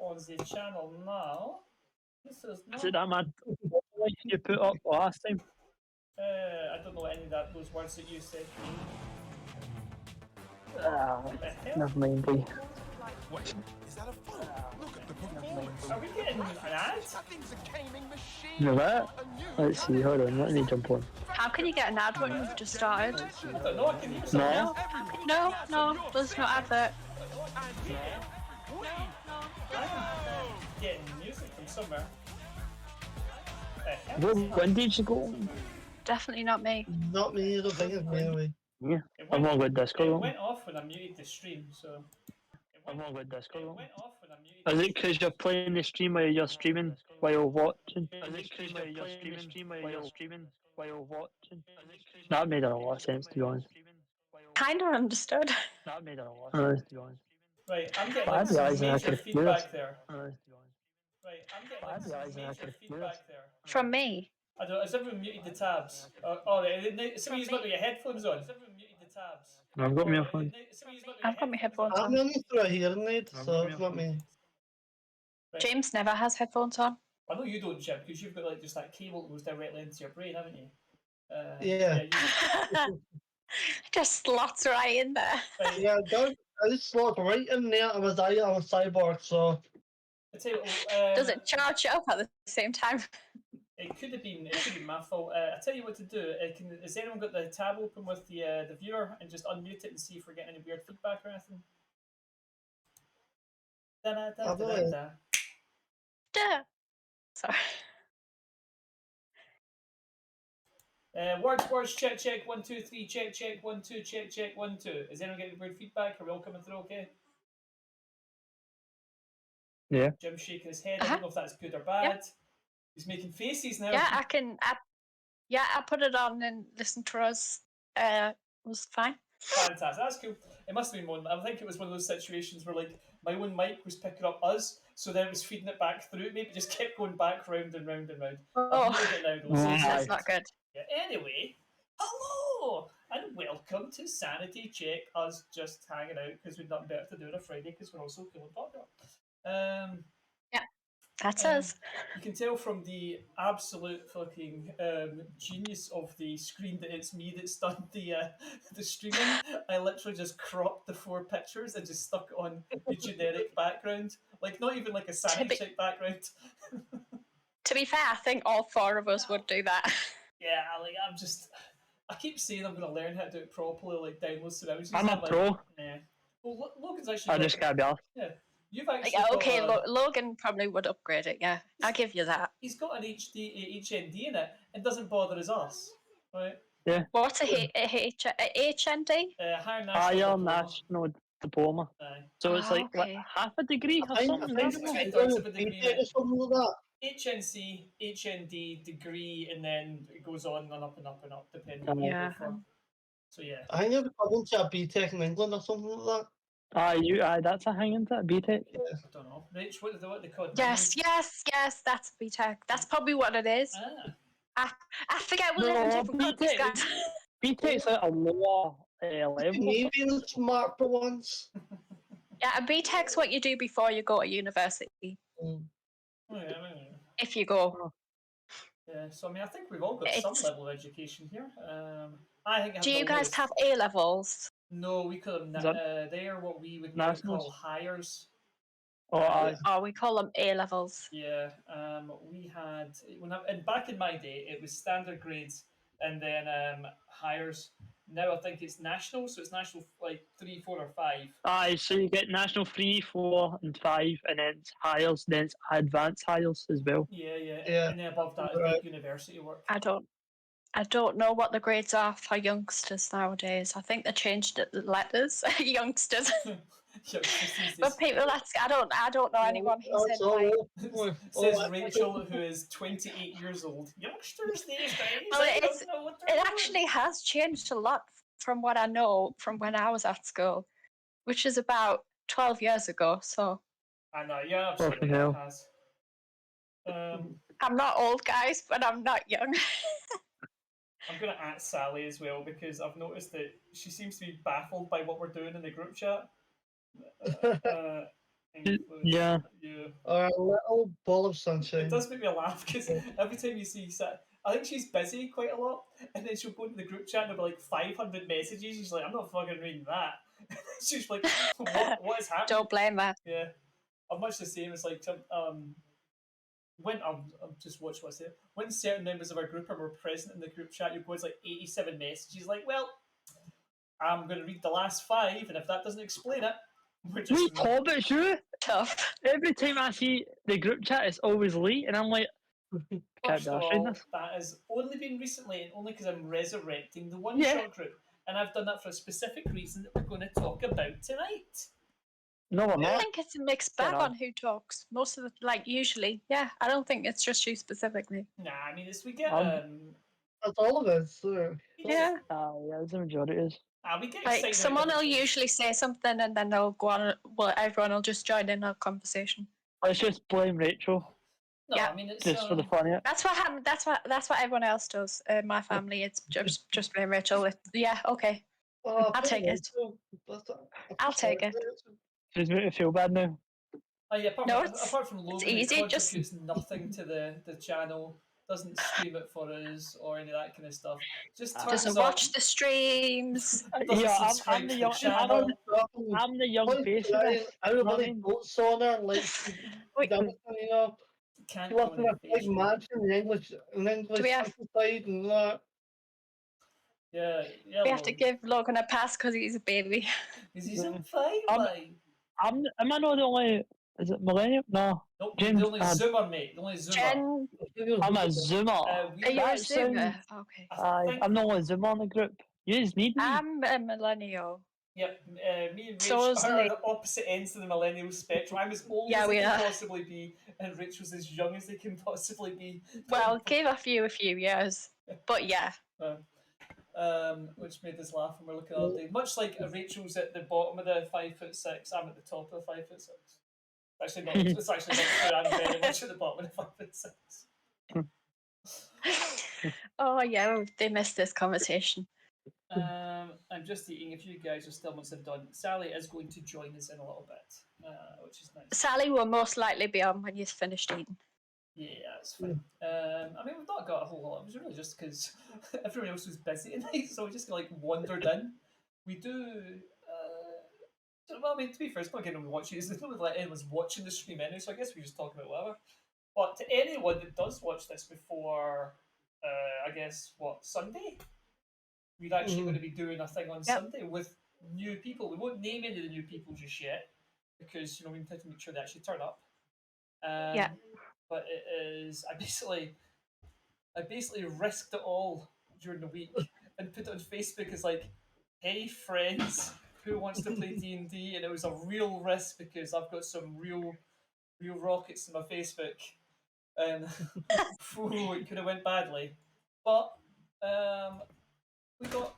on the channel now. This is not. Is it that mad you put up last time? I don't know any of those words that you said. What the hell? Never mind. Wait, is that a phone? Look at the performance. Are we getting an ad? That thing's a gaming machine. You know that? A new Let's see, hold on, let me jump on. How can you get an ad when you've just started? I don't know. I can hear something. No? No, there's no advert. Getting music from somewhere. When did you go? Definitely not me. Not me, I don't think it's me anyway. Yeah, It I'm went, on with it Discord. went off when I muted the stream, so. I'm on with Discord. It went off when I muted Is the it because you're playing the stream while you're streaming while watching? Is it because you're playing the stream while you're streaming while watching? That made a lot of sense, to be honest. Kinda understood. That made a lot of sense, to be honest. Right, I'm getting I like some realised I major could do feedback this. there. Right, I'm getting like some realised I major could do feedback there. From me. I don't know, has everyone muted the tabs? Somebody's not got your headphones on. Has everyone muted the tabs? I've got me a phone. I've got my headphones I'm on. running through a hearing aid, so it's not me. Right. James never has headphones on. I know you don't, Jim, because you've got like just that cable that goes directly into your brain, haven't you? Yeah. Just slots right in there. Right. Yeah, I just slot right in there. I'm a cyborg, so. I tell you what, Does it charge up at the same time? It could have been my fault. I tell you what to do. Has anyone got the tab open with the viewer and just unmute it and see if we're getting any weird feedback or anything? Duh. Sorry. Words, check, 1, 2, 3, check, 1, 2, check, 1, 2. Is anyone getting weird feedback? Are we all coming through okay? Yeah. Jim's shaking his head. I don't know if that's good or bad. Yeah. He's making faces now. Yeah, I put it on and listened to us. It was fine. Fantastic. That's cool. It must have been one. I think it was one of those situations where like my own mic was picking up us, so then it was feeding it back through. Maybe it just kept going back round and round and round. Oh, it now, though, so that's not good. Yeah. Anyway, hello and welcome to Sanity Check. Us just hanging out because we've nothing better to do on a Friday because we're also cool and popular. Yeah, that's us. You can tell from the absolute fucking genius of the screen that it's me that's done the streaming. I literally just cropped the 4 pictures and just stuck it on the generic background, like not even like a Sanity Check background. To be fair, I think all 4 of us would do that. Yeah, I keep saying I'm going to learn how to do it properly, like download some images. I'm a pro. Yeah. Well, Logan's actually. I just can't be off. Yeah. You've actually okay, Logan probably would upgrade it, yeah. I'll give you that. He's got an HND in it and doesn't bother as us, right? Yeah. What's a HND? Higher National Diploma. So it's like half a degree or something. HNC, HND, degree, and then it goes on and up and up and up, depending on what you go for. So yeah. I think you're going to a BTEC in England or something like that. That's a hang into it, BTEC. Yeah. I don't know. Rich, what they call it? Yes, that's BTEC. That's probably what it is. I forget what different countries, guys. BTEC's at a lower level. Maybe the smart for once. Yeah, a BTEC's what you do before you go to university. Oh, yeah. If you go. Yeah, so I mean, I think we've all got some level of education here. Do you guys have A levels? No, we call them they're what we would call hires. We call them A levels. Yeah, we had back in my day it was standard grades and then hires. Now I think it's national, so it's national like 3, 4, or 5. So you get national 3, 4, and 5, and then it's hires, then it's advanced hires as well. Yeah. And then above that is like university work. I don't know what the grades are for youngsters nowadays. I think they changed the letters. Youngsters. But people, I don't know anyone who's in like. Says Rachel, who is 28 years old. Youngsters these days. Well, it actually has changed a lot from what I know from when I was at school, which is about 12 years ago. So. I know, yeah, absolutely. It has. I'm not old, guys, but I'm not young. I'm going to at Sally as well because I've noticed that she seems to be baffled by what we're doing in the group chat. Yeah. Or a little ball of It sunshine. does make me laugh because every time you see I think she's busy quite a lot, and then she'll go into the group chat and there'll be like 500 messages. She's like, I'm not fucking reading that. She's like, what is happening? Don't blame her. Yeah, I'm much the same. It's like when I'm just watch what's there. When certain members of our group are more present in the group chat, you go it's like 87 messages. Like, well, I'm going to read the last 5, and if that doesn't explain it, we're just Wait, Hobbit, you? Tough. Every time I see the group chat, it's always late, and I'm like, can't First be of arsed reading all, this. that has only been recently, and only because I'm resurrecting the one Yeah. shot group, and I've done that for a specific reason that we're going to talk about tonight. No, we're I not. think it's a mixed Fair bag enough. on who talks. Most of the usually, yeah. I don't think it's just you specifically. Nah, I mean, we get That's all of it. So. Yeah. Yeah, the majority is. We get Like excited. someone about will different things. usually say something and then they'll go on. Well, everyone will just join in a conversation. Let's just blame Rachel. No, Yeah. I mean it's Just for the fun of it. That's what happened. That's what everyone else does. In my family, it's just blame Rachel. Yeah, okay. Oh, I'll take it. I'll take it. She's making me feel bad now. yeah, No, apart from Logan, who easy, just- contributes nothing to the channel, doesn't stream it for us or any of that kind of stuff. Just turns Doesn't up, watch the streams. doesn't Yeah, subscribe I'm to the the young. channel. I'm the young face of this. I You know what I really mean? votes on her, like Wait, everything, you know. Can't She works come in in a the big face. mansion in Do English we have- countryside and that. Yeah, we have to give Logan a pass because he's a baby. Because he's a Yeah. baby. Am I not the only? Is it millennium? No. Nope, James, the only Zoomer, mate. The only Zoomer. Jen, I'm a zoomer. We, are you a That sounds- Zoomer? Okay. I think, I'm the only zoomer on the group. You just need me. I'm a millennial. yep, me and So Rach is are Lee. the opposite ends of the millennial spectrum. I'm as old Yeah, as they we can are. possibly be, and Rachel's as young as they can possibly be. Well, give a few years, but yeah. Which made us laugh when we're looking all day. Much like Rachel's at the bottom of the 5'6", I'm at the top of the 5'6". Actually, not. It's actually not true. I'm very much at the bottom of the 5'6". Oh yeah, they missed this conversation. I'm just eating. If you guys are still once I'm done, Sally is going to join us in a little bit, which is nice. Sally will most likely be on when you've finished eating. Yeah, that's fine. I mean, we've not got a whole lot. It was really just because everyone else was busy tonight, so we just like wandered in. We do. Well, I mean, to be fair, it's not getting watching. It's not like anyone's watching the stream anyway, so I guess we just talk about whatever. But to anyone that does watch this before, I guess Sunday, we're actually going to be doing a thing on Sunday with new people. We won't name any of the new people just yet because we need to make sure they actually turn up. But it is I basically risked it all during the week and put it on Facebook as like, hey friends, who wants to play D&D? And it was a real risk because I've got some real rockets in my Facebook, and it could have went badly. But we got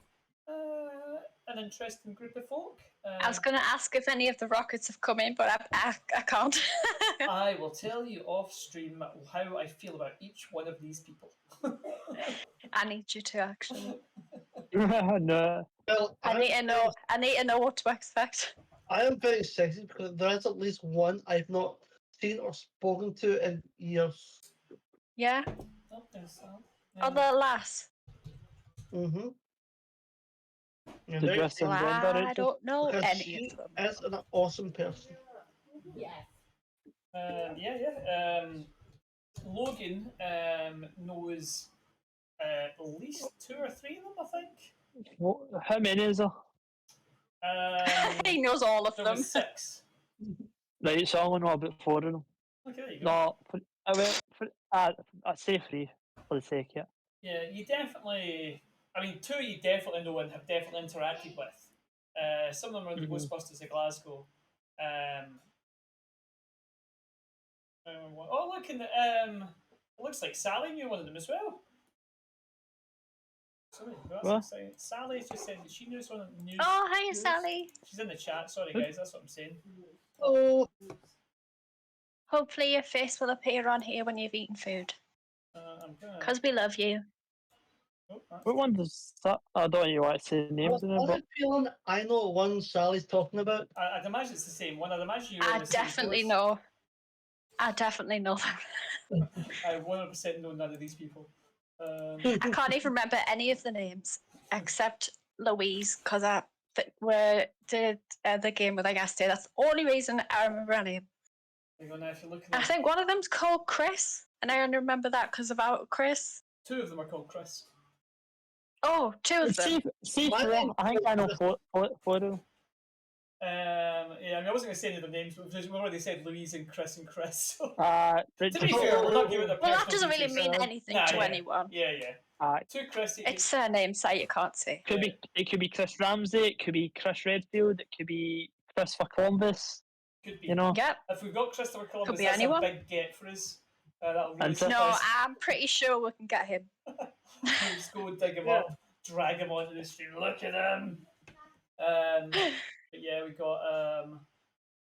an interesting group of folk. I was going to ask if any of the rockets have come in, but I can't. I will tell you off stream how I feel about each one of these people. I need you to actually. No. Well, I need to know what to expect. I am very excited because there is at least one I've not seen or spoken to in years. Yeah. Oh, there's Sam. Other lass. Mm-hmm. Justin Gender, I don't know because any she of them. is an awesome person. Logan knows at least 2 or 3 of them, I think. How many is there? He knows all of There them. was 6. Right, so I only know about 4 of them. Okay, there you go. No, I'd say 3 for the sake of it. Yeah, you definitely. I mean, 2 you definitely know and have definitely interacted with. Some of them are in the Ghostbusters of Glasgow. Look, and it looks like Sally knew one of them as well. Sorry, that's What? exciting. Sally just said that she knows one of them. Oh, hi, Sally. She's in the chat. Sorry, guys, that's what I'm saying. Oh, Hopefully your face will appear on here when you've eaten food. I'm gonna. Because we love you. Oh, What one does that? I don't know what to say names in it, I have but a feeling I know what one Sally's talking about. I'd imagine it's the same one. I'd imagine you're in I the same definitely course. know. I definitely know them. I 100% know none of these people. I can't even remember any of the names except Louise because I did the game with Agaste. That's the only reason I remember her name. Now, if you look at I think one of them's called Chris, and I only remember that because of our Chris. 2 of them are called Chris. Oh, 2 of them. See, four. I think I know four. Yeah, I mean, I wasn't going to say any of the names, but we've already said Louise and Chris and Chris. So. To To be fair, we're not giving their Well, that personal doesn't really details. mean anything to anyone. Yeah. 2 Chris. It's surnames that you can't say. It could be Chris Ramsey. It could be Chris Redfield. It could be Christopher Columbus. Could be. You know. Yep. If we've got Christopher Columbus, Could be that's anyone. a big get for us. That'll really No, I'm pretty sure we can get him. Let's go dig him up, drag him onto the stream. Look at him. But yeah, we got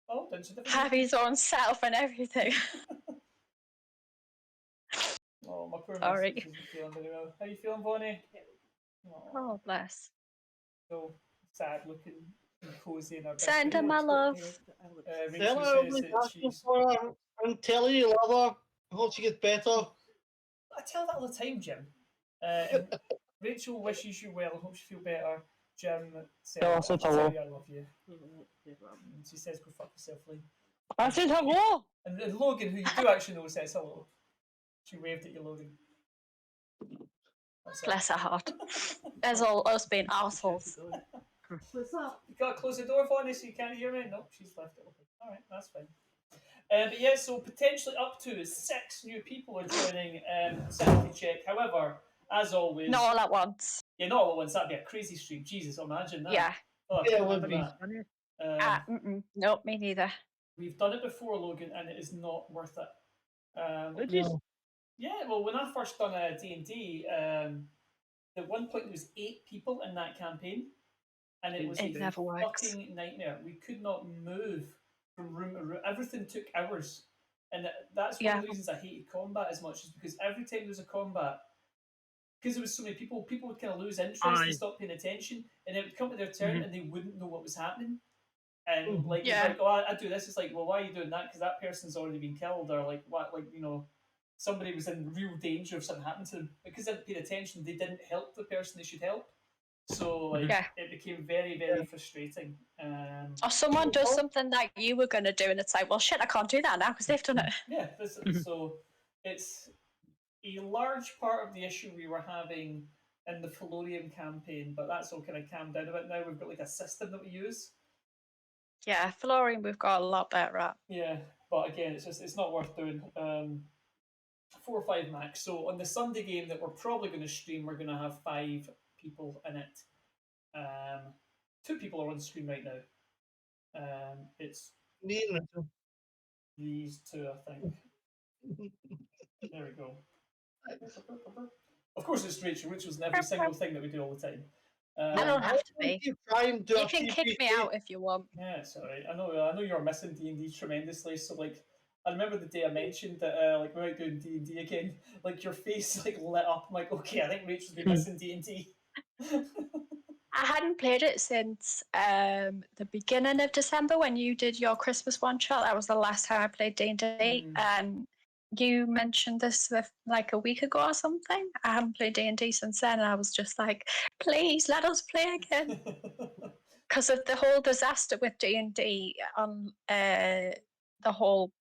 oh, have his own self and everything. Oh, my poor Sorry. isn't feeling very well. How you feeling, Bonnie? Oh, bless. So sad looking and cozy in our bed. Send her my love. Rachel Tell her says that she's... for her and tell her you love her. I hope she gets better. I tell that all the time, Jim. And Rachel wishes you well. Hope you feel better. Jim said, Tell us hello. I love you. And she says, go fuck yourself, Lee. I said hello. And Logan, who you do actually know, says hello. She waved at you, Logan. Bless her heart. There's all us being assholes. What's up? You gotta close the door for me so you can't hear me? No, she's left it open. Alright, that's fine. But yeah, so potentially up to 6 new people are joining Sanity Check. However, as always... Not all at once. Yeah, not all at once. That'd be a crazy stream. Jesus, imagine that. Yeah. Oh, yeah, it would be. Nope, me neither. We've done it before, Logan, and it is not worth it. No. Yeah, well, when I first done a D&D, at one point there was 8 people in that campaign, and it was a fucking nightmare. We could not move from room to room. Everything took hours, and that's one of the reasons I hated combat as much, is because every time there was a combat, because there was so many people would kind of lose interest and stop paying attention, and it would come to their turn and they wouldn't know what was happening. And it's like, oh, I do this. It's like, well, why are you doing that? Because that person's already been killed, or like what, like somebody was in real danger if something happened to them. Because they hadn't paid attention, they didn't help the person they should help. So it became very, very frustrating. Or someone does something that you were going to do, and it's like, well, shit, I can't do that now because they've done it. Yeah, so it's a large part of the issue we were having in the Felorium campaign, but that's all kind of calmed down a bit now. We've got like a system that we use. Yeah, Felorium we've got a lot better at. Yeah, but again, it's not worth doing. 4 or 5 max. So on the Sunday game that we're probably going to stream, we're going to have 5 people in it. 2 people are on screen right now. It's me and these 2, I think. There we go. Of course, it's Rachel. Rachel's in every single thing that we do all the time. I don't have to be. You can kick me out if you want. Yeah, it's alright. I know you're missing D&D tremendously. So like, I remember the day I mentioned that like we might doing D&D again. Like your face like lit up. I'm like, okay, I think Rachel's been missing D&D. I hadn't played it since the beginning of December when you did your Christmas one shot. That was the last time I played D&D. And you mentioned this like a week ago or something. I haven't played D&D since then, and I was just like, please let us play again. Because of the whole disaster with D&D on the whole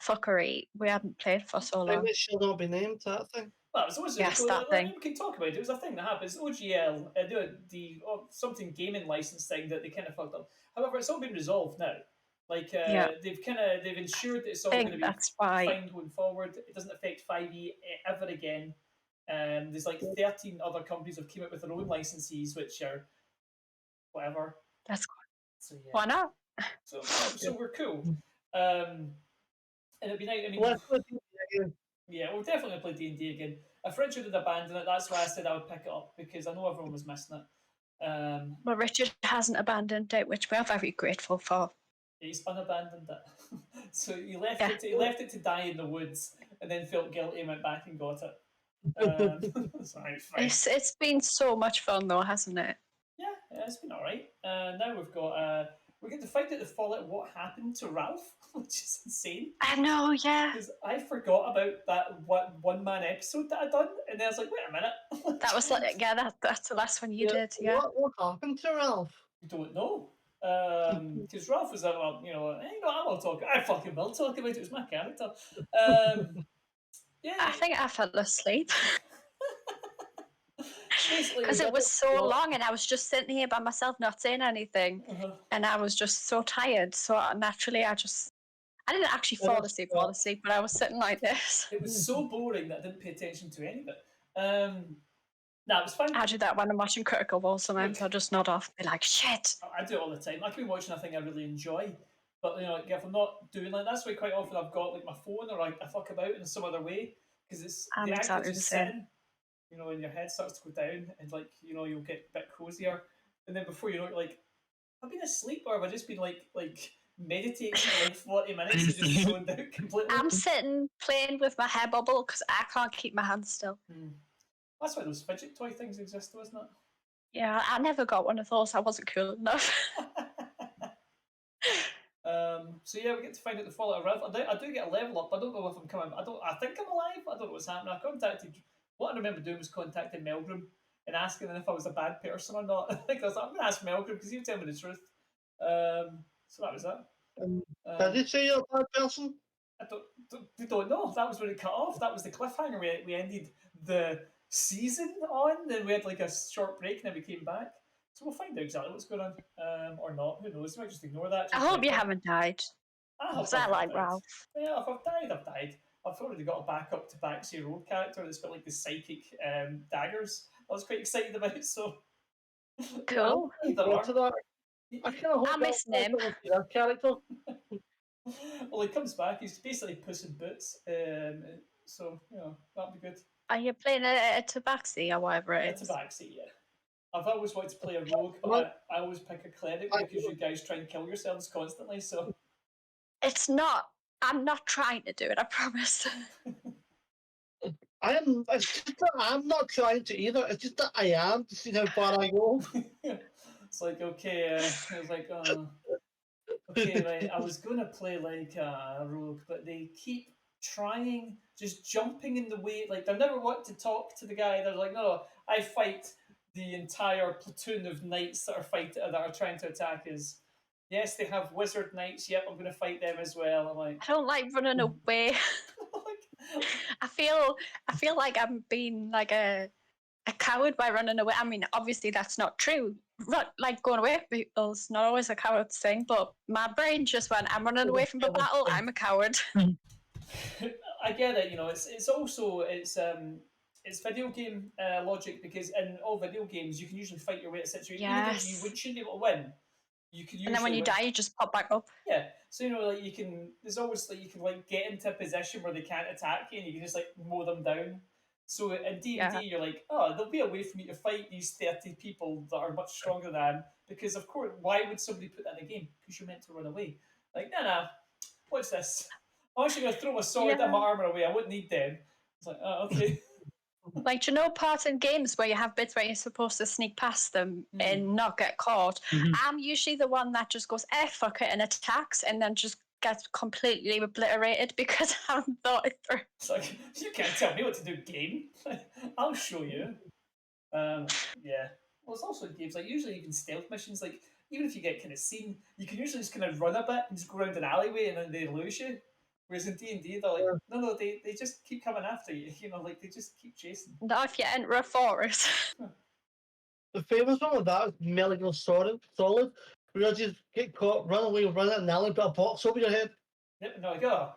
fuckery, we hadn't played for so long. It should not be named that thing. Well, it was always that thing. We can talk about it. It was a thing that happened. It's OGL, something gaming license thing that they kind of fucked up. However, it's all been resolved now. Like they've ensured that it's all going to be fine going forward. It doesn't affect 5e ever again. There's like 13 other companies have came up with their own licenses, which are whatever. That's cool. So, yeah. Why not? So we're cool. And it'd be nice. I mean, we'll definitely play D&D again. If Richard had abandoned it, that's why I said I would pick it up, because I know everyone was missing it. Well, Richard hasn't abandoned it, which we are very grateful for. He's unabandoned it. So he left it to die in the woods, and then felt guilty and went back and got it. Sorry, it's been so much fun though, hasn't it? Yeah, it's been alright. Now we've got we get to find out the fallout what happened to Ralph, which is insane. I know, yeah. Because I forgot about that one man episode that I done, and then I was like, wait a minute. That was like, yeah, that's the last one you Yeah, did, yeah. What happened to Ralph? Don't know. Because Ralph was like, well, I will talk. I fucking will talk about it. It was my character. Yeah. I think I fell asleep. Basically, Because it was so long and I was just sitting here by myself not saying anything. And I was just so tired. So naturally, I didn't actually fall asleep, but I was sitting like this. It was so boring that I didn't pay attention to any of it. No, it was fine. I do that when I'm watching Critical Role sometimes. I just nod off and be like, shit. I do it all the time. I can be watching a thing I really enjoy, but like, if I'm not doing like that's why quite often I've got like my phone or I fuck about in some other way because it's I'm the act exactly of just the same. sitting, and your head starts to go down and like you'll get a bit cozier, and then before you know it, like I've been asleep or have I just been like meditating for like 40 minutes and just zoned out completely. I'm sitting playing with my hair bubble because I can't keep my hands still. That's why those fidget toy things exist, though, isn't it? Yeah, I never got one of those. I wasn't cool enough. So yeah, we get to find out the fallout of Ralph. I do get a level up. I don't know if I'm coming. I think I'm alive. I don't know what's happening. I contacted. What I remember doing was contacting Melgrim and asking him if I was a bad person or not. I think I was like, I'm going to ask Melgrim because he'll tell me the truth. So that was that. Did he say you're a bad person? We don't know. That was where it cut off. That was the cliffhanger. We ended the season on, then we had like a short break, and then we came back. So we'll find out exactly what's going on, or not. Who knows? We might just ignore that. I hope you haven't died. Was that like Ralph? Yeah, if I've died, I've died. I've already got a backup to Backseat Road character that's got like the psychic daggers. I was quite excited about. So cool. I kind of hope I miss him. That character. Well, he comes back. He's basically Puss in Boots. So that'll be good. Are you playing a tabaxi or whatever it is? A tabaxi, yeah. I've always wanted to play a rogue, but I always pick a cleric because you guys try and kill yourselves constantly. So it's not. I'm not trying to do it. I promise. It's just that I'm not trying to either. It's just that I am to see how far I go. It's like okay. I was like, okay, right. I was gonna play like a rogue, but they keep trying, just jumping in the way. Like they never want to talk to the guy. They're like, no, I fight the entire platoon of knights that are trying to attack us. Yes, they have wizard knights. Yep, I'm going to fight them as well. I'm like, I don't like running away. I feel like I'm being like a coward by running away. I mean, obviously that's not true. Like going away from people's not always a coward thing, but my brain just went, I'm running away from a battle. I'm a coward. I get it. It's also it's video game logic because in all video games you can usually fight your way out of situations. Yes. Even though you shouldn't be able to win, you can. And then when you die, you just pop back up. Yeah. So like you can. There's always like you can like get into a position where they can't attack you, and you can just like mow them down. So in D&D, you're like, oh, there'll be a way for me to fight these 30 people that are much stronger than I am. Because of course, why would somebody put that in a game? Because you're meant to run away. Like, nah, what's this? I'm actually going to throw my sword and my armor away. I wouldn't need them. It's like, oh, okay. Like, do you know parts in games where you have bits where you're supposed to sneak past them and not get caught? I'm usually the one that just goes, fuck it, and attacks, and then just gets completely obliterated because I haven't thought it through. It's like, you can't tell me what to do, game. I'll show you. Yeah. Well, it's also games, like, usually even stealth missions, like, even if you get kind of seen, you can usually just kind of run a bit and just go around an alleyway and then they lose you. Whereas in D&D, they're like, no, they just keep coming after you. Like, they just keep chasing. Not if you enter a forest. The famous one of that is Metal Gear Solid, where you just get caught, run away, run out an alley, put a box over your head. Yep, and they're like, oh,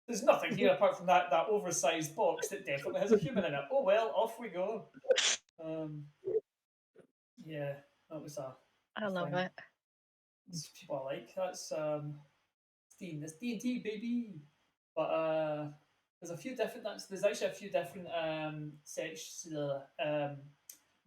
there's nothing here apart from that oversized box that definitely has a human in it. Oh, well, off we go. Yeah, that was I love it. It's people I like. That's That's D&D, baby. But there's actually a few different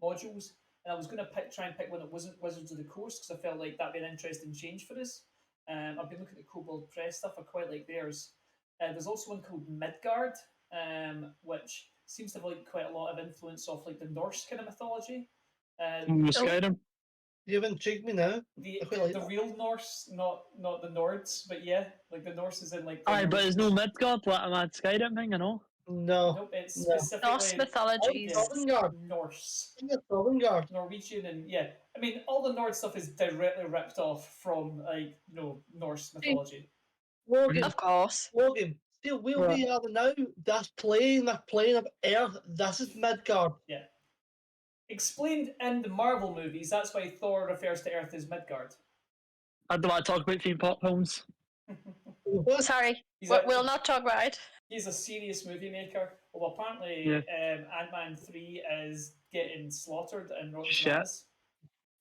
modules, and I was going to try and pick one that wasn't Wizards of the Coast because I felt like that'd be an interesting change for us. I've been looking at Kobold Press stuff. I quite like theirs. There's also one called Midgard, which seems to have like quite a lot of influence off like the Norse kind of mythology. Skyrim. You've intrigued me now. The I quite the, like the that. real Norse, not the Nords, but yeah, like the Norse is in like the Aye, but there's no Norwegian. Midgard, like a mad Skyrim thing, you know. No, Nope, it's no. Norse specifically Oh, mythologies. Sovngarde. Norse, I think it's Sovngarde. Norwegian, and yeah. I mean, all the Nord stuff is directly ripped off from like Norse mythology. Logan, Of course. Logan. See where Right. we are now. That's plane of Earth. This is Midgard. Yeah. Explained in the Marvel movies, that's why Thor refers to Earth as Midgard. I don't want to talk about theme park films. What? Sorry, He's a, we'll not talk about it. he's a serious movie maker. Well, apparently, Yeah. Ant-Man 3 is getting slaughtered in Rotten Shit. Tomatoes.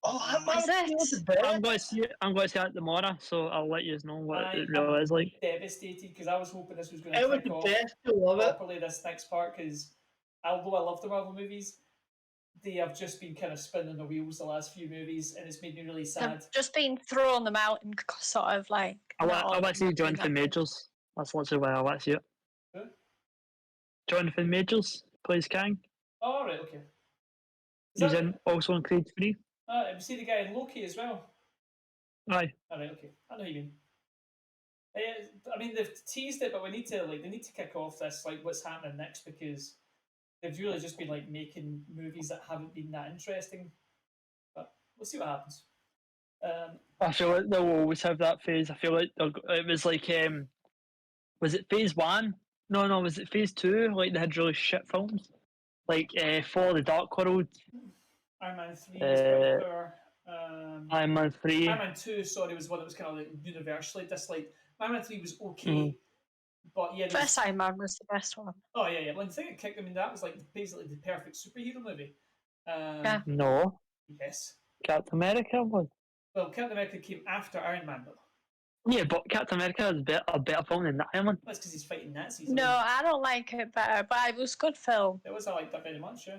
Oh, I'm Is it? the best. I'm going to see it. I'm going to see it tomorrow, so I'll let you know what I it am really is like. devastated because I was hoping this was going It to was kick the off best. I love it. properly this next part because although I love the Marvel movies, they have just been kind of spinning the wheels the last few movies, and it's made me really sad. They've just been thrown them out and sort of like. I not all want to of them see have been Jonathan that good. Majors. That's literally why I want to see it. Who? Jonathan Majors plays Kang. Oh, right, okay. Is He's that in also in Creed 3. have you seen the guy in Loki as well? Aye. All right, okay. I know who you mean. I mean, they've teased it, but they need to kick off this like what's happening next because they've really just been like making movies that haven't been that interesting. But we'll see what happens. I feel like they'll always have that phase. I feel like it was like, was it phase 1? No, was it phase 2? Like they had really shit films, like For the Dark World, Iron Man 3 was pretty uh, poor. Iron Man 3. Iron Man 2, sorry, was one that was kind of like universally disliked. Iron Man 3 was okay, Mhm. but yeah, First Iron Man was the best one. oh yeah, yeah. One thing that kicked. I mean, that was like basically the perfect superhero movie. Yeah. No, Yes. Captain America was. Well, Captain America came after Iron Man, though. Yeah, but Captain America is a better film than Iron Man. That's because he's fighting Nazis. No, I don't like it better, but it was a good film. It was. I liked that very much. Yeah.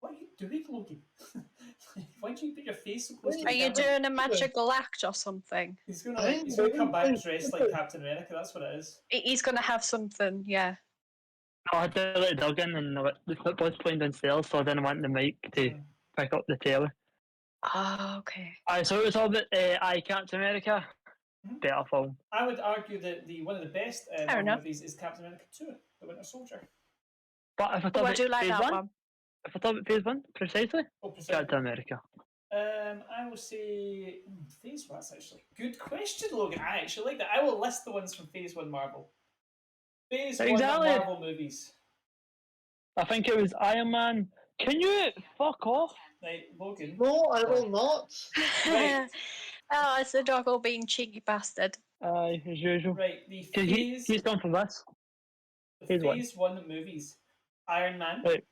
What are you doing, Logan? Why do you put your face so close to the Are you camera? doing a magical act or something? He's gonna come back dressed like Captain America. That's what it is. He's gonna have something, yeah. No, I had to let Doug in and the football's playing downstairs, so I didn't want the mic to pick up the telly. Oh, okay. Aye, so it was all about Captain America. Better film. I would argue that one of the best Marvel enough. movies is Captain America 2, The Winter Soldier. But if I Oh, talk I do about like phase that 1, one. if I talk about phase 1, precisely, Oh, precisely. Captain America. I will say Phase 1. That's actually good question, Logan. I actually like that. I will list the ones from Phase 1 Marvel. Phase 1 Marvel movies. I think it was Iron Man. Can you fuck off? Right, Logan. No, I will not. Right. Oh, it's the doggo being cheeky bastard. Aye, as usual. Right, the He's gone for this. Phase 1 movies. Iron Man, Right.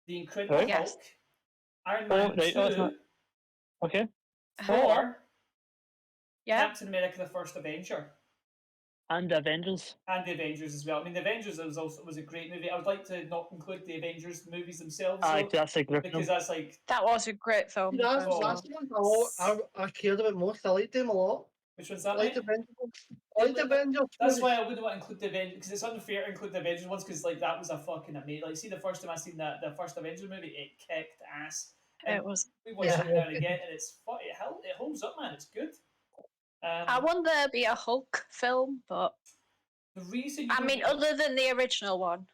The Incredible Right. Yes. Hulk, Iron Man 2, Oh, it's not. Okay. Thor, Yeah. Captain America the First Avenger, And the Avengers. and the Avengers as well. I mean, the Avengers was a great movie. I would like to not include the Avengers movies themselves, Aye, though, that's a great because film. that's like That was a great film. See, that's first of that's all. the one I cared about most. I liked them a lot. which one's I that? liked Mate? Avengers. I liked Avengers. That's why I wouldn't want to include the Avengers because it's unfair to include the Avengers ones because like that was a fucking amazing. Like, see, the first time I seen the first Avengers movie, it kicked ass. And It was. we watched it now and again, and it holds up, man. It's good. I want there to be a Hulk film, but The reason you I don't mean, get- other than the original one,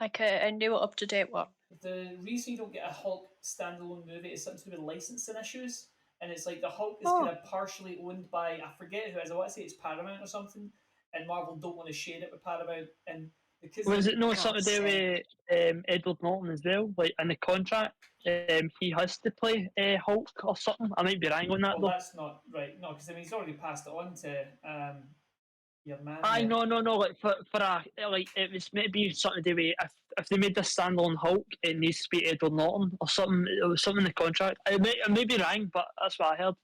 like a new up to date one. the reason you don't get a Hulk standalone movie is something to do with licensing issues, and it's like the Hulk is kind of partially owned by I forget who it is. I want to say it's Paramount or something, and Marvel don't want to share it with Paramount, and because Was it no God's something to do with Edward Norton as well? Like in the contract, he has to play Hulk or something. I might be wrong on that well, though. that's not right. No, because I mean he's already passed it on to your man. Aye, there. no. Like for a like it was maybe something to do with if they made this standalone Hulk, it needs to be Edward Norton or something. It was something in the contract. I may be wrong, but that's what I heard.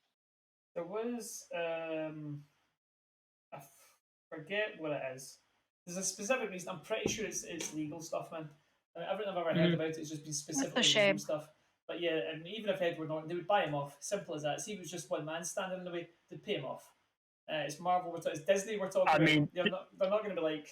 There was I forget what it is. There's a specific reason. I'm pretty sure it's legal stuff, man. I mean, everything I've ever heard about it has just been specifically shame. legal stuff. But yeah, and even if Edward Norton, they would buy him off. Simple as that. See, it was just one man standing in the way. They'd pay him off. It's Marvel. It's Disney. We're talking I about. mean, They're not going to be like.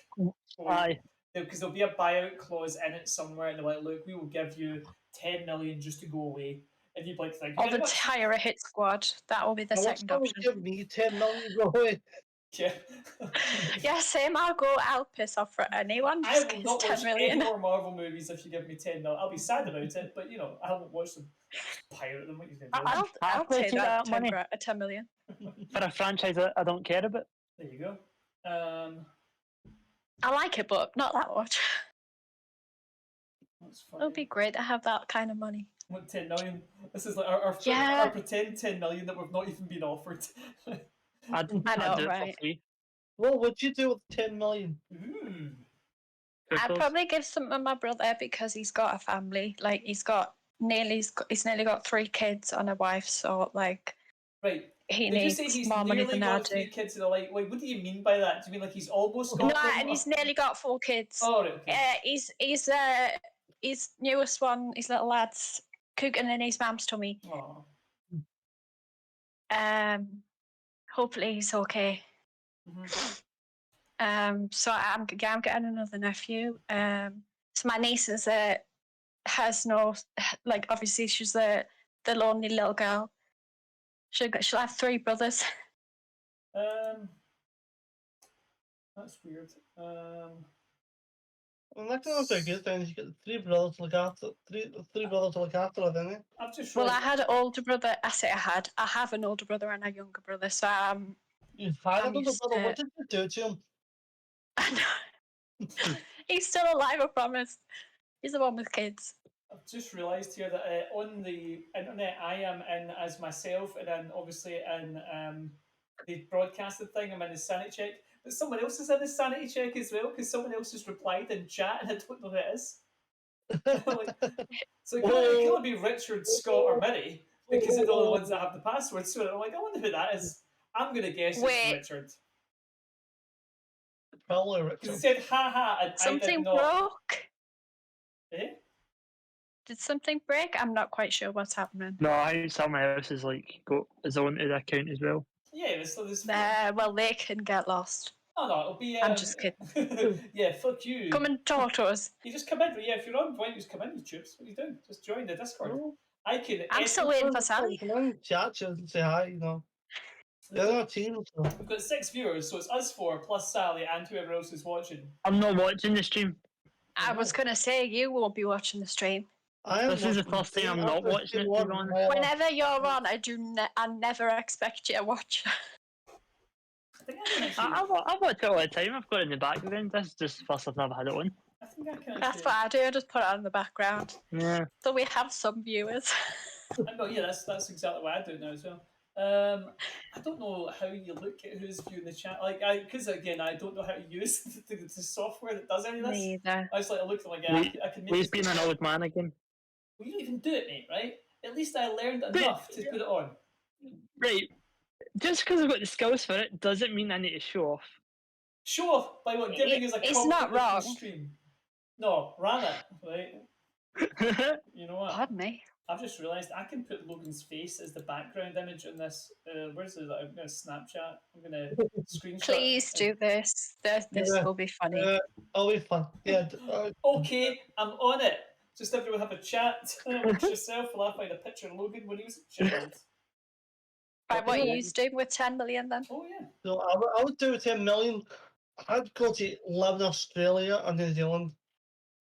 Aye. Because there'll be a buyout clause in it somewhere, and they're like, "Look, we will give you 10 million just to go away." And you'd like to think, Or the hire a hit squad. That will be the I want second someone option. to give me 10 million, go away. yeah. Yeah, same. I'll piss off for anyone. I Just will get not 10 watch million. any more Marvel movies if you give me 10 mil. I'll be sad about it, but I won't watch them. Just pirate them. What you gonna do? I'll happily take take that that money 10 million. for a franchise that I don't care about. There you go. I like it, but not that much. That's It would funny. be great to have that kind of money. What 10 million? This is like our Yeah. pretend 10 million that we've not even been offered. I'd I know, do it right? for free. What would you do with 10 million? Ooh. I'd Cookers. probably give some to my brother because he's got a family. Like he's nearly got 3 kids and a wife. So like, Right. he Did you needs say he's more money nearly than I got do. 3 kids and like, wait, what do you mean by that? Do you mean like he's almost No, got them? and he's nearly got 4 kids. Oh, right, okay. His newest one, his little lad's cooking in his mum's tummy. Oh. Hopefully he's okay. Mm-hmm. So I'm getting another nephew. So my niece has no, like, obviously she's the lonely little girl. She'll have 3 brothers. That's weird. Well, that's not very good then. You got 3 brothers to look after. Three brothers to look after, didn't you? I've just Well, I realised. had an older brother. I have an older brother and a younger brother. So You had I'm an older used brother. to What it. did you do to him? I know. He's still alive, I promise. He's the one with kids. I've just realised here that on the internet I am in as myself, and then obviously in the broadcasted thing I'm in the sanity check, but someone else is in the sanity check as well because someone else has replied in chat and I don't know who it is. Like, so it can only be Richard, Scott, or Mary because they're the only ones that have the password. So I'm like, I wonder who that is. I'm gonna guess it's Richard. Probably Because Richard. it said haha and I did Something not. broke. Eh? Did something break? I'm not quite sure what's happening. No, I think someone else has like got his own account as well. Yeah, there's. Well, they can get lost. Oh no, it'll be. I'm just kidding. Yeah, fuck you. Come and talk to us. You just come in. Yeah, if you're on, why don't you just come in, you tubes? What are you doing? Just join the Discord. I can. I'm still waiting for Sally. Come on, chat and say hi, They're not team, so. We've got 6 viewers, so it's us 4 plus Sally and whoever else is watching. I'm not watching the stream. I was going to say you won't be watching the stream. This is the first time I'm not watching it, to be honest. Whenever you're on, I never expect you to watch. I think I can actually. I watch it all the time. I've got it in the background. This is just the first I've never had it on. I think I can actually. That's what I do. I just put it on in the background. Yeah. So we have some viewers. Yeah, that's exactly what I do now as well. I don't know how you look at who's viewing the chat. Like, because again, I don't know how to use the software that does any of this. Me either. I just like look at like, yeah, I can make. He's been an old man again. Well, you don't even do it, mate. Right? At least I learned enough to put it on. Right. Just because I've got the skills for it doesn't mean I need to show off. Show off by what giving us a it's not wrong. Stream. No, ran it, right? You know what? Pardon me. I've just realised I can put Logan's face as the background image in this. Where's it? I'm going to Snapchat. I'm going to screenshot. Please do this. This will be funny. It'll be fun. Yeah. Okay, I'm on it. Just everyone have a chat amongst yourself while I find a picture of Logan when he was a child. Right, what are you doing with 10 million then? Oh yeah. So I would do 10 million. I'd go to live in Australia or New Zealand.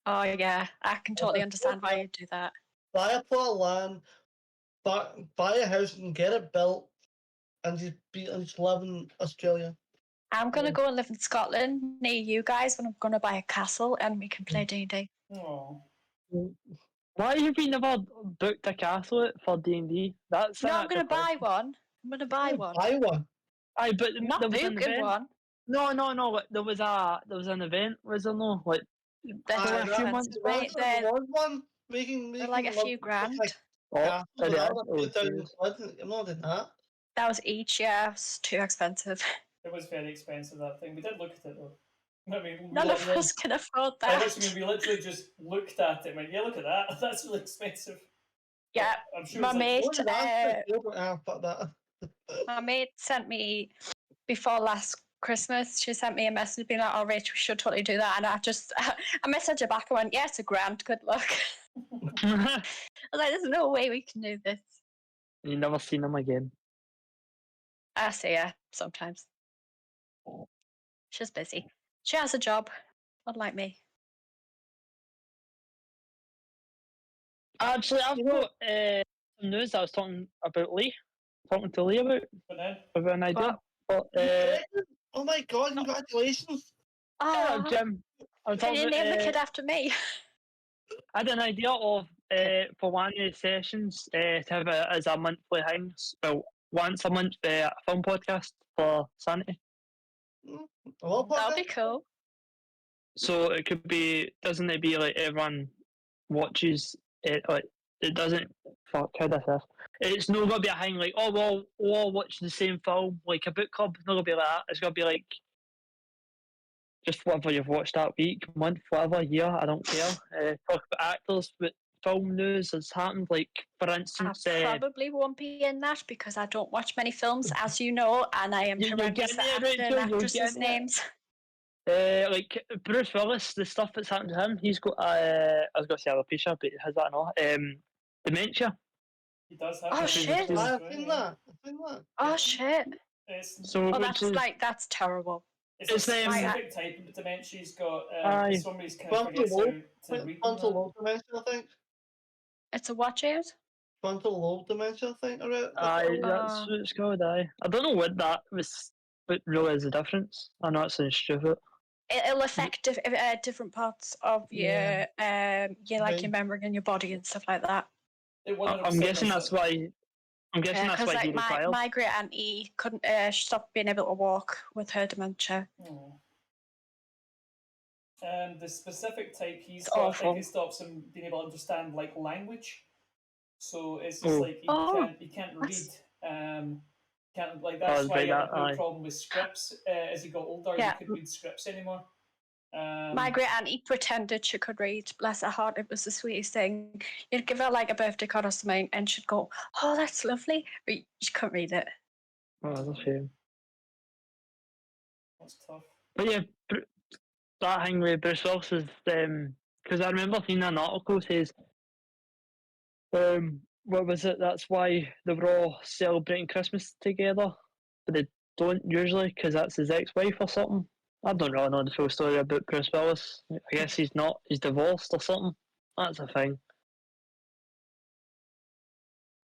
Oh yeah, I can totally understand why you'd do that. Buy a plot of land, buy a house and get it built, and just live in Australia. I'm gonna go and live in Scotland near you guys, and I'm gonna buy a castle, and we can play D&D. Oh. Why have you never booked a castle for D&D? That's No, I'm gonna buy one. I'm gonna buy one. Buy one. Aye, but I'm not there was an booking event. one. No. There was an event. Was there no? Like They're a few months right there. One making They're like a few grand. Yeah, Oh, yeah. I'm not in that. That was each year. It's too expensive. It was very expensive, that thing. We did look at it though. I mean, None of us can afford I that. mean, we literally just looked at it and went, yeah, look at that. That's really expensive. Yeah, I'm sure my it's like, mate. Fuck that. My mate sent me before last Christmas. She sent me a message being like, "Oh, Rach, we should totally do that." And I messaged her back and went, "Yeah, it's a grand. Good luck." I was like, there's no way we can do this. You never seen him again. I see her sometimes. She's busy. She has a job, unlike me. Actually, I've got some news that I was talking to Lee But then, about an idea. What? But Oh my god, congratulations! yeah, Oh, Jim, I'm can talking you about. name the kid after me? I had an idea of for one of the sessions to have it as a monthly thing. Well, once a month, a film podcast for Sanity. What That'll be podcast? cool. So it could be, doesn't it be like everyone watches it? Like it doesn't. Fuck, how does this? It's not gonna be a thing like, oh well, we all watch the same film, like a book club. It's not gonna be like that. It's gonna be like just whatever you've watched that week, month, whatever, year. I don't care. Talk about actors, but film news has happened. Like for I instance, probably won't be in that because I don't watch many films, as you know, and I am you'll horrendous get at it, actor and Rachel. You'll get actresses' it. names. Like Bruce Willis, the stuff that's happened to him, he's got. I was gonna say alopecia, but has that not? Dementia. he does have Oh, that. shit. I've seen that. I've seen that. Oh shit! It's, So Oh, which is that's terrible. it's It's, a Like, specific type of dementia he's got. aye. It's somebody's kind of Frontal forgets how lobe. to read Frontal them. lobe dementia, I think. it's a watch out. Frontal lobe dementia, I think. That's Aye, what that's what it's called. Aye, I don't know what that was. What really is the difference? I know it sounds stupid. It'll affect different parts of Yeah. your like your Right. memory and your body and stuff like that. It I'm 100% guessing does that's that. why. I'm guessing Yeah, that's because why he like my retired. my great auntie couldn't stop being able to walk with her dementia. Oh. The specific type he's It's got, I think awful. it stops him being able to understand like language. So it's just Oh, like Oh, he can't read. that's Can't like oh, that's it's why like he had a that. real Aye. problem with scripts as he got older. He yeah. couldn't read scripts anymore. My great auntie pretended she could read. Bless her heart, it was the sweetest thing. You'd give her like a birthday card or something, and she'd go, "Oh, that's lovely," but she couldn't read it. Oh, that's a shame. That's tough. But yeah, that thing with Bruce Willis is because I remember seeing an article says what was it? That's why they were all celebrating Christmas together, but they don't usually because that's his ex-wife or something. I don't really know the full story about Bruce Willis. I guess he's not. He's divorced or something. That's a thing.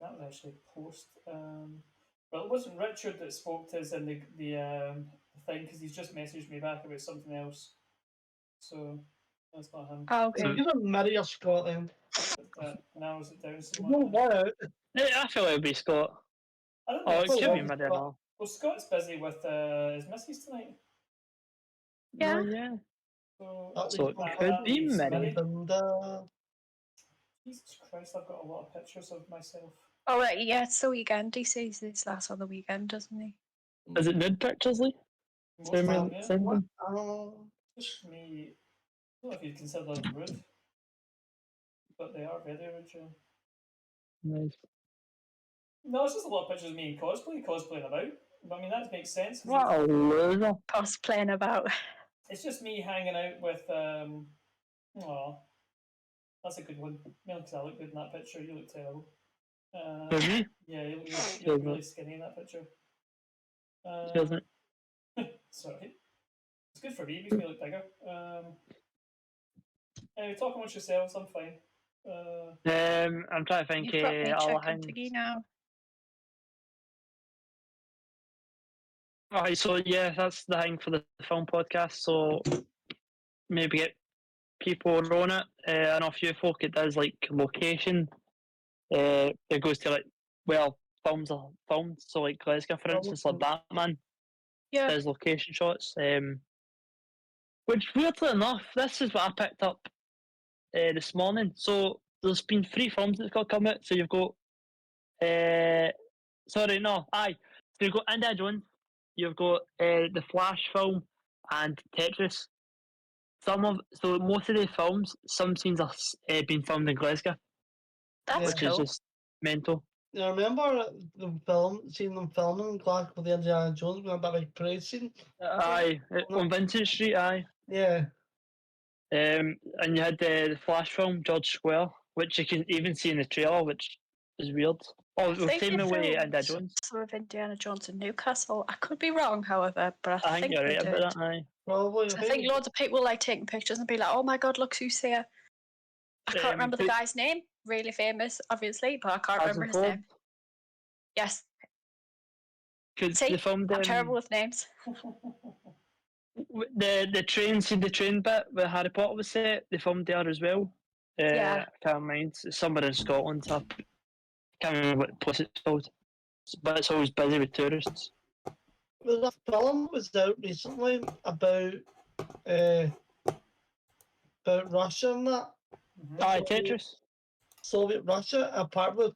That was actually a post. Well, it wasn't Richard that spoke to us in the thing because he's just messaged me back about something else. So that's not him. Oh, So okay. you're gonna marry a Scotland. But that narrows it down You somewhat. don't want out. I feel it would be Scott. I don't Oh, know. it could be Scott. Mariano. Well, Scott's busy with his missus tonight. Yeah. Oh, yeah. So, So it that, could that be leaves Mary. Millie. Jesus Christ, I've got a lot of pictures of myself. Oh, right, yeah, it's the weekend. He says this last on the weekend, doesn't he? Is it nude pictures, Lee? Most of them, yeah. Send them. Just me. I don't know if you'd consider them rude, but they are very rude, yeah. Nice. No, it's just a lot of pictures of me in cosplaying about. But I mean, that makes sense. 'Cause What a loser. Cosplaying about. it's just me hanging out with. Oh, that's a good one. Because I look good in that picture. You look terrible. For me? Yeah, you look really skinny in that picture. Doesn't. Sorry. It's good for me. It makes me look bigger. Anyway, talk amongst yourselves. I'm fine. I'm trying to think You've got me all checking things. thingy now. Alright, so yeah, that's the thing for the film podcast. So maybe get people on it. I know a few folk it does like location. It goes to like films are filmed. So like Glasgow, for instance, like Batman Yeah. does location shots. Which weirdly enough, this is what I picked up this morning. So there's been 3 films that's got to come out. So you've got sorry, no, aye. So you've got Indiana Jones, you've got the Flash film, and Tetris. So most of the films, some scenes are being filmed in Glasgow, That's which is cool. just mental. I remember seeing them filming in Glasgow with the Indiana Jones when that big parade scene. Aye, on Vincent Street, aye. Yeah. And you had the Flash film, George Square. which you can even see in the trailer, which is weird. Oh, I we'll think same they away filmed Indiana Jones. some of Indiana Jones in Newcastle. I could be wrong, however, but I I think think you're they right did. about that. Aye. Probably. I think loads of people like taking pictures and be like, "Oh my god, look who's here!" I can't remember the guy's name. Really famous, obviously, but I can't remember his name. Yes. Because See, they filmed I'm terrible with names. the train, see the train bit where Harry Potter was set. They filmed there as well. Yeah. I can't mind. It's somewhere in Scotland. I can't remember what place it's called, but it's always busy with tourists. There's a film that was out recently uh, about Russia and that. Aye, Tetris. Soviet Russia, apart with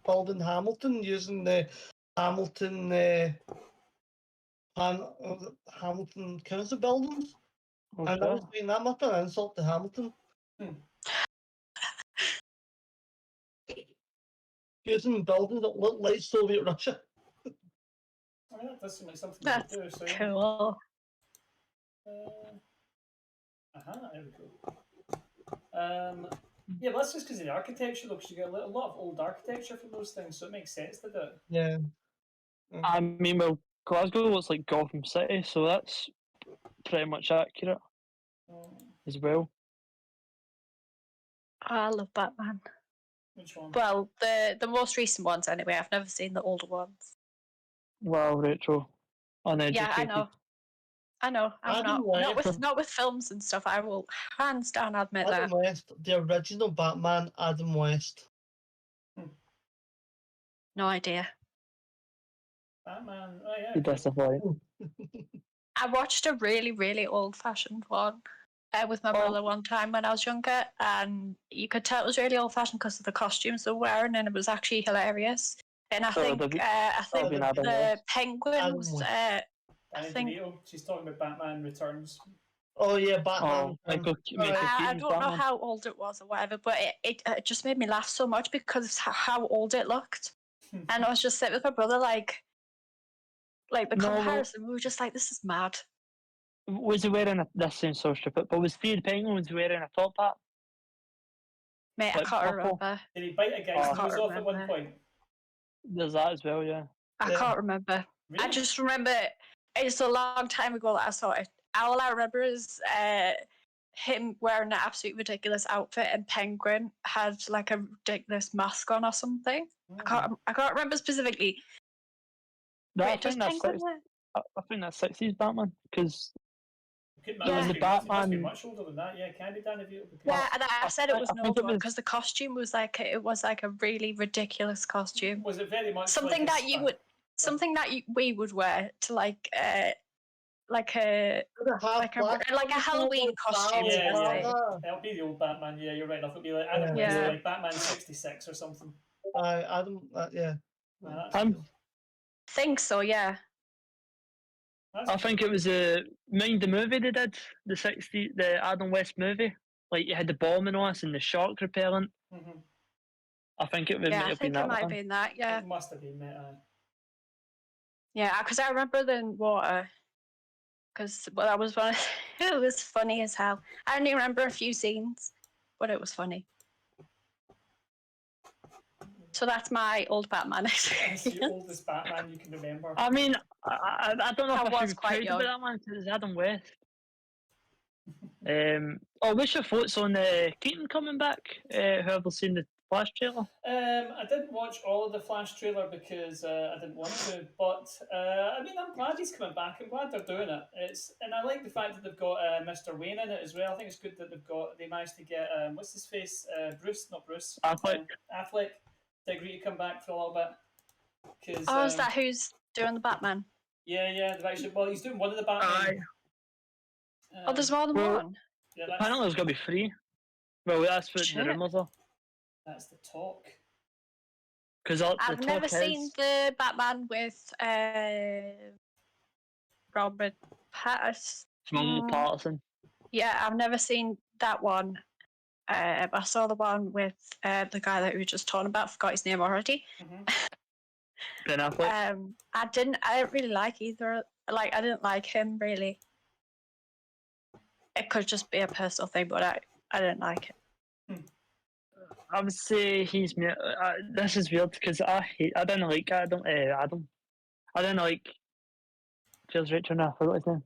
building Hamilton using the Hamilton Hamilton Council buildings. Oh, And I was sure. saying that must be an insult to Hamilton. Using buildings that look like Soviet Russia. I mean, that does seem like something That's you could do. So, cool. There we go. Yeah, but that's just because of the architecture, though, because you get a lot of old architecture from those things, so it makes sense to do it. Yeah. I mean, well, Glasgow looks like Gotham City, so that's pretty much accurate as well. I love Batman. Which one? Well, the most recent ones, anyway. I've never seen the older ones. Wow, Rachel. Uneducated. Yeah, I know. I'm Adam not with films and stuff. I will hands down admit Adam that. West, the original Batman, Adam West. No idea. Batman. Oh, yeah. You disappoint. I watched a really, really old-fashioned one with my brother one time when I was younger, and you could tell it was really old-fashioned because of the costumes they were wearing, and it was actually hilarious. And I think the Penguin was. I think DeVito. She's talking about Batman Returns. Oh yeah, Batman. I don't know how old it was or whatever, but it just made me laugh so much because of how old it looked, and I was just sitting with my brother like the comparison. We were just like, "This is mad." Was he wearing this sounds so stupid? But was Theo the Penguin wearing a top hat? Mate, I can't remember. Did he bite a guy's nose off at one point? There's that as well, yeah. I can't remember. Really? I just remember it's a long time ago that I saw it. All I remember is him wearing an absolute ridiculous outfit, and Penguin had like a ridiculous mask on or something. I can't remember specifically. I think that's 60s Batman because the Batman must be much older than that. Yeah, can be Danny DeVito. Yeah, and I said it was an old one because the costume was like a really ridiculous costume. Was it very much something like that you would we would wear to like a Halloween costume? Yeah. It'll be the old Batman. Yeah, you're right. It'll be like Adam West, like Batman '66 or something. Adam. Yeah. Think so. Yeah. I think it was Mind the movie they did the Adam West movie. Like you had the bombing on us and the shark repellent. I think it I think it might have been that. Yeah. It must have been that. Yeah, because I remember the water. Because that was one. It was funny as hell. I only remember a few scenes, but it was funny. So that's my old Batman experience. That's the oldest Batman you can remember. I mean, I don't know if I should be proud young. about that man because it's Adam West. What's your thoughts on Keaton coming back? Whoever seen the Flash trailer? I didn't watch all of the Flash trailer because I didn't want to, but I mean, I'm glad he's coming back. I'm glad they're doing it. And I like the fact that they've got Mr. Wayne in it as well. I think it's good that they managed to get what's his face, Bruce, Affleck, to agree to come back for a little bit. Is that who's doing the Batman? Yeah. He's doing one of the Batman. There's more than one. Yeah, apparently there's going to be 3. Well, that's what the rumours are. That's the talk. Because I've never seen the Batman with Robert Pattinson. Yeah, I've never seen that one. I saw the one with the guy that we were just talking about. Forgot his name already. Ben Affleck. I didn't really like either. Like, I didn't like him really. It could just be a personal thing, but I didn't like it. I would say he's me. This is weird because I don't like Adam. Adam. I don't like. Feels Richard. I forgot his name.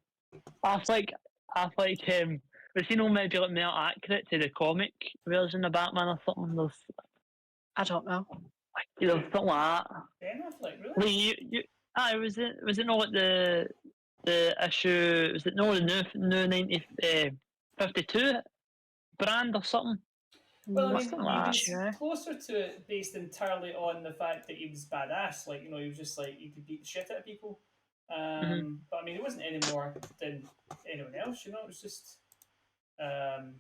I like. I like him. Was he not maybe like more accurate to the comic version of Batman or something? I don't know. Something like that. Ben Affleck, really? Like was it not like the issue? Was it not the new 52 brand or something? Well, I Not mean, Something he like that. was sure. closer to it based entirely on the fact that he was badass. Like, you know, he was just like, he could beat the shit out of people. But I mean, he wasn't any more than anyone else, you know, it was just. Um,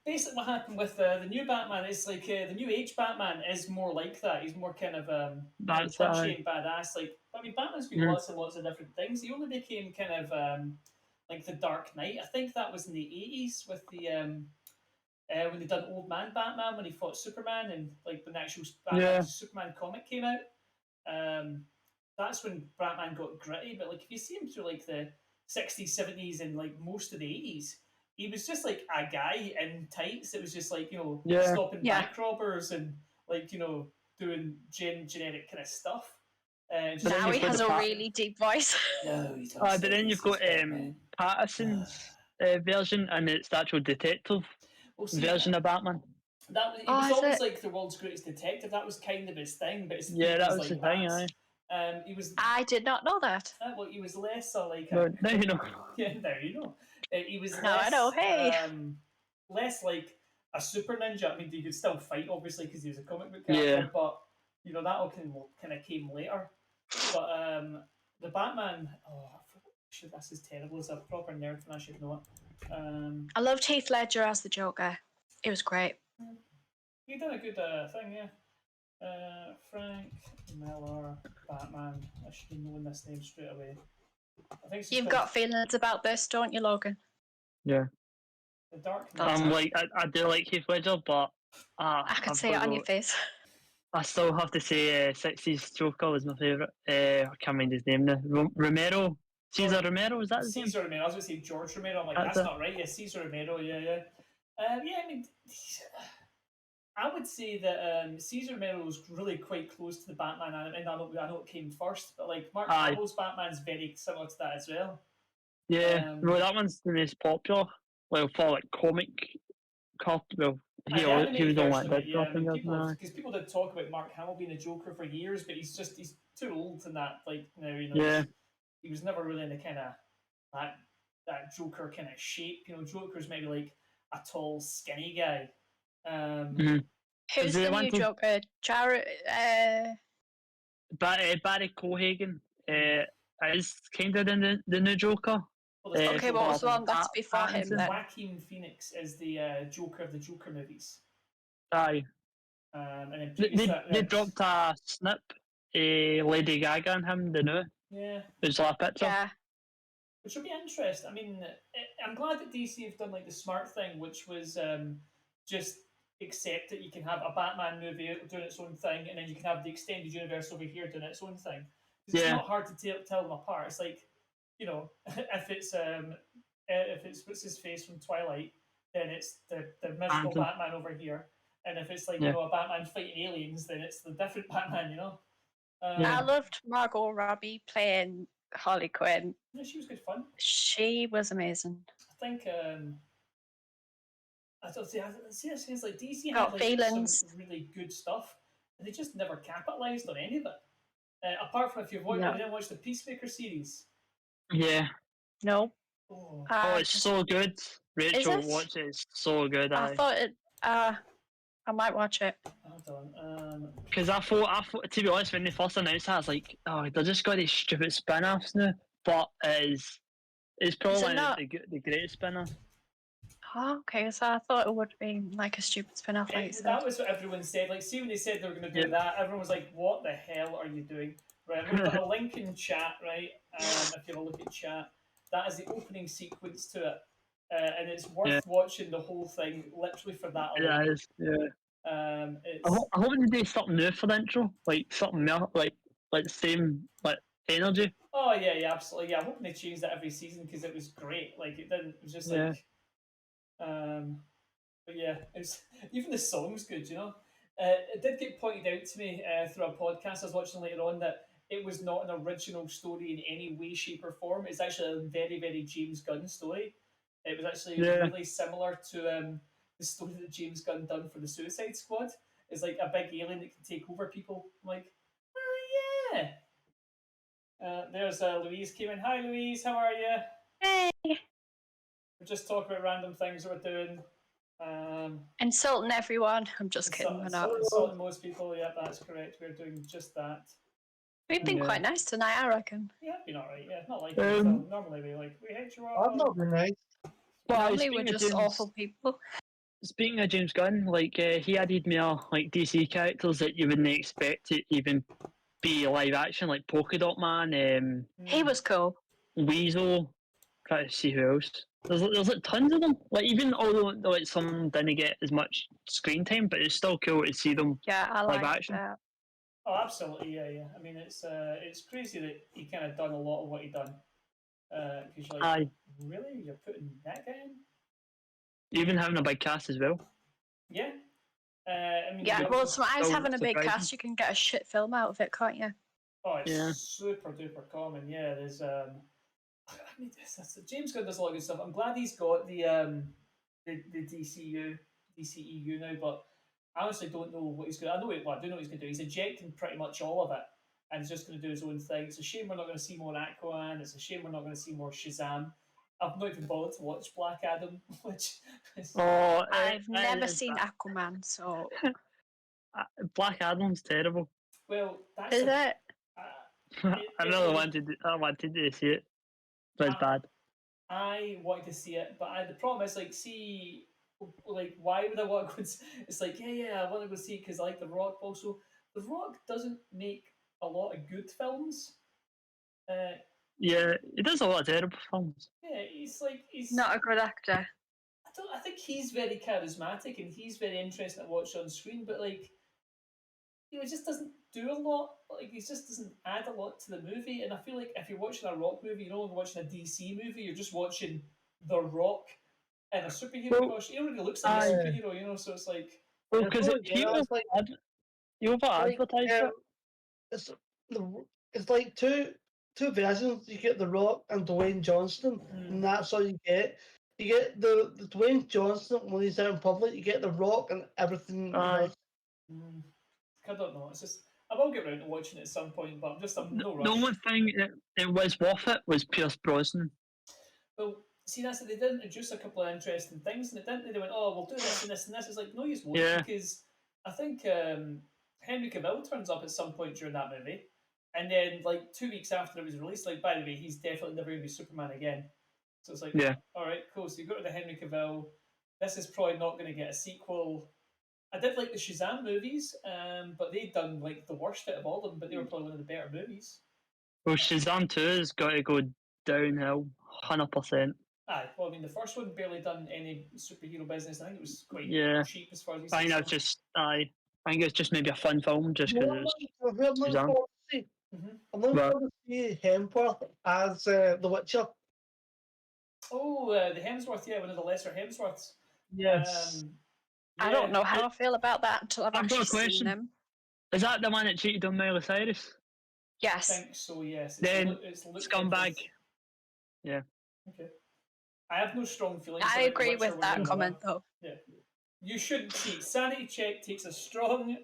Basically, what happened with the new Batman is like the new age Batman is more like that. He's more kind of you know, That's punchy and badass. Like, I mean, Batman's been mhm. lots and lots of different things. He only became kind of like the Dark Knight. I think that was in the 80s with the when they done Old Man Batman when he fought Superman and like when the actual Batman Yeah, vs Superman comic came out. Um, that's when Batman got gritty. But like if you see him through like the 60s, 70s, and like most of the 80s, he was just like a guy in tights. It was just like, you know, yeah. stopping Yeah. bank robbers and like, you know, doing generic kind of stuff. But then Now you've he got has the a Pat. really deep voice. No, he talks But like then this. you've He's got Batman. Patterson's version, and it's the actual detective Well, see, version of Batman. that was, he Oh, was is always it? like the world's greatest detective. That was kind of his thing, but his Yeah, theme that was was the like thing. bats. Aye. He was I did not know that. well, he was less like a Well, now you know. yeah. There you know. He was Now I know. Hey. less like a super ninja. I mean, he could still fight, obviously, because he was a comic book Yeah. character. But you know that all kind of came later. But the Batman. Oh, shit, this is terrible. As a proper nerd, and I should know it. I loved Heath Ledger as the Joker. It was great. He done a good thing, yeah. Frank Miller, Batman. I should have known this name straight away. I think it's You've called got feelings about this, don't you, Logan? Yeah. The Dark That's Knight. Like I do like Heath Ledger, but I could I've see it got on to your face. I still have to say 60s Joker was my favourite. I can't mind his name now. Romero. Cesar Romero, is that his name? Caesar Romero. I was going to say George Romero. I'm like, That's that's it. not right. Yeah, Caesar Romero. Yeah, yeah. Yeah, I mean, I would say that Caesar Romero was really quite close to the Batman, and I know it came first, but like Mark Aye. Hamill's Batman's very similar to that as well. Yeah. Well, that one's the most popular. Well, for like comic cop. Well, And the he animated was on version like of it, that yeah. stuff I mean, and people everything. because people did talk about Mark Hamill being a Joker for years, but he's too old in that. Like now, you know, Yeah. he was never really in the kind of that Joker kind of shape. You know, Joker's maybe like a tall, skinny guy. Mm-hmm. Who's the new Joker? Jared. Barry Cohagen is kind of the new Joker. Well, there's Okay, what was the one that's before him then? Joaquin Phoenix is the Joker of the Joker movies. Aye. And then previous They dropped a snip. Lady Gaga and him, the new. Yeah. It's like a picture. Yeah. Which would be interesting. I mean, I'm glad that DC have done like the smart thing, which was just accept that you can have a Batman movie doing its own thing, and then you can have the extended universe over here doing its own thing. It's not hard to tell them apart. It's like, you know, if it's what's his face from Twilight, then it's the miserable Batman over here, and if it's like you know a Batman fighting aliens, then it's the different Batman. You know. I loved Margot Robbie playing Harley Quinn. Yeah, she was good fun. She was amazing. I think I don't see. It seems like DC had like some really good stuff, and they just never capitalized on any of it. Apart from if you've watched, I didn't watch the Peacemaker series. Yeah. No. Oh, it's so good. Rachel, watch it. It's so good. I thought it. I might watch it. Hold on. Because I thought, to be honest, when they first announced that, I was like, oh, they're just got these stupid spin-offs now. But it's probably the greatest spin-off. Oh, okay, so I thought it would be like a stupid spin-off. That was what everyone said. Like, see when they said they were going to do that, everyone was like, "What the hell are you doing?" Right, we've got a link in chat, right? If you have a look at chat, that is the opening sequence to it, and it's worth watching the whole thing literally for that alone. It is, yeah. I hope they do something new for the intro, like something more, like the same like energy. Oh yeah, absolutely. Yeah, I'm hoping they change that every season because it was great. Like it didn't. It was just like, But yeah, it's even the song's good. It did get pointed out to me through a podcast I was watching later on that it was not an original story in any way, shape, or form. It's actually a very, very James Gunn story. It was actually Yeah. really similar to the story that James Gunn done for the Suicide Squad. It's like a big alien that can take over people. I'm like, oh yeah. There's Louise came in. Hi Louise, how are you? Hey, We're just talking about random things that we're doing. Um, insulting everyone. I'm just kidding. We're not. insulting most people. Yeah, that's correct. We're doing just that. We've been Yeah. quite nice tonight, I reckon. Yeah, been alright. Yeah, not like normally we hate you I've all. not been nice. But Normally, we're just awful people. Speaking of James Gunn, like he added more like DC characters that you wouldn't expect to even be live action, like Polka Dot Man, He was cool. Weasel. Try to see who else. There's like tons of them. Like even although like some didn't get as much screen time, but it's still cool to see them Yeah, I live like action. that. Oh, absolutely. Yeah, yeah. I mean, it's crazy that he kind of done a lot of what he done. Because you're like, Aye, really, you're putting that guy in? even having a big cast as well. Yeah. I mean, Yeah, well, sometimes so having a big surprising. cast, you can get a shit film out of it, can't you? oh, it's Yeah. super duper common. Yeah, there's I mean, James Gunn does a lot of good stuff. I'm glad he's got the DCEU now, but I honestly don't know what he's going. I do know what he's going to do. He's ejecting pretty much all of it, and he's just going to do his own thing. It's a shame we're not going to see more Aquaman. It's a shame we're not going to see more Shazam. I've not even bothered to watch Black Adam, which is, Oh, I've never seen Aquaman, so Black Adam's terrible. well, that's is a. it? I really wanted to see it, but it's bad. I wanted to see it, but the problem is like why would I want to go? It's like yeah, I want to go see it because I like The Rock. Also, The Rock doesn't make a lot of good films. Uh, Yeah, he does a lot of terrible films. yeah, he's Not a good actor. I think he's very charismatic and he's very interesting to watch on screen, but like he just doesn't do a lot. Like he just doesn't add a lot to the movie. And I feel like if you're watching a Rock movie, you're no longer watching a DC movie. You're just watching The Rock in a superhero costume. He already looks like a superhero, So it's like, well, because It's like you over like advertise it. it's the it's like two versions. You get The Rock and Dwayne Johnson, and that's all you get. You get the Dwayne Johnson when he's out in public. You get The Rock and everything he does. I don't know. It's just I will get around to watching it at some point, but I'm no The rush. only thing it was worth it was Pierce Brosnan. Well, see, that's it. They did introduce a couple of interesting things, and it didn't. They went, "Oh, we'll do this and this and this." It's like, no, you won't, because I think Henry Cavill turns up at some point during that movie, and then like 2 weeks after it was released, like by the way, he's definitely never going to be Superman again. So it's like, all right, cool. So you go to the Henry Cavill. This is probably not going to get a sequel. I did like the Shazam movies, but they'd done like the worst out of all of them. But they were probably one of the better movies. Well, Shazam 2 has got to go downhill, 100%. Aye, well, I mean, the first one barely done any superhero business. I think it was quite cheap as far as I think that's just I think it's just maybe a fun film just because it's Shazam. I'm looking forward to see Hemsworth as The Witcher. Oh, the Hemsworth, yeah, one of the lesser Hemsworths. Yes. I don't know how I feel about that until I've actually seen him. Is that the one that cheated on Miley Cyrus? Yes. I think so, yes. Then it's scumbag. Yeah. Okay. I have no strong feelings. I agree with that comment, though. Yeah. You shouldn't cheat. Sanity check takes a strong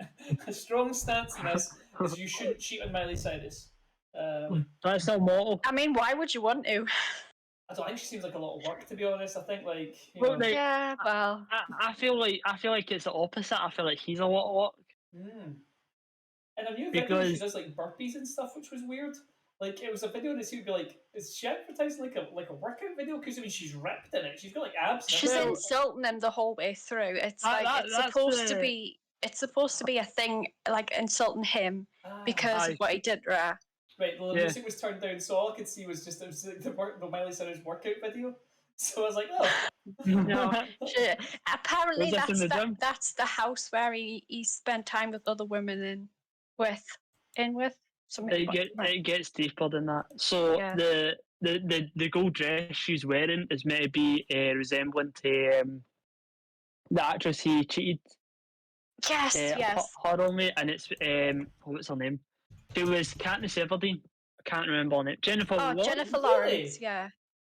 stance in this, is you shouldn't cheat on Miley Cyrus. That's not mortal. I mean, why would you want to? I don't think she seems like a lot of work, to be honest. I think like yeah, well, I feel like it's the opposite. I feel like he's a lot of work. And a new video she does like burpees and stuff, which was weird. Like it was a video that seemed to be like, is she advertising like a workout video? Because I mean, she's ripped in it. She's got like abs. She's insulting him the whole way through. It's it's supposed to be a thing, like insulting him because of what he did, right? Right, the music was turned down, so all I could see was just the Miley Cyrus workout video. So I was like, oh. No. Apparently that's the house where he spent time with other women with something. It gets deeper than that. So the gold dress she's wearing is meant to be resembling to the actress he cheated Yes, yes. her on me, and it's what's her name? She was Katniss Everdeen. I can't remember her name. Jennifer Oh, Lawrence. Jennifer Really? Lawrence. Yeah.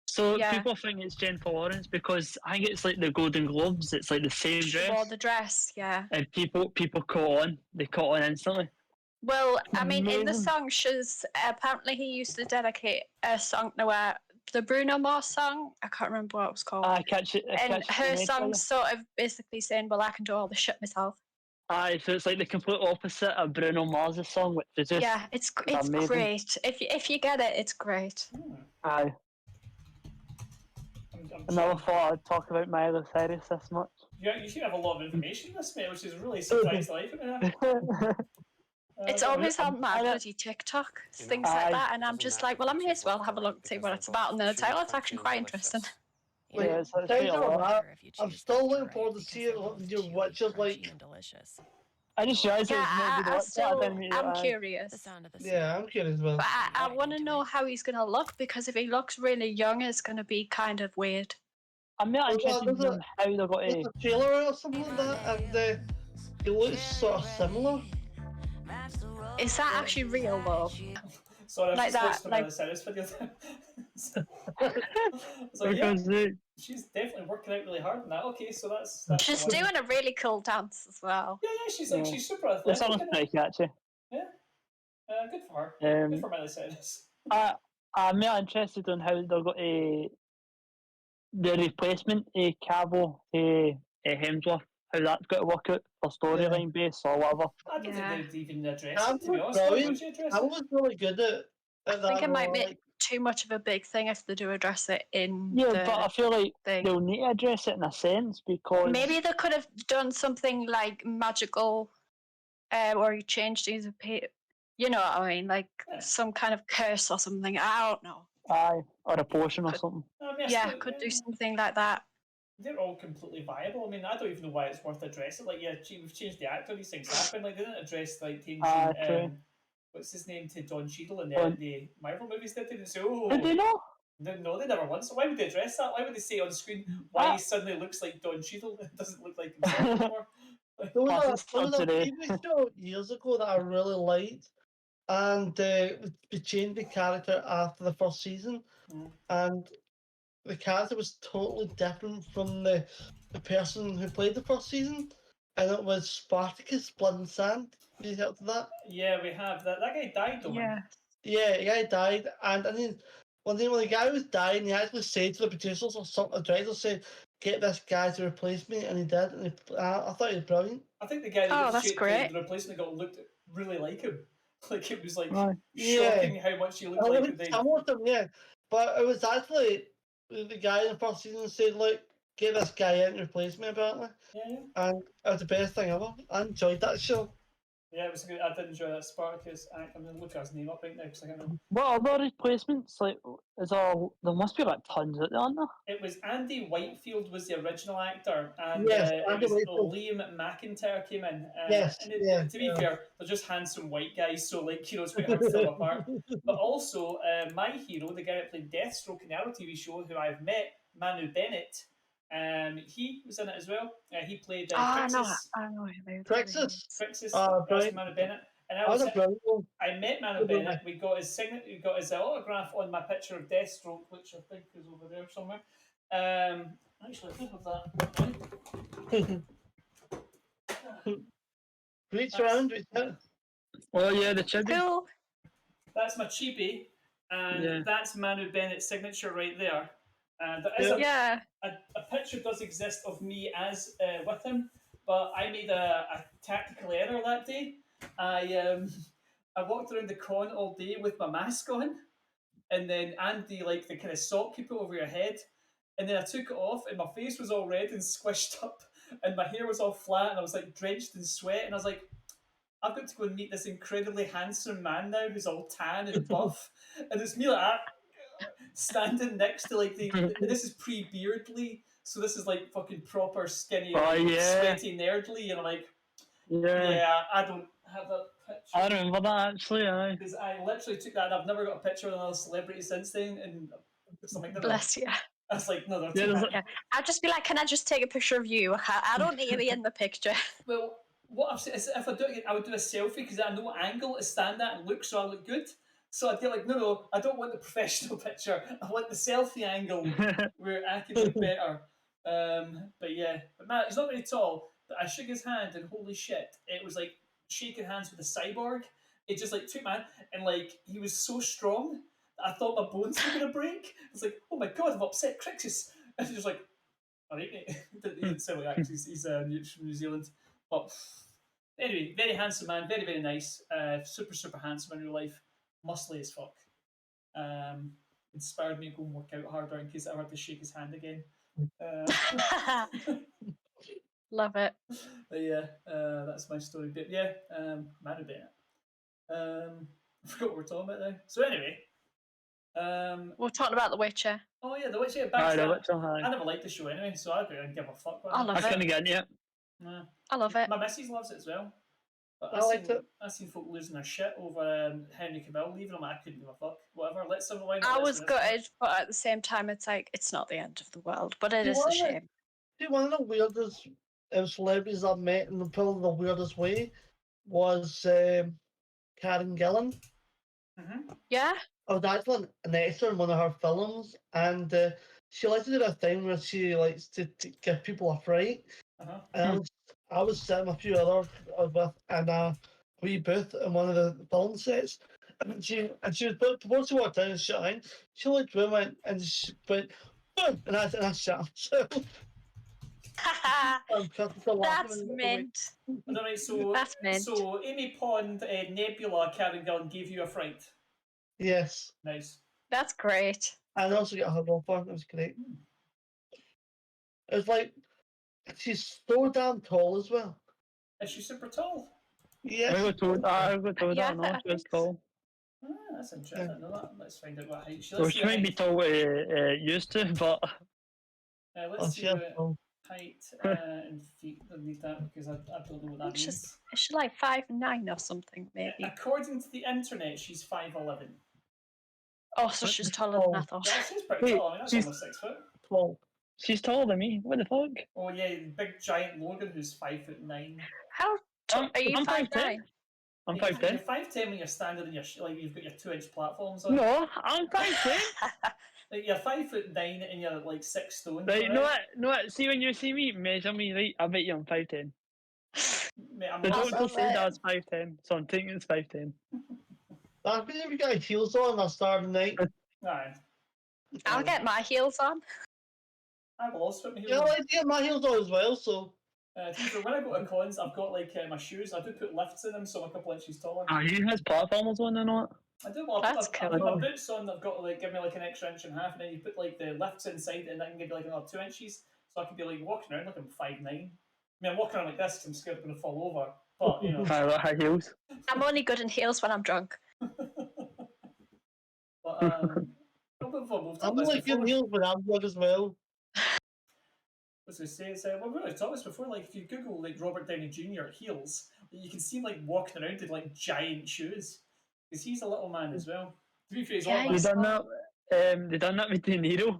So Yeah. people think it's Jennifer Lawrence because I think it's like the Golden Globes. It's like the same She dress, wore the dress. Yeah. and people caught on. They caught on instantly. Well, I mean, in the Amazing. song, she's apparently he used to dedicate a song to her, the Bruno Mars song. I can't remember what it was called. I catch it. I And catch her it. song's sort of basically saying, "Well, I can do all the shit myself." Aye, so it's like the complete opposite of Bruno Mars' song, which is just Yeah, it's amazing. great. If you get it, it's great. Aye. I'm I never trying- thought I'd talk about Miley Cyrus this much. Yeah, you should have a lot of information in this, mate, which is really surprised the life of me. It's always on my bloody TikTok, things like that, and I'm just like, well, I may as well have a look and see what it's about. And then the title, it's actually quite interesting. Like, Yeah, so it's aside quite a from lot. that, I'm still looking forward to seeing what the new Witcher's like. I just realised it was meant to be the Witcher. I didn't mean I'm aye. curious. Yeah, I'm curious as well. But I want to know how he's going to look, because if he looks really young, it's going to be kind of weird. I'm not interested in there's knowing how they're going There's to. a trailer or something like that, and it looks sort of similar. Is that actually real, though? Sorry, I've Like just that, watched the like- Miley Cyrus video. So Because she's definitely working out really hard on that. Okay, so that's She's the one. doing a really cool dance as well. Yeah, she's Yeah. she's super the athletic. song's Isn't it? pretty catchy. Good for her. Good for Um, Miley Cyrus. I'm more interested in how they're going to. The replacement of Cavill to Hemsworth, how that's got to work out for storyline base or whatever. I don't Yeah. think they'd even address Cam it, to be was honest. Why brilliant. would you address Cam it? was really good at I that think it might role, be like, too much of a big thing if they do address it in Yeah, the but I feel like thing. they'll need to address it in a sense because Maybe they could have done something like magical, or you changed his appear. You know what I mean? Like Yeah. some kind of curse or something. I don't know. aye, or a potion or Could- something. I mean, I Yeah, still- could do something like that. They're all completely viable. I mean, I don't even know why it's worth addressing. Like, yeah, we've changed the actor. These things happen. Like, they didn't address like changing. True. What's his name to Don Cheadle in Don- the Marvel movies? They didn't say, oh, Did they know? no, they never once. So why would they address that? Why would they say on screen why he suddenly looks like Don Cheadle and doesn't look like himself anymore? there Plus, was it's a not today. TV show years ago that I really liked, and we changed the character after the first season, Mm. and the character was totally different from the person who played the first season, and it was Spartacus Blood and Sand. Did you hear of that? Yeah, we have that. That guy died though. Yeah. Yeah, the guy died, and I mean, when the guy was dying, he actually said to the producers or something, the director said, "Get this guy to replace me," and he did, and I thought he was brilliant. I think the guy Oh, that that's the great. replacement got looked really like him. Like it was like Aye. shocking how much he looked I like like him. They, some of them, yeah, but it was actually the guy in the first season said, "Like, get this guy in to replace me," apparently, yeah. and it was the best thing ever. I enjoyed that show. Yeah, it was good. I did enjoy that Spartacus act. I'm gonna look at his name up right now because I can't remember. What other replacements? Like, there must be like tons out there, aren't there? It was Andy Whitefield was the original actor, and Yes, it Andy was Whitefield. Liam McIntyre came in. Yes, and yeah, to be yeah. fair, they're just handsome white guys, so like it's quite hard to tell them apart. But also, my hero, the guy that played Deathstroke in the Arrow TV show, who I've met, Manu Bennett, he was in it as well. He played I know. Crixus. I know who Crixus. Crixus, Oh, that's brilliant. Manu Bennett. And That was a brilliant one. I met Manu Good Bennett. We got his signature. We got his autograph on my picture of Deathstroke, which I think is over there somewhere. Actually, I do have that. Reach around, reach out. Oh yeah, the chibi. Cool. That's my chibi, and Yeah. that's Manu Bennett's signature right there. There is Yeah. a picture does exist of me as with him, but I made a tactical error that day. I walked around the con all day with my mask on, and then Andy like the kind of sock you put over your head, and then I took it off, and my face was all red and squished up, and my hair was all flat, and I was like drenched in sweat, and I was like, I've got to go and meet this incredibly handsome man now who's all tan and buff, and it's me like that, standing next to like this is pre-Beardly, so this is like fucking proper skinny, Oh, like, yeah. sweaty nerdly, and I'm like, Yeah. yeah, I don't have that picture. I remember that actually. Aye. Because I literally took that and I've never got a picture of another celebrity since then, and something like that. Bless you. I was like, no, they're Yeah, too there's high. Yeah. I'd just be like, can I just take a picture of you? I don't need to be in the picture. Well, what I've said is if I do it, I would do a selfie because I know what angle to stand at and look so I look good. So I'd be like, no, I don't want the professional picture. I want the selfie angle where I can look better. But yeah, but Matt, he's not very tall. But I shook his hand and holy shit, it was like shaking hands with a cyborg. It just like took my hand and like he was so strong that I thought my bones were gonna break. It's like, oh my god, I've upset Crixus. And he's just like, all right, mate. He didn't sound like that 'cause he's from New Zealand. But anyway, very handsome man, very, very nice. Super, super handsome in real life. Muscly as fuck. Inspired me to go and work out harder in case I ever had to shake his hand again. Love it. But yeah, that's my story. But yeah, mad about it. I forgot what we're talking about now. So anyway, We're talking about The Witcher. oh yeah, the Witcher. Back to the that. Witcher, I never liked the show anyway, so I didn't give a fuck. I love I it. couldn't get into it. Nah. I love it. My missus loves it as well. But I liked it. I seen folk losing their shit over Henry Cavill leaving him. I couldn't give a fuck. Whatever. Let's have a line. I was gutted, but at the same time, it's like, it's not the end of the world, but it You is a want it? shame. See, one of the weirdest celebrities I've met in probably the weirdest way was Karen Gillan. Mm-hmm. Yeah? I was actually an extra in one of her films, and she likes to do that thing where she likes to give people a fright. Uh-huh. And I was sitting with a few others with in a wee booth in one of the film sets, and she was before she walked in and shut in, she looked at me and she went, "Boom," and I shut. So That's mint. All right, so That's mint. so Amy Pond, Nebula, Karen Gillan gave you a fright. Yes, Nice. That's great. and I also got a hug off her. It was great. It was like she's so damn tall as well. Is she super tall? Yes, I got told Yeah, that, no, I she was think tall. Ah, that's interesting. I didn't know that. Let's find out what height she. So Let's see she what might be height. tall used to, but Let's see she is what tall. height and feet. I need that because I don't know what that She's, means. is she like 5'9" or something, maybe? According to the internet, she's 5'11". Oh, so she's taller than I thought. That she's pretty Wait, tall. I mean, that's she's- almost 6 foot. Tall. she's taller than me. What the fuck? Oh yeah, big giant Logan who's 5'9". How tall are you? I'm 5'9"? 5'10". I'm You're 5'10". 5'10" when you're standing in your like you've got your 2-inch platforms on. No, I'm 5'10". Like you're 5'9" and you're like 6 stone. Right, Right? no what? No what? See when you see me, measure me, right? I bet you I'm 5'10". Mate, I'm The not. doctor said I was 5'10", so I'm taking it's 5'10". I've been every guy heels on. I started night. Aye. I'll get my heels on. I will also put my heels Yeah, I on. like to get my heels on as well. So To be fair, when I go to cons, I've got like my shoes. I do put lifts in them, so I'm a couple inches taller. Ah, he has platformers on or not? I do. Well, That's I put my cool. boots on. I've got like give me like an extra inch and a half, and then you put like the lifts inside, and that can give you like another 2 inches. So I can be like walking around like I'm 5'9". I mean, I'm walking around like this because I'm scared I'm going to fall over. But you know. I like high heels. I'm only good in heels when I'm drunk. But we've talked I'm about this like before. getting heels, but I'm good as well. As I say, it's, we've already talked about this before. Like, if you Google like Robert Downey Jr. heels, you can see him like walking around in like giant shoes because he's a little man as well. To be fair, he's a Yeah, little They man. done that. They done that with De Niro.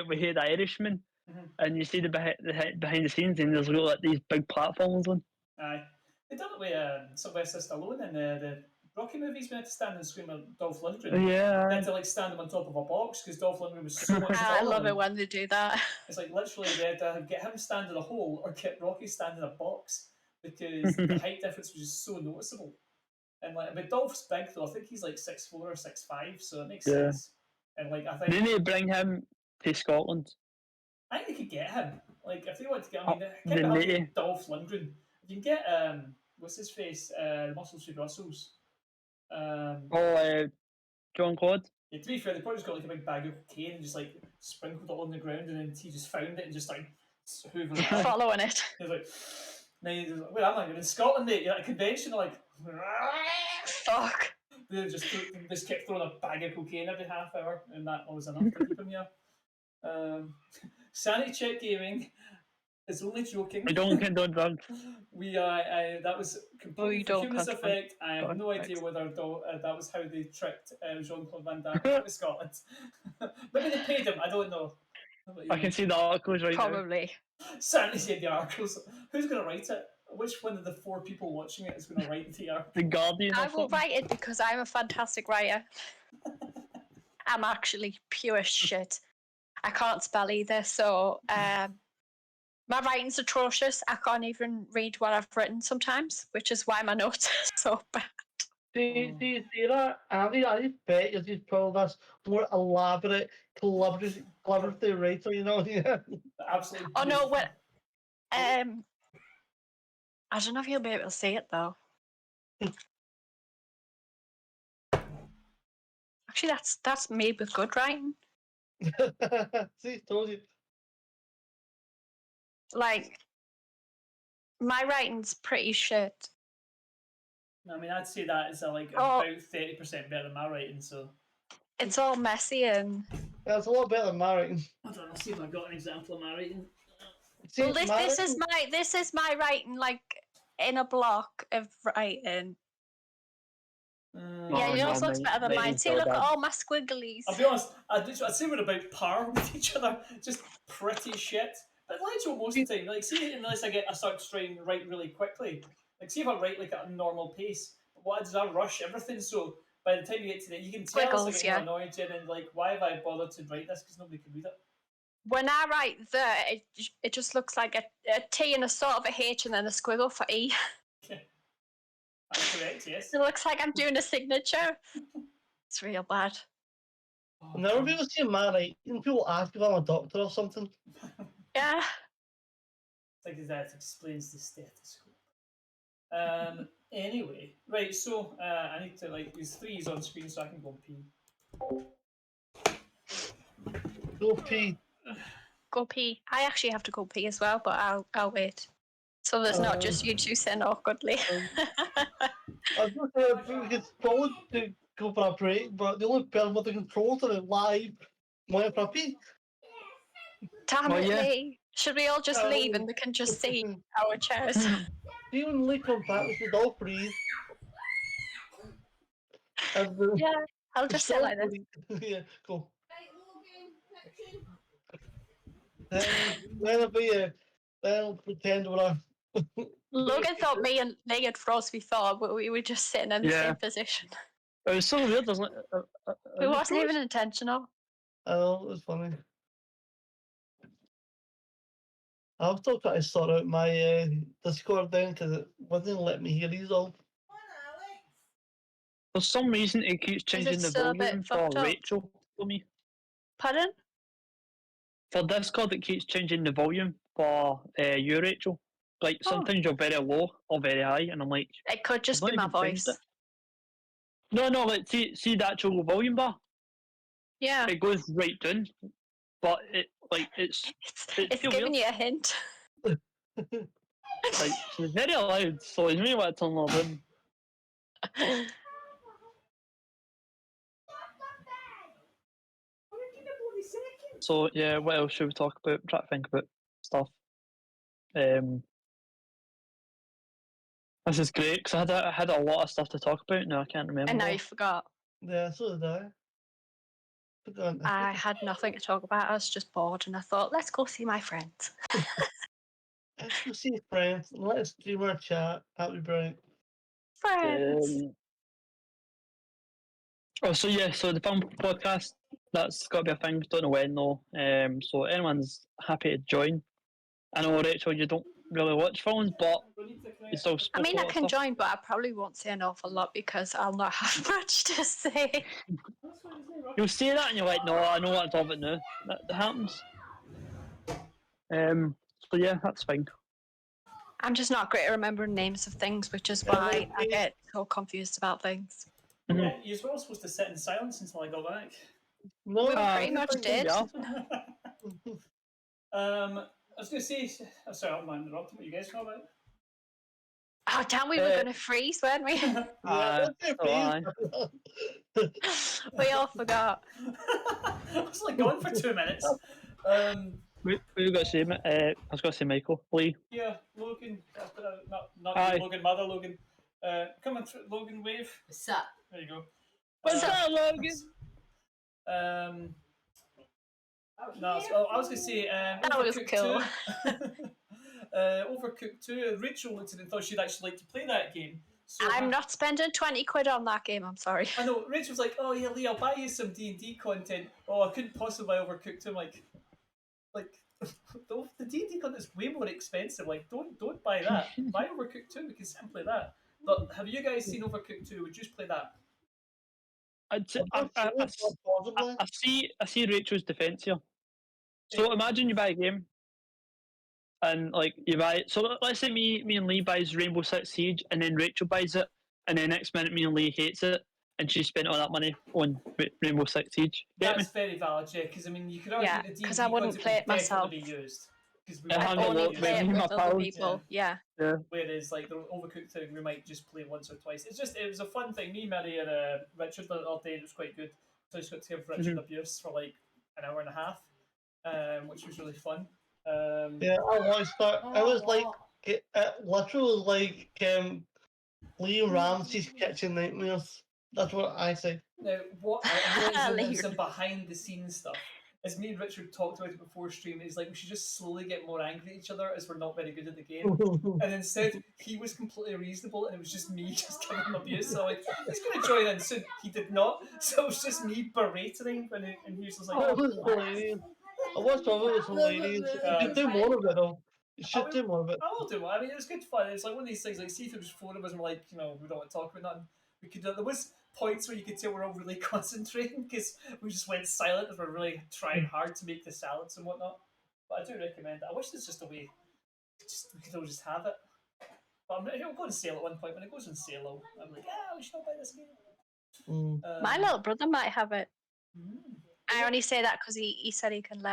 We had the Irishman, Mhm. and you see the behind the scenes, and there's got like these big platforms on. Aye, they done it with Sylvester Stallone in the Rocky movies. We had to stand and scream at Dolph Lundgren. They Yeah. had to like stand him on top of a box because Dolph Lundgren was so much taller. I love than it when they do that. It's like literally they had to get him stand in a hole or get Rocky stand in a box because the height difference was just so noticeable. And like, but Dolph's big though. I think he's like 6'4" or 6'5", so it makes Yeah. sense. And like, I think Didn't they bring him to Scotland? I think they could get him. Like, if they want to get, I mean, Oh, can't the have nitty. Dolph Lundgren. If you can get what's his face, Muscle Street Russells. John Claude. Yeah, to be fair, they probably just got like a big bag of cocaine and just like sprinkled it on the ground, and then he just found it and just started hoovering it up. Following it. He was like, then he was like, "Wait, I'm not even in Scotland, mate. You're at a convention." They're like, Fuck. they just kept throwing a bag of cocaine every half hour, and that was enough to keep him here. Sanity check gaming is only joking. I don't condone drugs. We that was completely you for don't humorous condone effect. I have no drugs. idea whether that was how they tricked Jean-Claude Van Damme to Scotland. Maybe they paid him. I don't know. I can see the articles right now. Probably. Sanity said the articles. Who's going to write it? Which one of the 4 people watching it is going to write the article? The Guardian. I will write it because I'm a fantastic writer. I'm actually pure shit. I can't spell either, so my writing's atrocious. I can't even read what I've written sometimes, which is why my notes are so bad. See that? Andy, I bet you're just probably this more elaborate, collaborative writer, you know? Yeah. Absolutely. Oh no, what? I don't know if you'll be able to see it though. Actually, that's made with good writing. See, told you. Like, my writing's pretty shit. I mean, I'd say that is about 30% better than my writing. So it's all messy and. That's a lot better than my writing. I don't know. See if I've got an example of my writing. See, Well, this is my writing, like in a block of writing. Yeah, yours looks better than mine. See, look at all my squigglies. I'll be honest, I'd say we're about par with each other. Just pretty shit. But like most of the time, like see, unless I start trying to write really quickly. Like see if I write like at a normal pace. But what I do is I rush everything. So by the time you get to the, you can tell Squiggles, it's like annoyed you and like why have I bothered to write this because nobody can read it. When I write there, it just looks like a T and a sort of a H and then a squiggle for E. That's correct, yes. It looks like I'm doing a signature. It's real bad. I've never been able to see my writing. People ask if I'm a doctor or something. Yeah. It's like that explains the stethoscope. Anyway, right, so I need to these 3's on screen so I can go and pee. Go pee. Go pee. I actually have to go pee as well, but I'll wait. So there's not just you two sitting awkwardly. I was going to say we could probably to go for a break, but the only person with the controls are live. My puppy. Damn it, Lee. Should we all just leave and we can just see our chairs? Even Lee comes back, we should all freeze. Yeah, I'll just sit like this. Yeah, cool. Then it'll be then we'll pretend we're a. Logan thought me and Lee had froze before, but we were just sitting in the same position. It was so weird, doesn't it? It wasn't even intentional. Oh, it was funny. I'm still trying to sort out my Discord then because it wasn't letting me hear these all. For some reason, it keeps changing the volume for Rachel for me. Pardon? For Discord, it keeps changing the volume for you, Rachel. Like, sometimes you're very low or very high, and I'm like... It could just be my voice. No, like, see the actual volume bar? Yeah. It goes right down, but it's giving you a hint. Like, she's very loud, so you may want to turn her down. So yeah, what else should we talk about? Try to think about stuff. This is great because I had a lot of stuff to talk about. Now I can't remember. And now you forgot. Yeah, so did I. I had nothing to talk about. I was just bored, and I thought, let's go see my friends. Let's go see friends. Let's do our chat. That'd be brilliant. Friends. So the film podcast, that's got to be a thing. Don't know when though. So anyone's happy to join. I know, Rachel, you don't really watch films, but you still. I mean, I can join, but I probably won't say an awful lot because I'll not have much to say. You'll say that, and you're like, no, I know what I'm talking about now. That happens. So yeah, that's fine. I'm just not great at remembering names of things, which is why I get so confused about things. Yeah, you were supposed to sit in silence until I got back. No, we pretty much did. I was going to say, sorry, I'm interrupting what you guys know about. Oh, damn, we were going to freeze, weren't we? We all forgot. I was like gone for 2 minutes. Who got to say? I was going to say Michael. Lee. Yeah, Logan. Not you, Logan, mother Logan. Come on, Logan, wave. What's up? There you go. What's up, Logan? No, so I was going to say That was Overcooked cool. 2. Overcooked 2. Rachel looked at it and thought she'd actually like to play that game. So I'm not spending 20 quid on that game, I'm sorry. I know, Rachel's like, oh yeah, Lee, I'll buy you some D&D content. Oh, I couldn't possibly buy Overcooked 2. I'm like the D&D content is way more expensive. Like, don't buy that. Buy Overcooked 2 because simply that. But have you guys seen Overcooked 2? Would you just play that? Possibly. I see Rachel's defence here. So imagine you buy a game, and like you buy it. So let's say me and Lee buys Rainbow Six Siege, and then Rachel buys it, and then next minute me and Lee hates it, and she spent all that money on Rainbow Six Siege. Get me? That's very valid, yeah. Because I mean, you could argue Yeah, the D&D 'cause I wouldn't content play would it myself. definitely be used. Because we Yeah, might hang I'd on, only look, play it when with my other pals- people. Yeah. Whereas like the Overcooked thing, we might just play once or twice. It was a fun thing. Me, Mary, and Richard did it all day. It was quite good. So I just got to give Richard abuse for like an hour and a half, which was really fun. Yeah, I watched that. It was like it literally like Liam Ramsey's Kitchen Nightmares. That's what I say. Now, what I really zoom in Later. some behind the scenes stuff. As me and Richard talked about it before stream, is like we should just slowly get more angry at each other as we're not very good at the game. And instead, he was completely reasonable, and it was just me just giving him abuse. So like, he's going to join in soon. He did not. So it was just me berating him, and he was just like, It was hilarious. I watched all of it. It was hilarious. You should do more of it though. You should do more of it. I will do. I mean, it was good fun. It's like one of these things. Like, see if there was four of us, and we're like, we don't want to talk about nothing. We could. There was points where you could tell we're all really concentrating because we just went silent as we're really trying hard to make the salads and whatnot. But I do recommend it. I wish there's just a way. We could all just have it. But it'll go on sale at one point. When it goes on sale, I'm like, we should all buy this game. My little brother might have it. Mm. I only say that because he said he can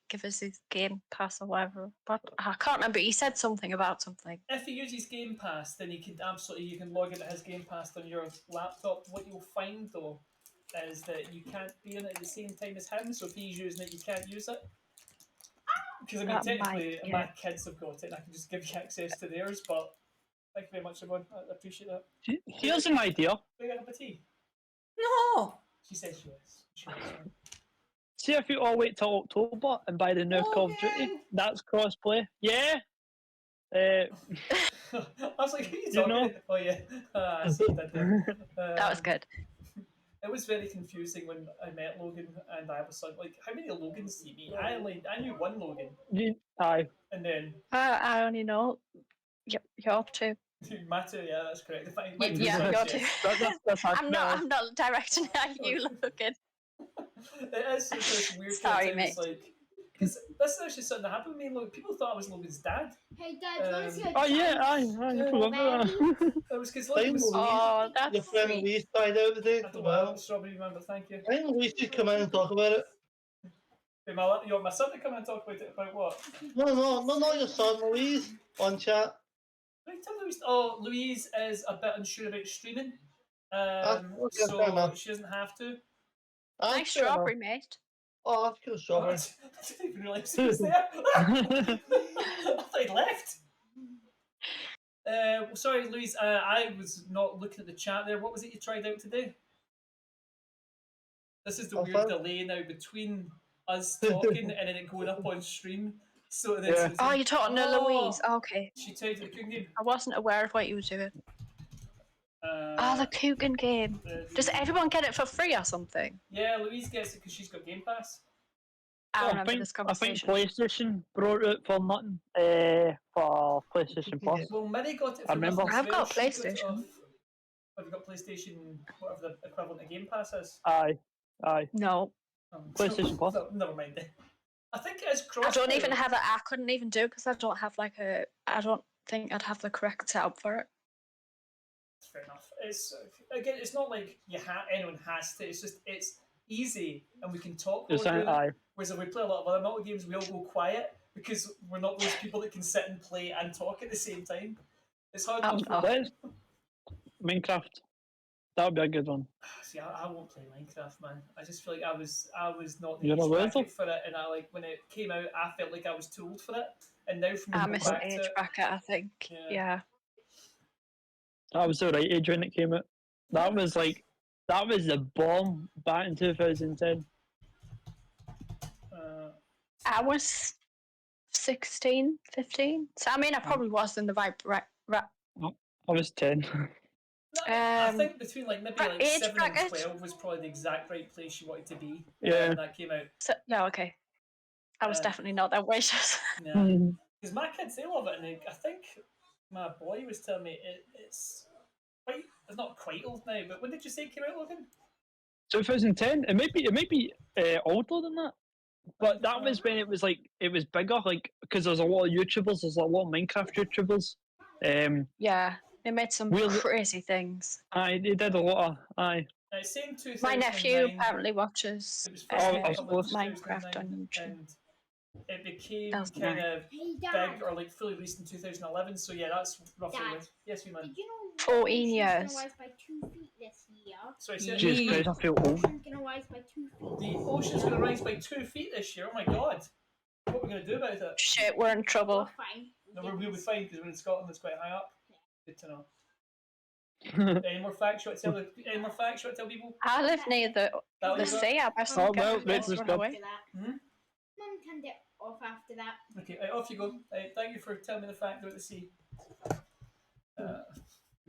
give us his Game Pass or whatever. But I can't remember. He said something about something. If he uses Game Pass, then you can log into his Game Pass on your laptop. What you'll find though is that you can't be in it at the same time as him. So if he's using it, you can't use it. Because I mean, technically, my kids have got it, and I can just give you access to theirs. But thank you very much, everyone. I appreciate that. Here's an idea. Do you get a cup of tea? No. She says she is. She is. See if you all wait till October and buy the new Call of Duty. Logan! That's crossplay. Yeah. I was like, who are you talking know? to? Oh yeah, I see that there. That was good. It was very confusing when I met Logan, and I was like, how many Logans do you meet? I knew one Logan, Aye. and then I only know you're two. Matu, yeah, that's correct. Yeah, you're two. That's I'm not directing at you, Logan. It is this weird Sorry, kind of mate. like because this is actually something that happened with me and Logan. People thought I was Logan's dad. Hey, Dad, do you want to see a Oh yeah, aye. I forgot about that. It was because Same Logan was. Louise. Oh, Your that's friend sweet. Louise died out today. I don't know, strawberry man, but thank you. I think Louise should come in and talk about it. You want my son to come and talk about it? About what? No, your son, Louise, on chat. Wait, tell Louise. Oh, Louise is a bit unsure about streaming. Okay, fair So enough. she doesn't have to. Nice strawberry, mate. Oh, that's good strawberry. I didn't even realise he was there. I thought he'd left. Sorry, Louise. I was not looking at the chat there. What was it you tried out today? This is the weird delay now between us talking and then it going up on stream. So then Yeah. Oh, you're talking to Louise. Okay. She tried the cooking game. I wasn't aware of what you were doing. The cooking game. Does everyone get it for free or something? Yeah, Louise gets it because she's got Game Pass. I remember this I think conversation. PlayStation brought it for nothing. For PlayStation Plus. Well, Mary got it for I remember. nothing as I've well. got She it PlayStation. off- Have you got PlayStation, whatever the equivalent of Game Pass is? Aye. No. PlayStation Plus. No, never mind then. I think it is cross. I don't even have it. I couldn't even do it because I don't have I don't think I'd have the correct setup for it. Fair enough. It's again, it's not like anyone has to. It's just it's easy and we can talk. While we're doing it. Aye. Whereas if we play a lot of other multi games, we all go quiet because we're not those people that can sit and play and talk at the same time. It's hard. Let's Minecraft. That would be a good one. See, I won't play Minecraft, man. I just feel like I was not the You're age a bracket weirdo? for it, and when it came out, I felt like I was too old for it. And now from I going missed the back to age it, bracket, I think. Yeah. That was the right age when it came out. That was the bomb back in 2010. I was 16, 15. So, I mean, I probably was in the right. I was 10. I think between maybe age 7 and bracket? 12 was probably the exact right place you wanted to be Yeah. when that came out. So, no, okay. I was definitely not that way. Yeah, because my kids, they love it, and I think my boy was telling me it's not quite old now. But when did you say it came out, Logan? 2010. It might be older than that. But that was when it was bigger, because there's a lot of YouTubers, there's a lot of Minecraft YouTubers. Yeah, they made some crazy things. Aye, they did a lot of Same 2009. My nephew apparently watches It was first Minecraft on YouTube. And it became kind of big or fully released in 2011. So yeah, that's roughly yes, we man. Did you know 14 years. Gonna rise by 2 feet this year? Sorry, Jesus Christ, I feel old. Ocean's gonna rise by 2 feet. The ocean's gonna rise by 2 feet this year. Oh my god! What are we gonna do about it? Shit, we're in trouble. We're fine. No, we'll be fine because we're in Scotland. It's quite high up. Good to know. Any more facts you want to tell people? I live near the sea. I best Oh, get well, the let's run go. away. Mum can get off after that. Okay, off you go. Thank you for telling me the fact about the sea.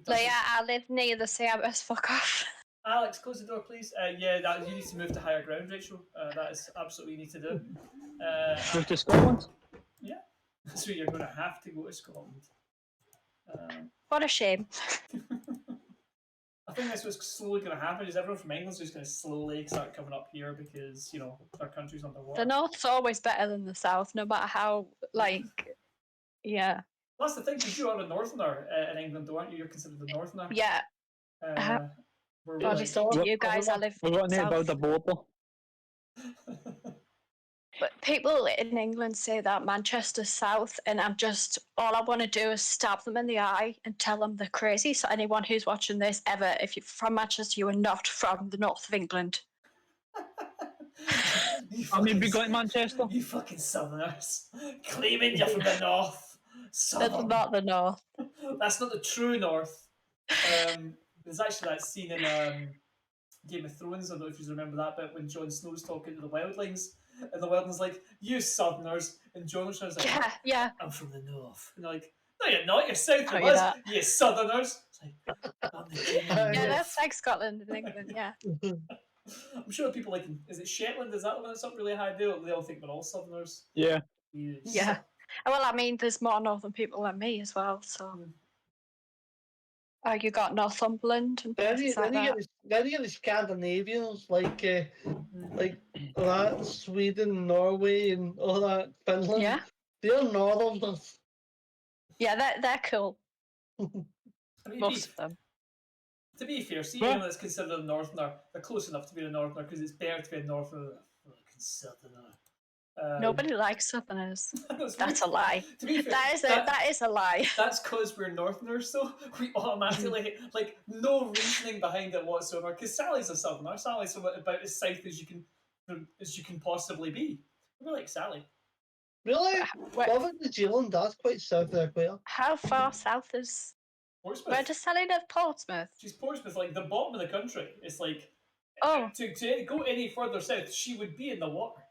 Yeah, I live near the sea. I best fuck off. Alex, close the door, please. Yeah, you need to move to higher ground, Rachel. That is absolutely what you need to do. Move to Scotland? Yeah. So you're going to have to go to Scotland. What a shame. I think that's what's slowly going to happen. Is everyone from England's just going to slowly start coming up here because our country's underwater. The north's always better than the south, no matter how yeah. That's the thing, because you are a northerner in England, though, aren't you? You're considered a northerner. Yeah. Obviously, to you guys, I live about the border. But people in England say that Manchester's south, and all I want to do is stab them in the eye and tell them they're crazy. So anyone who's watching this ever, if you're from Manchester, you are not from the north of England. I mean, we got in Manchester. You fucking southerners. Claiming you're from the north. That's not the north. That's not the true north. There's actually that scene in Game of Thrones, I don't know if you remember that bit, when Jon Snow's talking to the wildlings, and the wildlings like, you southerners, and Jon Snow's like, yeah, I'm from the north. And they're like, no you're not, you're south of us, you southerners. It's like, I'm the king of the north. Yeah, that's like Scotland and England, yeah. I'm sure people is it Shetland, is that the one that's up really high? They all think we're all southerners. Yeah. Yeah. Well, I mean, there's more northern people than me as well, so... you got Northumberland and places like that. Then you get the Scandinavians, like that, Sweden, Norway, and all that, Finland. Yeah. They're northerners. Yeah, they're cool. Most of them. To be fair, see anyone that's considered a northerner, they're close enough to be a northerner because it's better to be a northerner than a fucking southerner. Nobody likes southerners. That's a lie. To be fair, that is a lie. That's because we're northerners, so we automatically no reasoning behind it whatsoever. Because Sally's a southerner. Sally's about as south as you can possibly be. We like Sally. Really? What about New Zealand? That's quite south there, quite. How far south is Portsmouth? Where does Sally live? Portsmouth. She's Portsmouth, like the bottom of the country. It's like to go any further south, she would be in the water.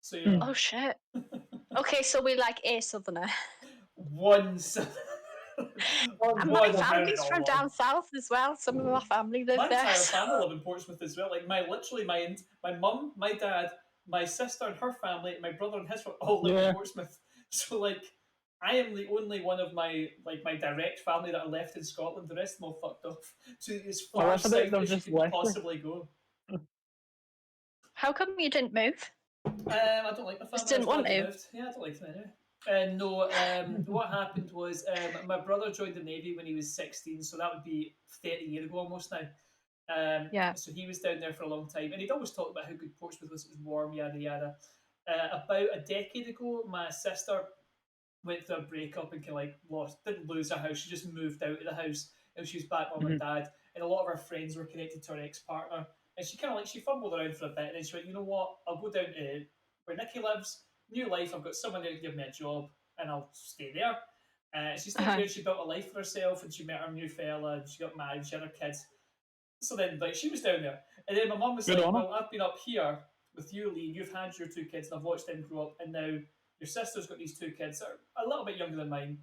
So Oh shit. Okay, so we like a southerner. One southerner. My family's from down south as well. Some of my family live there. My entire family live in Portsmouth as well. Like my mum, my dad, my sister and her family, my brother and his family all live in Portsmouth. So I am the only one of my direct family that are left in Scotland. The rest of them all fucked off to as far south as you can possibly go. How come you didn't move? I don't like my family. Just didn't want to. Yeah, I don't like them anyway. No, what happened was my brother joined the Navy when he was 16, so that would be 30 years ago almost now. So he was down there for a long time, and he'd always talk about how good Portsmouth was. It was warm, yada yada. About a decade ago, my sister went through a breakup and didn't lose her house. She just moved out of the house, and she was back with her dad. And a lot of her friends were connected to her ex-partner. And she she fumbled around for a bit, and then she went, you know what, I'll go down to where Nikki lives, new life, I've got someone there to give me a job, and I'll stay there. She stayed there, she built a life for herself, and she met her new fella, and she got married, she had her kids. So then, she was down there. And then my mum was well, I've been up here with you, Lee, you've had your 2 kids, and I've watched them grow up, and now your sister's got these 2 kids that are a little bit younger than mine.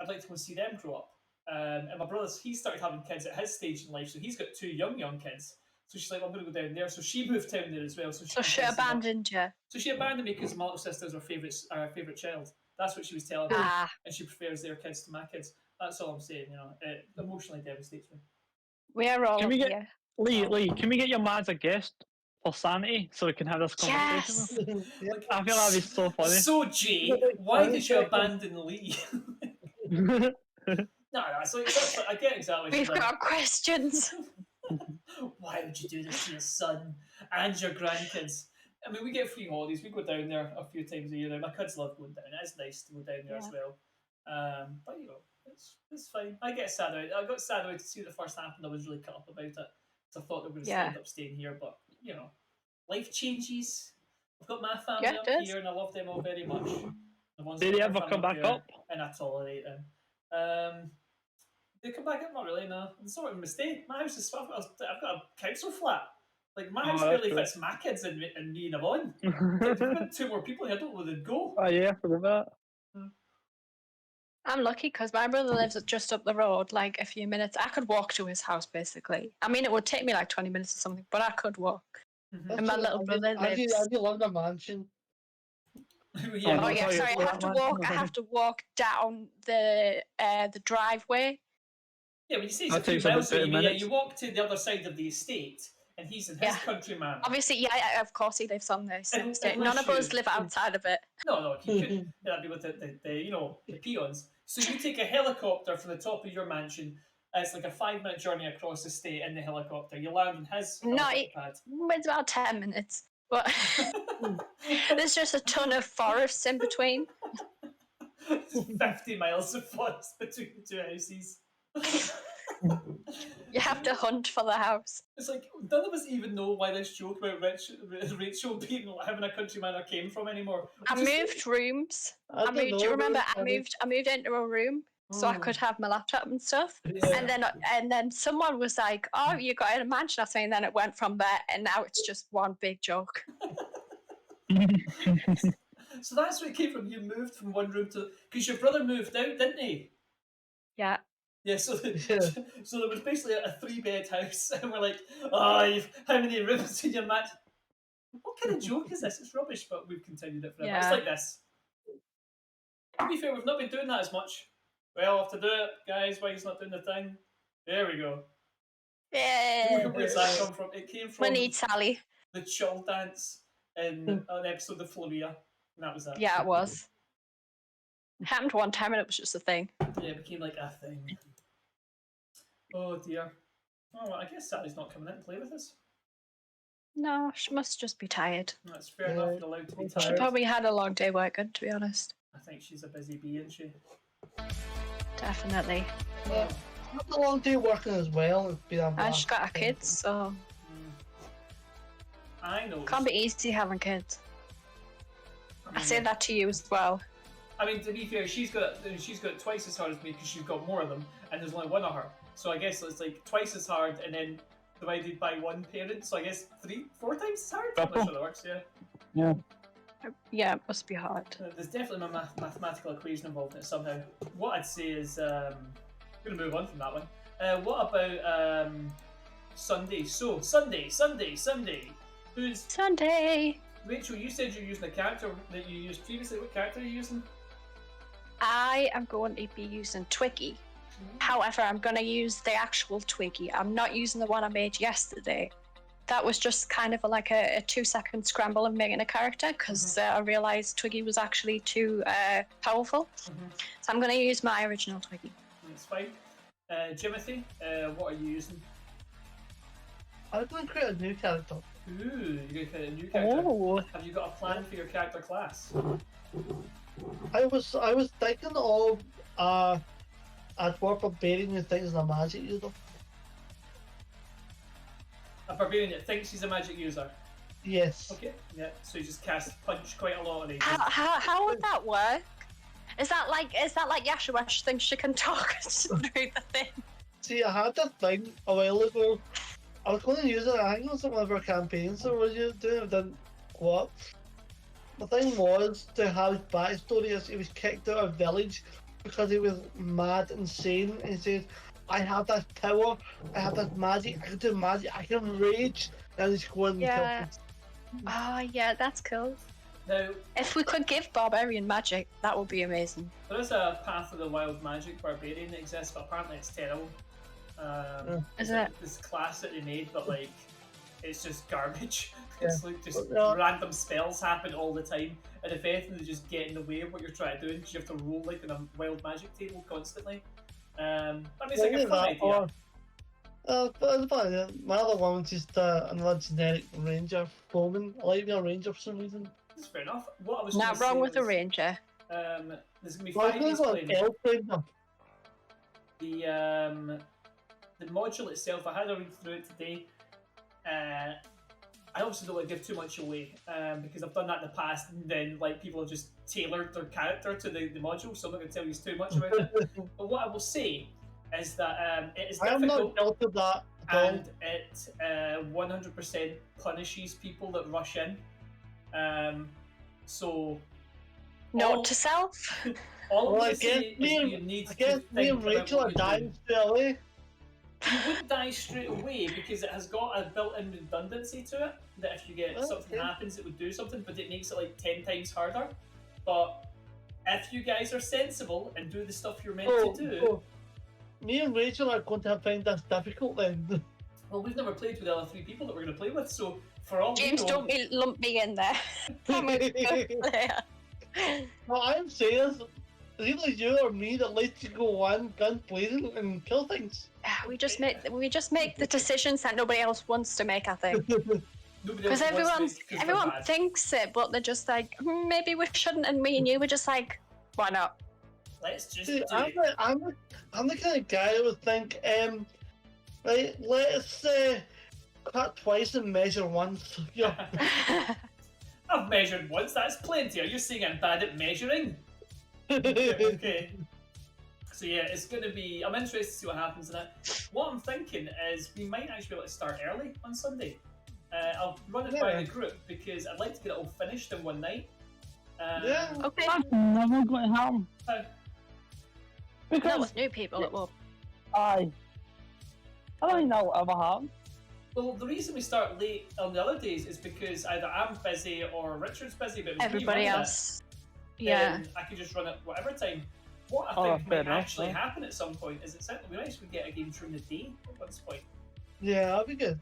I'd like to go see them grow up. And my brother's, he started having kids at his stage in life, so he's got 2 young kids. So she's like, well, I'm going to go down there. So she moved down there as well. So she abandoned you. So she abandoned me because my little sister's our favourite child. That's what she was telling me. And she prefers their kids to my kids. That's all I'm saying, you know. It emotionally devastates me. We are all here. Lee, can we get your ma as a guest for Sanity so we can have this conversation? Yes. Like, I feel that'd be so funny. So, Jay, why did you abandon Lee? No, that's like, I get exactly what We've got questions. Why would you do this to your son and your grandkids? I mean, we get free holidays. We go down there a few times a year now. My kids love going down. It's nice to go down there as well. But, you know, it's fine. I get sad out. I got sad out to see the first happened. I was really cut up about it. So I thought they were going to end up staying here. But, you know, life changes. I've got my family up here and I love them all very much. The ones Did they ever come back up? And I tolerate them. They come back up, not really, no. It's sort of a mistake. My house is, I've got a council flat. Like, my house barely fits my kids and me and Yvonne. If we put 2 more people in, I don't know where they'd go. Oh, yeah, I forgot that. I'm lucky because my brother lives just up the road, like a few minutes. I could walk to his house, basically. I mean, it would take me like 20 minutes or something, but I could walk. And my little brother lives... I do love the mansion. Yeah. Oh, yeah, sorry, I have to walk. I have to walk down the driveway. Yeah, when you say it's 2 miles, you walk to the other side of the estate, and he's in his country manor. Obviously, yeah, of course he lives on the same estate. None of us live outside of it. No, you couldn't. That'd be with the peons. So you take a helicopter from the top of your mansion. It's like a 5-minute journey across the state in the helicopter. You land in his pad. It's about 10 minutes, but there's just a ton of forests in between. 50 miles of forest between the 2 houses. You have to hunt for the house. It's like none of us even know why this joke about Rachel being having a country manor came from anymore. I moved rooms. Do you remember? I moved into a room so I could have my laptop and stuff. Yeah. And then someone was like, "Oh, you got in a mansion," and then it went from there, and now it's just one big joke. So that's where it came from. You moved from one room to because your brother moved out, didn't he? Yeah. Yeah, so there was basically a 3-bed house, and we're like, how many rooms in your mansion? What kind of joke is this? It's rubbish, but we've continued it forever. It's like this. To be fair, we've not been doing that as much. Well, I'll have to do it, guys. Why he's not doing the thing? There we go. Yeah. Where does that come from? It came from we need Sally. The chill dance in an episode of Floria, and that was that. Yeah, it was. It happened one time, and it was just a thing. Yeah, it became like a thing. Oh dear. Oh, I guess Sally's not coming in to play with us. No, she must just be tired. That's fair enough. You're allowed to be tired. She probably had a long day working, to be honest. I think she's a busy bee, isn't she? Definitely. Yeah. Not a long day working as well. And she's got her kids, so. I know. Can't be easy having kids. I say that to you as well. I mean, to be fair, she's got twice as hard as me because she's got more of them, and there's only one of her. So I guess it's like twice as hard, and then divided by one parent. So I guess 4 times as hard. I'm not sure that works. Yeah. Yeah, it must be hard. There's definitely a mathematical equation involved in it somehow. What I'd say is, I'm going to move on from that one. What about Sunday? So Sunday. Who's Sunday? Rachel, you said you're using a character that you used previously. What character are you using? I am going to be using Twiggy. However, I'm going to use the actual Twiggy. I'm not using the one I made yesterday. That was just kind of like a 2-second scramble of making a character because I realised Twiggy was actually too powerful. So I'm going to use my original Twiggy. That's fine. Jimothy, what are you using? I'm going to create a new character. Ooh, you're going to create a new character. Oh. Have you got a plan for your character class? I was thinking of a dwarf barbarian who thinks he's a magic user. A barbarian that thinks he's a magic user? Yes. Okay, yeah, so you just punch quite a lot on it. How would that work? Is that like Yashawash thinks she can talk through the thing? See, I had that thing a while ago. I was going to use it, I think it was one of our campaigns, so was you doing it? what? The thing was, to have his backstory is he was kicked out of village because he was mad, insane, and he said, I have this power, I have this magic, I can do magic, I can rage, and he's going and kill Yeah. people. Oh, yeah, that's cool. Now, If we could give Barbarian magic, that would be amazing. there is a Path of the Wild Magic Barbarian that exists, but apparently it's terrible. Is it? This class that they made, but like, it's just garbage. Yeah. It's like just Yeah. random spells happen all the time, and if anything, they just get in the way of what you're trying to do because you have to roll like in a wild magic table constantly. I mean, it's like a fun idea. But it's fine. My other one was just another generic ranger foeman. I like being a ranger for some reason. It's fair enough. What I was Not gonna wrong say with a was, ranger. There's gonna be Well, 5 it's days like playing. elf ranger. The module itself, I had a read through it today. I obviously don't want to give too much away because I've done that in the past, and then like people have just tailored their character to the module, so I'm not going to tell you too much about it. But what I will say is that it is I am difficult, not guilty of that at all. and it 100% punishes people that rush in. So Note all- to self. all Well, I'm I going to say guess is me that and- you need I to guess me think and about Rachel what are you're dying doing. straight away. You wouldn't die straight away because it has got a built-in redundancy to it that if you get something Okay. happens, it would do something, but it makes it like 10 times harder. But if you guys are sensible and do the stuff you're meant to do, So, me and Rachel are going to find this difficult then. well, we've never played with the other 3 people that we're going to play with, so for all James, we know, don't lump me in there. I'm a good player. Well, I'm saying it's either you or me that likes to go on guns blazing and kill things. We just make the decisions that nobody else wants to make. I think nobody because else wants to everyone because they're everyone bad. thinks it, but they're just like maybe we shouldn't. And me and you were just like, why not? Let's just See, do I'm it. I'm the kind of guy that would think, right, let's cut twice and measure once. Yeah. I've measured once, that's plenty. Are you saying I'm bad at measuring? Okay. So yeah, it's going to be. I'm interested to see what happens in it. What I'm thinking is we might actually be able to start early on Sunday. I'll run it by Yeah. the group because I'd like to get it all finished in one night. Yeah. Okay, That's never going to happen. Uh, not Because, with new people. It will. I don't think that will ever happen. well, the reason we start late on the other days is because either I'm busy or Richard's busy, but if we Everybody run else. it, Yeah. then I could just run it whatever time. What I Oh, think fair might enough, actually yeah. happen at some point is it we might actually get a game during the day at one point. Yeah, that'd be good.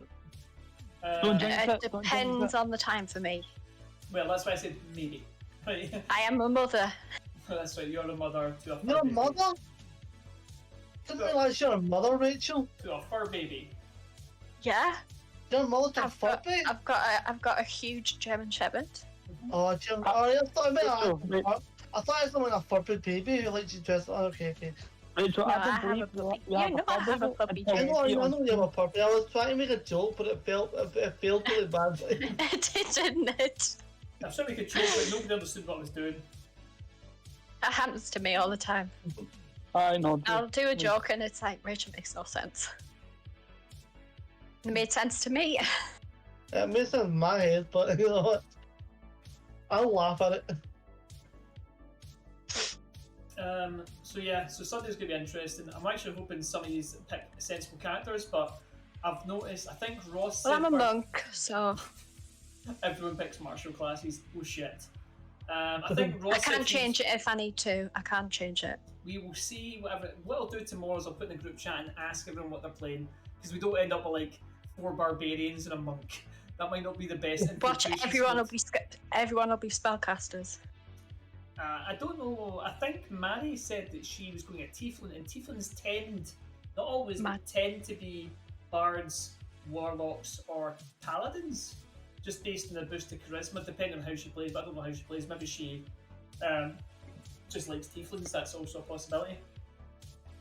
Don't jinx It it, don't jinx depends it. on the time for me. Well, that's why I said maybe. Right. I am a mother. That's right. You're a mother to a fur You're a baby. mother? Didn't realise you're a mother, Rachel. To a fur baby. Yeah. You're a mother to a I've fur got, baby? I've got a huge German Shepherd. Oh, Jim. Oh, I thought Rachel, I thought it was like a furry baby who likes to dress. Oh, okay, okay. Rachel, No, I I don't have a believe puppy. you have You know I have a puppy, I James. know you have a puppy. I was trying to make a joke, but it failed really badly. It didn't it? I'm sure we could joke, but nobody understood what I was doing. That happens to me all the time. I know. I'll do a joke and it's like, Rachel, makes no sense. It made sense to me. It makes sense in my head, but you know what? I'll laugh at it. So yeah, so Sunday's gonna be interesting. I'm actually hoping some of these pick sensible characters, but I've noticed. I think Ross. Well, said I'm a first- monk, so Everyone picks martial classes. Oh shit. I think Ross. I said can he's- change it if I need to. I can change it. We will see whatever. What I'll do tomorrow is I'll put in the group chat and ask everyone what they're playing because we don't end up with like 4 barbarians and a monk. That might not be the best. Watch, infiltration everyone will be spellcasters. I don't know. I think Mary said that she was going at Tieflin, and Tieflins tend, not always, but tend to be bards, warlocks, or paladins, just based on their boost to charisma, depending on how she plays. But I don't know how she plays. Maybe she just likes Tieflins. That's also a possibility.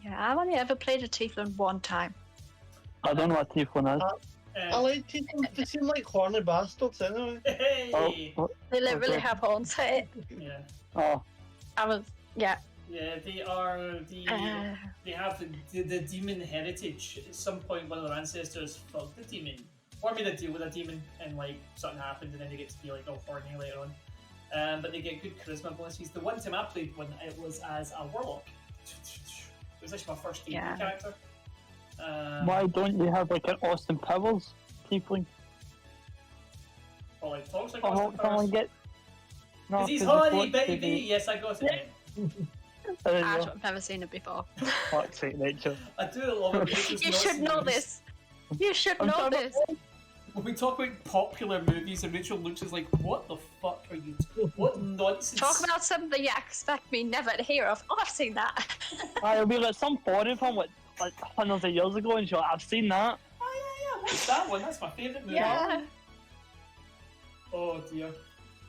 Yeah, I've only ever played a tiefling one time. I don't know what Tieflin is. I like people to seem like horny bastards anyway. Hey! They literally Okay. have horns. Yeah. Oh, Yeah. Yeah, they are the. They have the demon heritage. At some point, one of their ancestors fought the demon. or made a deal with a demon and like something happened and then they get to be like all horny later on. But they get good charisma bonuses. The one time I played one, it was as a warlock. It was actually my first D&D character. Why don't you have like an Austin Powers tiefling? Or like talks like Oh, Austin someone Powers. get. No, Because he's 'cause it's horny, what baby. TV. Yes, I got it. There you go. I've never seen it before. Fuck's sake, Rachel. I do love it. Rachel's You not should seen know movies. this. You should I'm know trying to- this. When we talk about popular movies and Rachel looks is like, what the fuck are you? What nonsense? Talk about something you expect me never to hear of. Oh, I've seen that. It'll be like some foreign film like hundreds of years ago, and she's like, I've seen that. Oh yeah, what's that one? That's my favourite movie. Yeah. Oh dear. I'm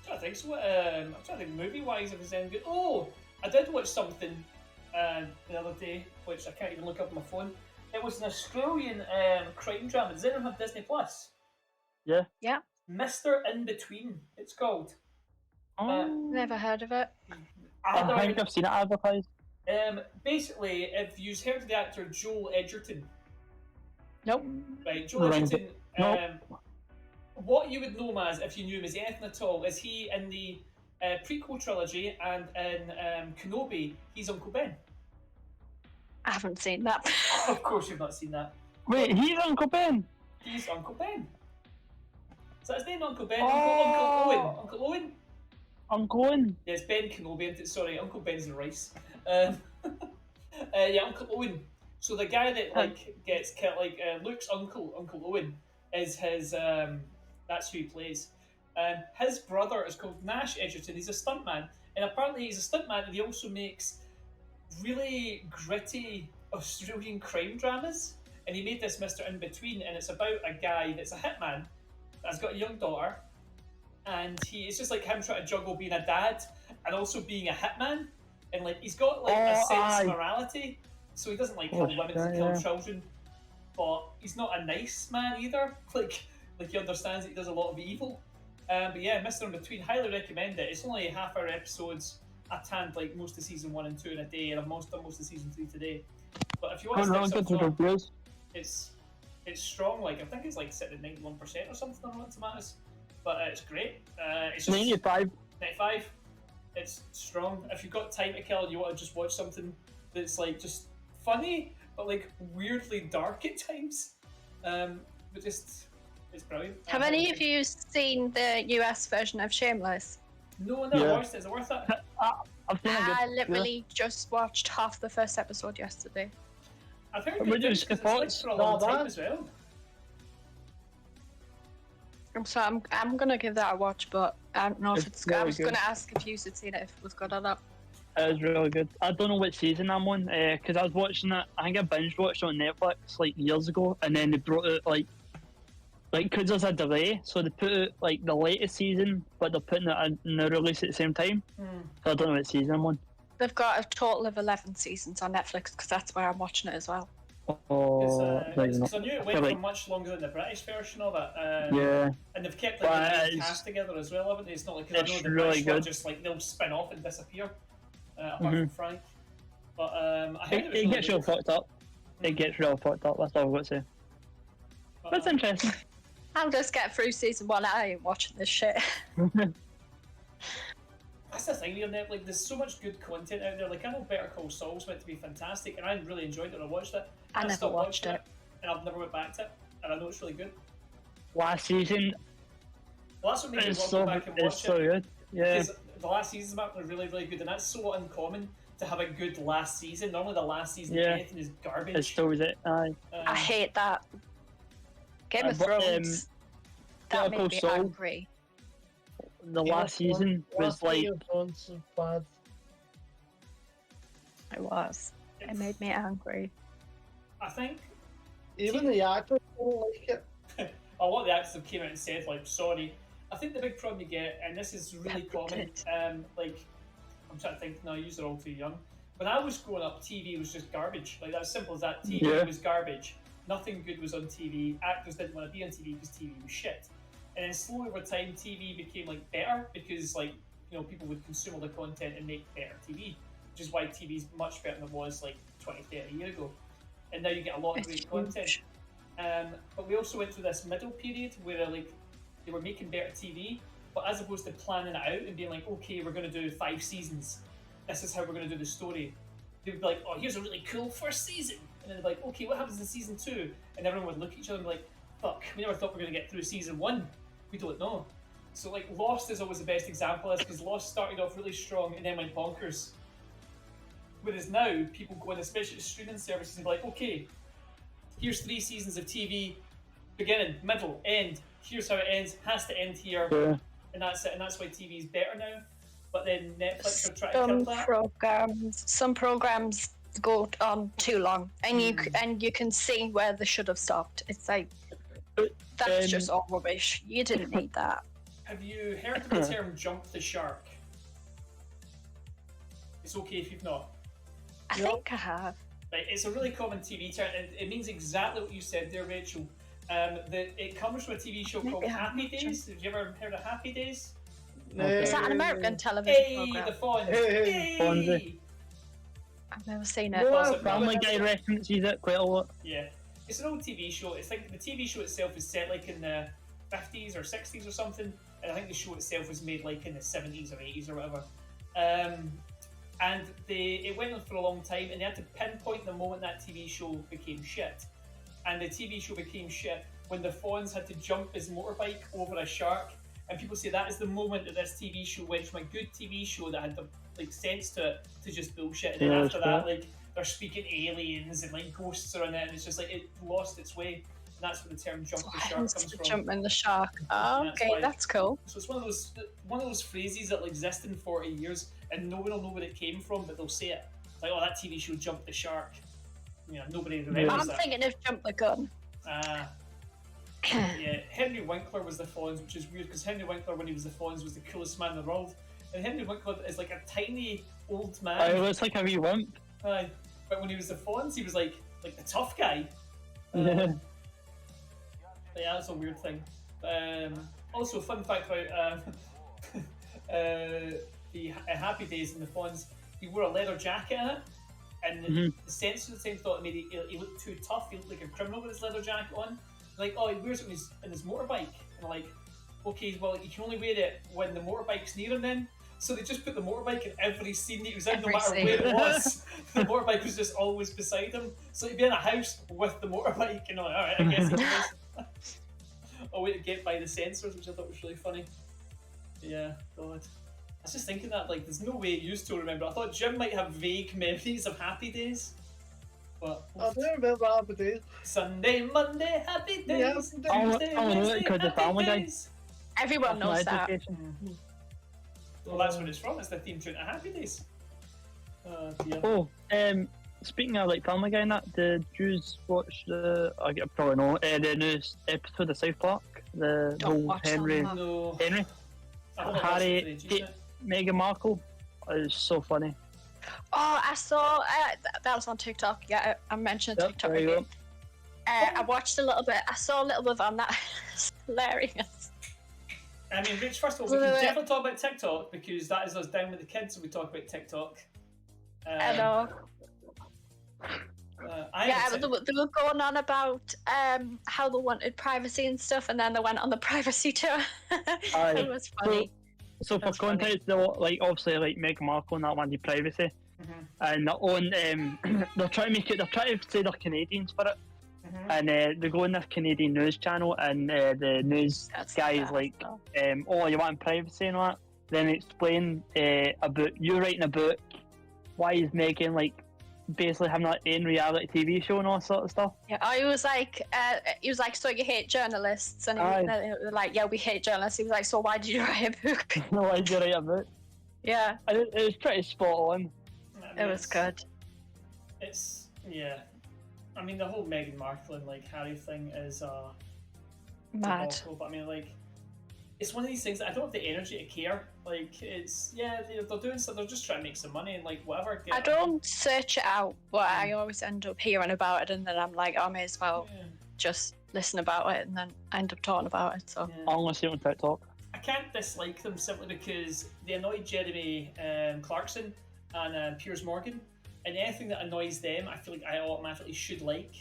trying to think. So, I'm trying to think movie-wise if there's any good. Oh, I did watch something the other day, which I can't even look up on my phone. It was an Australian crime drama. Does anyone have Disney Plus? Yeah. Yeah. Mr. In Between, it's called. Never heard of it. I think I've seen it advertised. Basically, if you've heard of the actor Joel Edgerton, Nope. right? Joel Right. Edgerton. Nope. What you would know him as, if you knew him as anything at all, is he in the prequel trilogy and in Kenobi, he's Uncle Ben. I haven't seen that. Of course, you've not seen that. Wait, he's Uncle Ben. He's Uncle Ben. Is that his name, Uncle Ben? Oh. Uncle Owen. Uncle Owen. I'm going. Yes, Ben Kenobi. Sorry, Uncle Ben's the rice. Yeah, Uncle Owen. So the guy that like gets killed, like Luke's uncle, Uncle Owen, is his. That's who he plays. His brother is called Nash Edgerton. He's a stuntman, and apparently he's a stuntman, and he also makes really gritty Australian crime dramas. And he made this Mr. In Between, and it's about a guy that's a hitman that's got a young daughter, and it's just like him trying to juggle being a dad and also being a hitman, and like he's got like a sense of morality, so he doesn't like kill women to kill children, but he's not a nice man either. Like he understands that he does a lot of evil. But yeah, Mr. In Between, highly recommend it. It's only half-hour episodes. I tanned like most of season 1 and 2 in a day, and I've done most of season 3 today. But if you want to stick something on, it's strong. Like I think it's like sitting at 91% or something on Rotten Tomatoes. But it's great. It's just 95. 95. It's strong. If you've got time to kill and you want to just watch something that's like just funny but like weirdly dark at times, but just it's brilliant. Have any of you seen the US version of Shameless? No, I never watched it. Is it worth it? I've seen I literally just watched half the first episode yesterday. I've heard Would you it's skip like out? for a long time as well. So I'm gonna give that a watch, but I don't know if It's it's good. I really was good. gonna ask if you had seen it, if it was good or not. It was really good. I don't know what season I'm on, because I was watching it. I think I binge watched it on Netflix like years ago, and then they brought it like because there's a delay, so they put it like the latest season, but they're putting it in the release at the same time. So I don't know what season I'm on. They've got a total of 11 seasons on Netflix because that's where I'm watching it as well. Oh, Because I knew it went for much longer than the British version of it. yeah. And they've kept like But the main it's- cast together as well, haven't they? It's not like, because I know it's the really British one good. just like they'll spin off and disappear, apart from Frank. But I heard it was It really gets real good. fucked up. It gets real fucked up. That's all I've got to say. But, That's interesting. I'll just get through season 1. I ain't watching this shit. That's the thing, you're like there's so much good content out there. Like I know Better Call Saul's meant to be fantastic, and I really enjoyed it when I watched it. I And never still watched it. and I've never went back to it, and I know it's really good. Last season Well, that's what made me is want to so go back and it's watch so it. good. Yeah. Because the last season's back were really, really good, and that's so uncommon to have a good last season. Normally, the last season of Yeah. anything is garbage. It's still it. Aye. I hate that. Game of but, Thrones. Better That made Call me Saul, angry. the last season was like was bad. It was. It made me angry. I think Even the actors don't like it. a lot of the actors have came out and said, like, sorry. I think the big problem you get, and this is really common, like, I'm trying to think, no, you're all too young. When I was growing up, TV was just garbage. Like, that's simple as that. TV Yeah. was garbage. Nothing good was on TV. Actors didn't want to be on TV because TV was shit. And then slowly over time, TV became, like, better because, like, you know, people would consume all the content and make better TV, which is why TV's much better than it was, like, 20, 30 years ago. And now you get a lot of It's great content. huge. But we also went through this middle period where like they were making better TV, but as opposed to planning it out and being like, okay, we're going to do 5 seasons. This is how we're going to do the story. They would be like, oh, here's a really cool first season, and then they'd be like, okay, what happens in season 2? And everyone would look at each other and be like, fuck, we never thought we were going to get through season 1. We don't know. So like Lost is always the best example of this because Lost started off really strong and then went bonkers. Whereas now people go on, especially to streaming services, and be like, okay, here's 3 seasons of TV, beginning, middle, end. Here's how it ends. Has to end here, and that's it. And that's why TV is better now. But then Netflix are trying to kill that. Some programs go on too long, and you can see where they should have stopped. It's like that's just all rubbish. You didn't need that. Have you heard of the term "jump the shark"? It's okay if you've not. I think I have. Right, it's a really common TV term, and it means exactly what you said there, Rachel. It comes from a TV show called Happy Days. Have you ever heard of Happy Days? Is that an American television program? The Fonz. Fonzie. I've never seen it. Family Guy references it quite a lot. Yeah, it's an old TV show. I think the TV show itself is set like in the 50s or 60s or something, and I think the show itself was made like in the 70s or 80s or whatever. And it went on for a long time, and they had to pinpoint the moment that TV show became shit. And the TV show became shit when the Fonz had to jump his motorbike over a shark. And people say that is the moment that this TV show went from a good TV show that had the like sense to it to just bullshit. And then after that, like they're speaking aliens and like ghosts are in it, and it's just like it lost its way. And that's where the term "jump the shark" comes from. Jumping the shark. Oh, okay, that's cool. So it's one of those phrases that'll exist in 40 years, and no one will know where it came from, but they'll say it. It's like, oh, that TV show "Jumped the Shark." You know, nobody remembers that. I'm thinking of "Jump the Gun." Yeah, Henry Winkler was the Fonz, which is weird because Henry Winkler, when he was the Fonz, was the coolest man in the world. And Henry Winkler is like a tiny old man. He looks like a wee wimp. But when he was the Fonz, he was like the tough guy. Yeah, that's a weird thing. Also, fun fact about the Happy Days in the Fonz, he wore a leather jacket in it, and the censor at the time thought it made he looked too tough. He looked like a criminal with his leather jacket on. Like, oh, he wears it in his motorbike. And I'm like, okay, well, you can only wear it when the motorbike's near him then. So they just put the motorbike in every scene that he was in, no matter where it was. The motorbike was just always beside him. So he'd be in a house with the motorbike, and I'm like, alright, I guess it is. A way to get by the censors, which I thought was really funny. Yeah, God. I was just thinking that, like, there's no way you still remember. I thought Jim might have vague memories of Happy Days. But I do remember Happy Days. Sunday, Monday, Happy Days. Yeah. Tuesday, oh, Wednesday, because the Happy Family Guy. Days. Everyone knows that. Well, that's what it's from. It's the theme tune to Happy Days. Oh, dear. Oh, speaking of like Family Guy and that, did you watch I probably know, the newest episode of South Park? The whole Henry, No. Henry, I've not watched it for Harry, ages now. Meghan Markle. It was so funny. Oh, I saw that was on TikTok. Yeah, I mentioned TikTok there you again. I watched a little bit. I saw a little bit on that. It's hilarious. I mean, Rich, first of all, we can definitely talk about TikTok because that is us down with the kids, so we talk about TikTok. I know. They were going on about how they wanted privacy and stuff, and then they went on the privacy tour. It was funny. So for context, like obviously like Meghan Markle and that wanted privacy, and their own they're trying to make it. They're trying to say they're Canadians for it, and they go on this Canadian news channel, and the news guy is like, "Oh, you want privacy and all that?" Then explain about you writing a book. Why is Meghan like basically having like in reality TV show and all sort of stuff? Yeah, he was like, so you hate journalists, and they were like, yeah, we hate journalists. He was like, so why did you write a book? Why did you write a book? Yeah, it was pretty spot on. I mean, it was good. It's I mean, the whole Meghan Markle and like Harry thing is mad. Awful, but I mean, like, it's one of these things that I don't have the energy to care. Like, it's they're doing something. They're just trying to make some money and like whatever. I don't search it out, but I always end up hearing about it, and then I'm like, I may as well just listen about it, and then I end up talking about it. So Unless you're on TikTok. I can't dislike them simply because they annoyed Jeremy Clarkson and Piers Morgan, and anything that annoys them, I feel like I automatically should like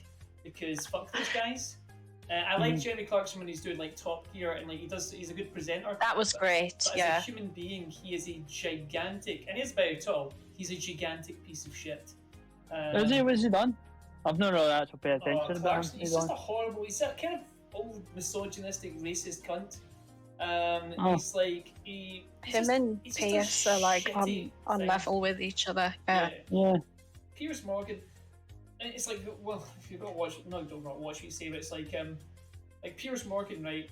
because fuck those guys. I like Jeremy Clarkson when he's doing like Top Gear, and like he's a good presenter. That was great. But Yeah. as a human being, he is a gigantic, and he's very tall. He's a gigantic piece of shit. Is he? What's he done? I've not really actually paid attention to Clarkson, him. he's just a horrible. He's a kind of old misogynistic, racist cunt. He's like him and Pierce are like on level with each other. Yeah. Piers Morgan. It's like, well, if you've got to watch, no, don't watch what you say, but it's like Piers Morgan, right?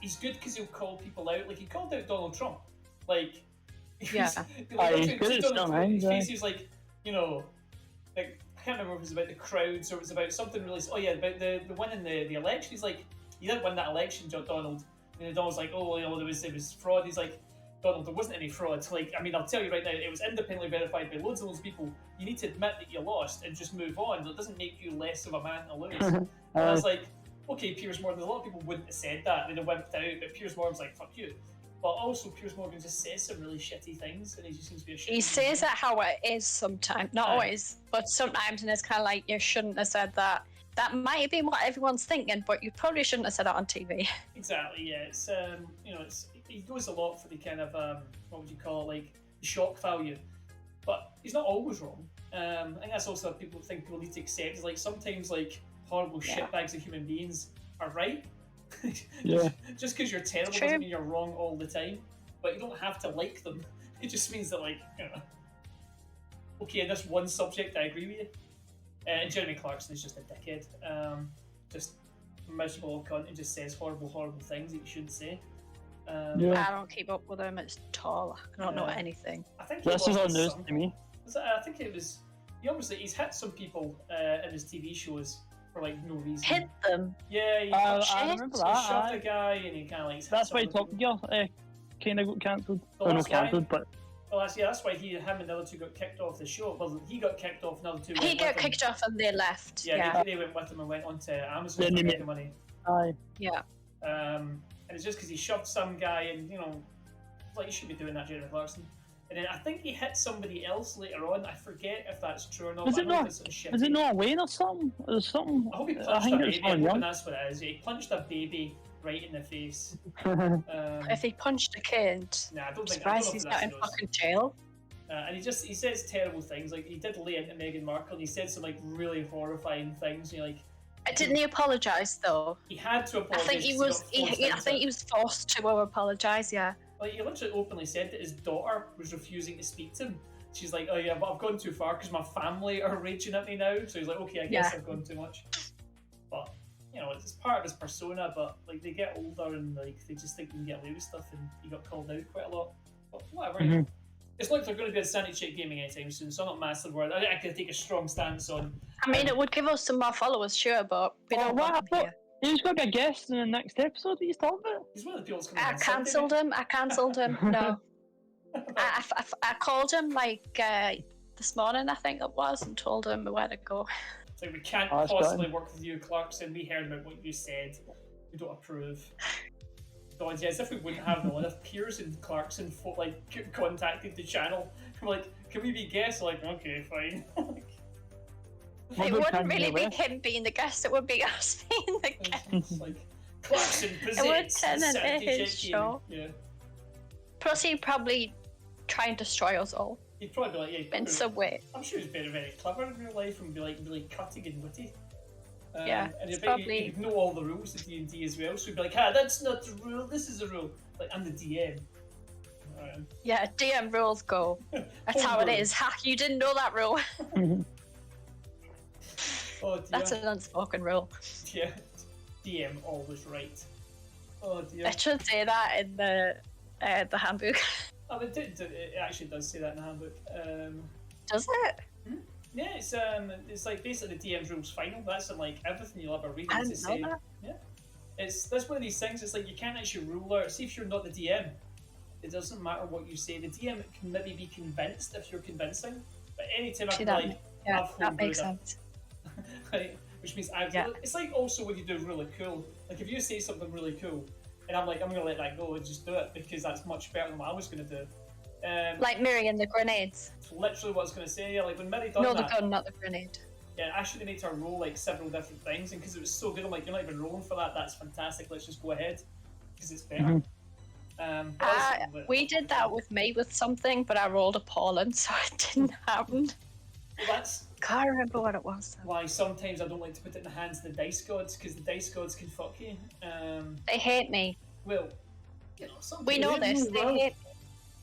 He's good because he'll call people out. Like he called out Donald Trump. Like, he's good at stuff. He was like, you know, like I can't remember if it was about the crowds or it was about something really. Oh yeah, about the winning the election. He's like, you didn't win that election, Donald. And Donald's like, oh, you know, it was fraud. He's like, Donald, there wasn't any fraud. Like, I mean, I'll tell you right now, it was independently verified by loads of those people. You need to admit that you lost and just move on. It doesn't make you less of a man to lose. And I was like, okay, Piers Morgan. A lot of people wouldn't have said that. They'd have wimped out. But Piers Morgan's like, fuck you. But also, Piers Morgan just says some really shitty things, and he just seems to be a shitty. He says it how it is sometimes, not always, but sometimes, and it's kind of like you shouldn't have said that. That might have been what everyone's thinking, but you probably shouldn't have said it on TV. Exactly, yeah. It's you know, he goes a lot for the kind of what would you call it, like the shock value, but he's not always wrong. I think that's also what people need to accept. Is like sometimes like horrible shitbags of human beings are right. Yeah. Just because you're terrible doesn't mean you're wrong all the time. But you don't have to like them. It just means that like, you know, okay, in this one subject I agree with you. And Jeremy Clarkson is just a dickhead. Just miserable cunt and just says horrible things that you shouldn't say. I don't keep up with him. It's tall. I don't know anything. I think this is all news to me. I think it was. He's hit some people in his TV shows for like no reason. Hit them? Yeah, I remember that. He shoved a guy and he kind of like. That's why Top Gear kind of got cancelled. Well, not cancelled, but. Well, that's why him and the other two got kicked off the show. Well, he got kicked off, and the other two. He got kicked off, and they left. Yeah, they went with him and went on to Amazon to make the money. Aye. Yeah. And it's just because he shoved some guy, and you know, like you should be doing that, Jeremy Clarkson. And then I think he hit somebody else later on. I forget if that's true or not. Was it not? Was it not Wayne or something? Or something? I hope he punched a baby. And that's what it is. He punched a baby right in the face. If he punched a kid, I don't think. Surprised he's not in fucking jail. And he says terrible things. Like he did lay into Meghan Markle. And he said some like really horrifying things. You know, like. Didn't he apologise though? He had to apologise. I think he was. I think he was forced to apologise. Yeah. Like he literally openly said that his daughter was refusing to speak to him. She's like, "Oh yeah, but I've gone too far because my family are raging at me now." So he's like, "Okay, I guess I've gone too much." But you know, it's part of his persona. But like they get older and like they just think they can get away with stuff, and he got called out quite a lot. But whatever. Mm-hmm. It's like they're going to be a Sanity Check Gaming anytime soon, so I'm not massively worried. I can take a strong stance on. I mean, it would give us some more followers, sure, but we don't want him here. He's going to be a guest in the next episode that he's talking about. He's one of the people that's coming. I cancelled him. No, I called him like this morning, I think it was, and told him where to go. So we can't possibly work with you, Clarkson. We heard about what you said. We don't approve. God, yeah, as if we wouldn't have known if Piers and Clarkson contacted the channel. We're like, can we be guests? Like, okay, fine. It wouldn't really be him being the guest, it would be us being the guest. It's like, Clarkson presents it would turn the into Sanity his Check show. Gaming. Yeah. Plus, he'd probably try and destroy us all. He'd probably be like, yeah, in some way. I'm sure he's very clever in real life and be like really cutting and witty. Yeah, and probably he'd know all the rules of D&D as well, so he'd be like, that's not the rule, this is a rule. Like, I'm the DM. Yeah, DM rules go. That's how it is. Ha, you didn't know that rule. Oh dear. That's an unspoken rule. Yeah, DM always right. Oh dear. It should say that in the handbook. Oh, it actually does say that in the handbook. Does it? Yeah, it's like basically the DM's rules final. That's in like everything you'll ever read. I didn't know that. Yeah, that's one of these things. It's like you can't actually rule out. See, if you're not the DM, it doesn't matter what you say. The DM can maybe be convinced if you're convincing, but anytime I like, that makes sense. Right, which means it's like also when you do really cool. Like if you say something really cool, and I'm like, I'm gonna let that go and just do it because that's much better than what I was gonna do. Like Miri and the grenades. Literally what I was going to say, yeah, like when Miri done no, that... the gun, not the grenade. yeah, I should have made her roll like several different things, and because it was so good, I'm like, you're not even rolling for that. That's fantastic. Let's just go ahead because it's better. We did that with me with something, but I rolled appalling, so it didn't happen. Well, that's Can't remember what it was. Though. why sometimes I don't like to put it in the hands of the dice gods, because the dice gods can fuck you. They hate me. Well, you know, some We know this. They hate me.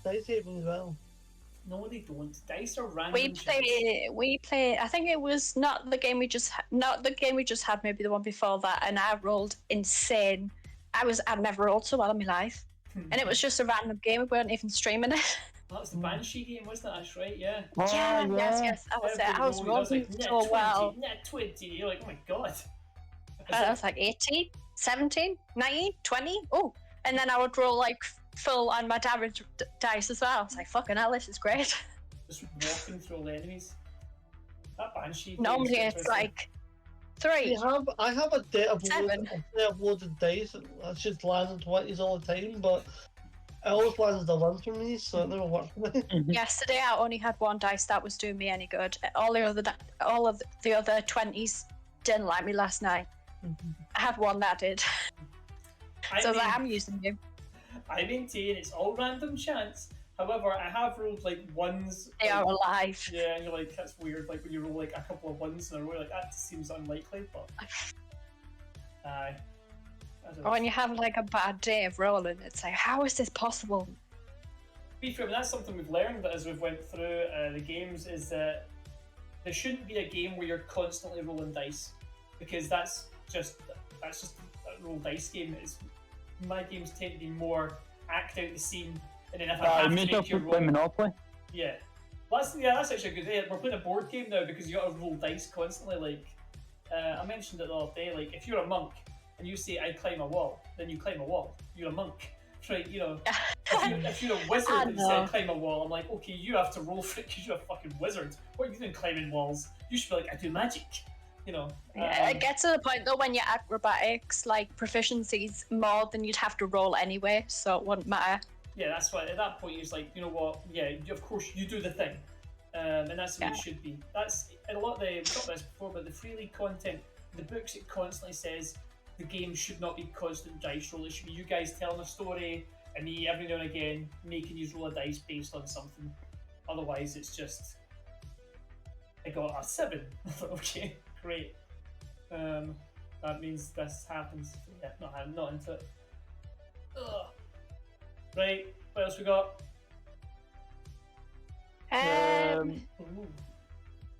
Dice hate me as well. No, they don't. Dice are random. We play. I think it was not the game we just had. Maybe the one before that, and I rolled insane. I'd never rolled so well in my life, and it was just a random game. We weren't even streaming it. That was the Banshee game, wasn't it? That's right. Yeah. Yes. That was it. I was rolling so well. Net 20. You're like, oh my god. I was like 18, 17, 19, 20. Oh, and then I would roll like full on my damage dice as well. I was like, fucking hell, this is great. Just walking through all the enemies. That Banshee. Normally it's like 3. I have a debt of 7. loaded dice. I should land in 20s all the time, but it always lands the 1 for me, so it never works for me. Yesterday I only had 1 dice that was doing me any good. All of the other 20s didn't like me last night. I had 1 that did. I'm using you. I maintain it's all random chance. However, I have rolled like ones. They are alive. Yeah, and you're like, that's weird. Like when you roll like a couple of ones in a row, like that seems unlikely, but aye. Or when you have like a bad day of rolling, it's like, how is this possible? To be fair, that's something we've learned as we've went through the games is that there shouldn't be a game where you're constantly rolling dice, because that's just a roll dice game. My games tend to be more act out the scene, and then if I have to make you roll, Monopoly. Yeah, that's actually a good idea. We're playing a board game now because you got to roll dice constantly. Like I mentioned it the other day. Like if you're a monk and you say I climb a wall, then you climb a wall. You're a monk, right? You know, if you're a wizard and you say climb a wall, I'm like, okay, you have to roll for it because you're a fucking wizard. What are you doing climbing walls? You should be like, I do magic. You know. It gets to the point though when you're acrobatics, like proficiency's more than you'd have to roll anyway, so it wouldn't matter. Yeah, that's why at that point it's like, you know what? Yeah, of course you do the thing, and that's the way it should be. That's in a lot of the we've talked about this before, but the free league content, the books, it constantly says the game should not be constant dice roll. It should be you guys telling a story and me every now and again making you roll a dice based on something. Otherwise, it's just I got a 7. Okay. Great. That means this happens. Yeah, not into it. Ugh. Right, what else we got? Ooh.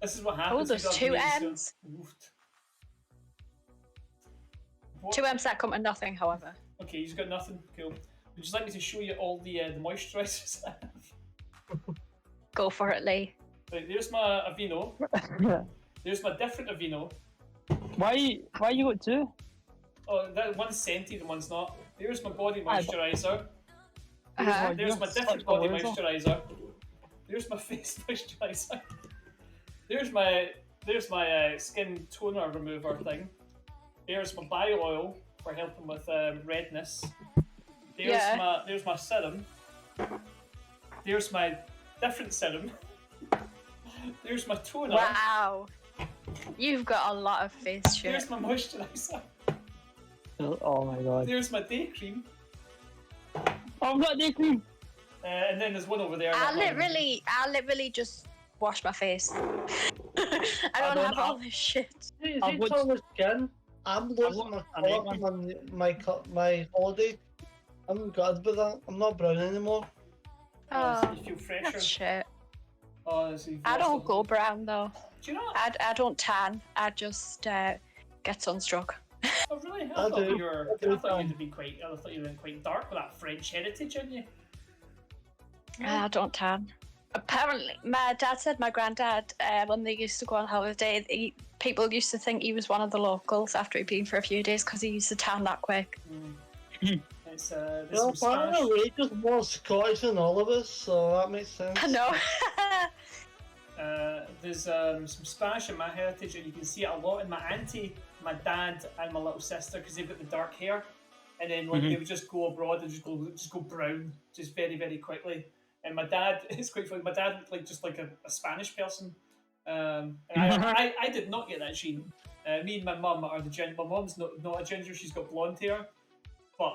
This is what happens. There's 2 M's. What? 2 M's that come to nothing, however. Okay, you've got nothing. Cool. Would you like me to show you all the moisturisers I have? Go for it, Lee. Right, there's my Aveeno. There's my different Aveeno. Why you got 2? Oh, that one's scented and one's not. There's my body moisturiser. There's my different body moisturiser. There's my face moisturiser. There's my skin toner remover thing. There's my bio oil for helping with redness. There's my serum. There's my different serum. There's my toner. Wow. You've got a lot of face shit. There's my moisturiser. Oh my god. There's my day cream. I've got day cream. And then there's one over there. I literally just wash my face. I don't have all this shit. See, on the skin, I'm losing my colour from my holiday. I'm glad with that. I'm not brown anymore. Oh, you feel fresher. that's shit. Oh, I don't go brown though. Do you know? I don't tan. I just get sunstruck. Oh really? I thought you'd be quite. I thought you were quite dark with that French heritage in you. I don't tan. Apparently, my dad said my granddad, when they used to go on holiday, people used to think he was one of the locals after he'd been for a few days because he used to tan that quick. It's well, apparently he's more Scottish than all of us, so that makes sense. I know. There's some Spanish in my heritage, and you can see it a lot in my auntie, my dad, and my little sister because they've got the dark hair, and then like they would just go abroad and just go brown, just very very quickly. And my dad, it's quite funny. My dad looked like just like a Spanish person, I did not get that gene. Me and my mum are the ginger. My mum's not a ginger. She's got blonde hair, but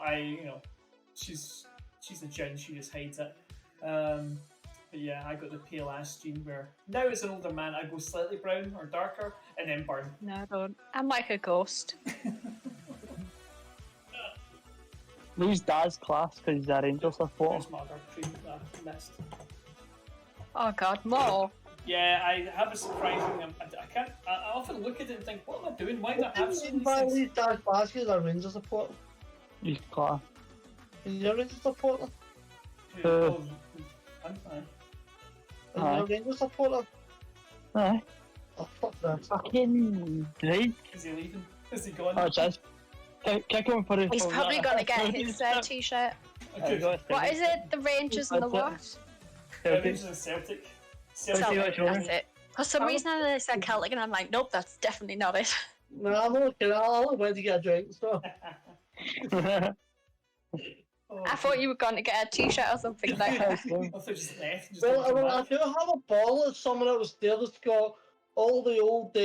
she's a ginger. She just hides it. But yeah, I got the pale ass gene where now as an older man I go slightly brown or darker and then burn. No, I don't. I'm like a ghost. Lee's dad's class because he's a Rangers supporter. There's my other cream that I missed. Oh God, more. Yeah, I have a surprise thing. I can't. I often look at it and think, what am I doing? Why do I have so many things? Lee's dad's class is a Rangers supporter. He's class. Is he a Rangers supporter? Oh, I'm fine. Is he a Rangers supporter? Aye. Oh, fuck that. Fucking right. Is he leaving? Is he gone? Oh, just kick him for the. He's probably gonna get his t-shirt. Okay. What is it? The Rangers and the what? Rangers and Celtic. Celtic, that's it. For some reason I said Celtic and I'm like, nope, that's definitely not it. No, I'm not kidding. I only went to get a drink, so. I thought you were going to get a t-shirt or something like that. I thought just left. Just Well, I do have a ball at someone that was there that's got all the old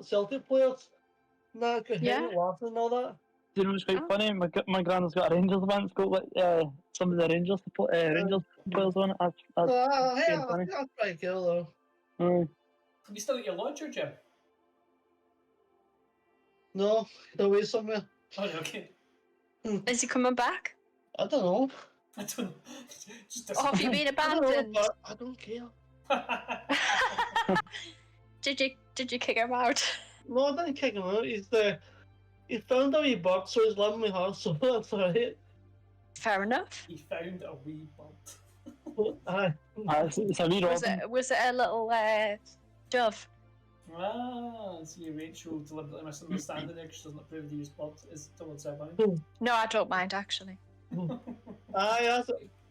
Celtic players. Now I could hit it laughing and all that. Do you know what's quite funny? My granddad's got a Rangers van. It's got like some of the Rangers players on it. That's pretty cool though. Have you still got your launcher, Jim? No, they're away somewhere. Oh, okay. Is he coming back? I don't know. I don't. Just Or have you been abandoned? I don't care. Did you kick him out? No, I didn't kick him out. He found a wee bug, so he's living with her, so that's alright. Fair enough. He found a wee bug. Aye. It's a wee Robin. Was it a little dove? See, Rachel deliberately misunderstanding there because she doesn't approve of the use bugs. Is towards her mind. No, I don't mind actually. Aye,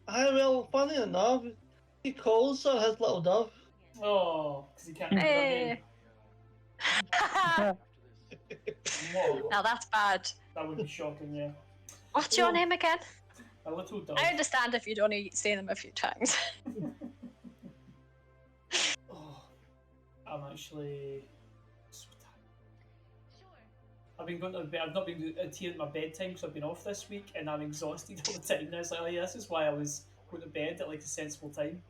well, funny enough, he calls her his little dove. Oh, because he can't remember her name. Whoa, Now that's bad. that would be shocking, yeah. What's your name again? A little dog. I understand if you'd only seen them a few times. Oh, I'm actually so tired. I've been going to bed. I've not been here at my bedtime because I've been off this week, and I'm exhausted all the time. Now it's like, oh yeah, this is why I was going to bed at like a sensible time.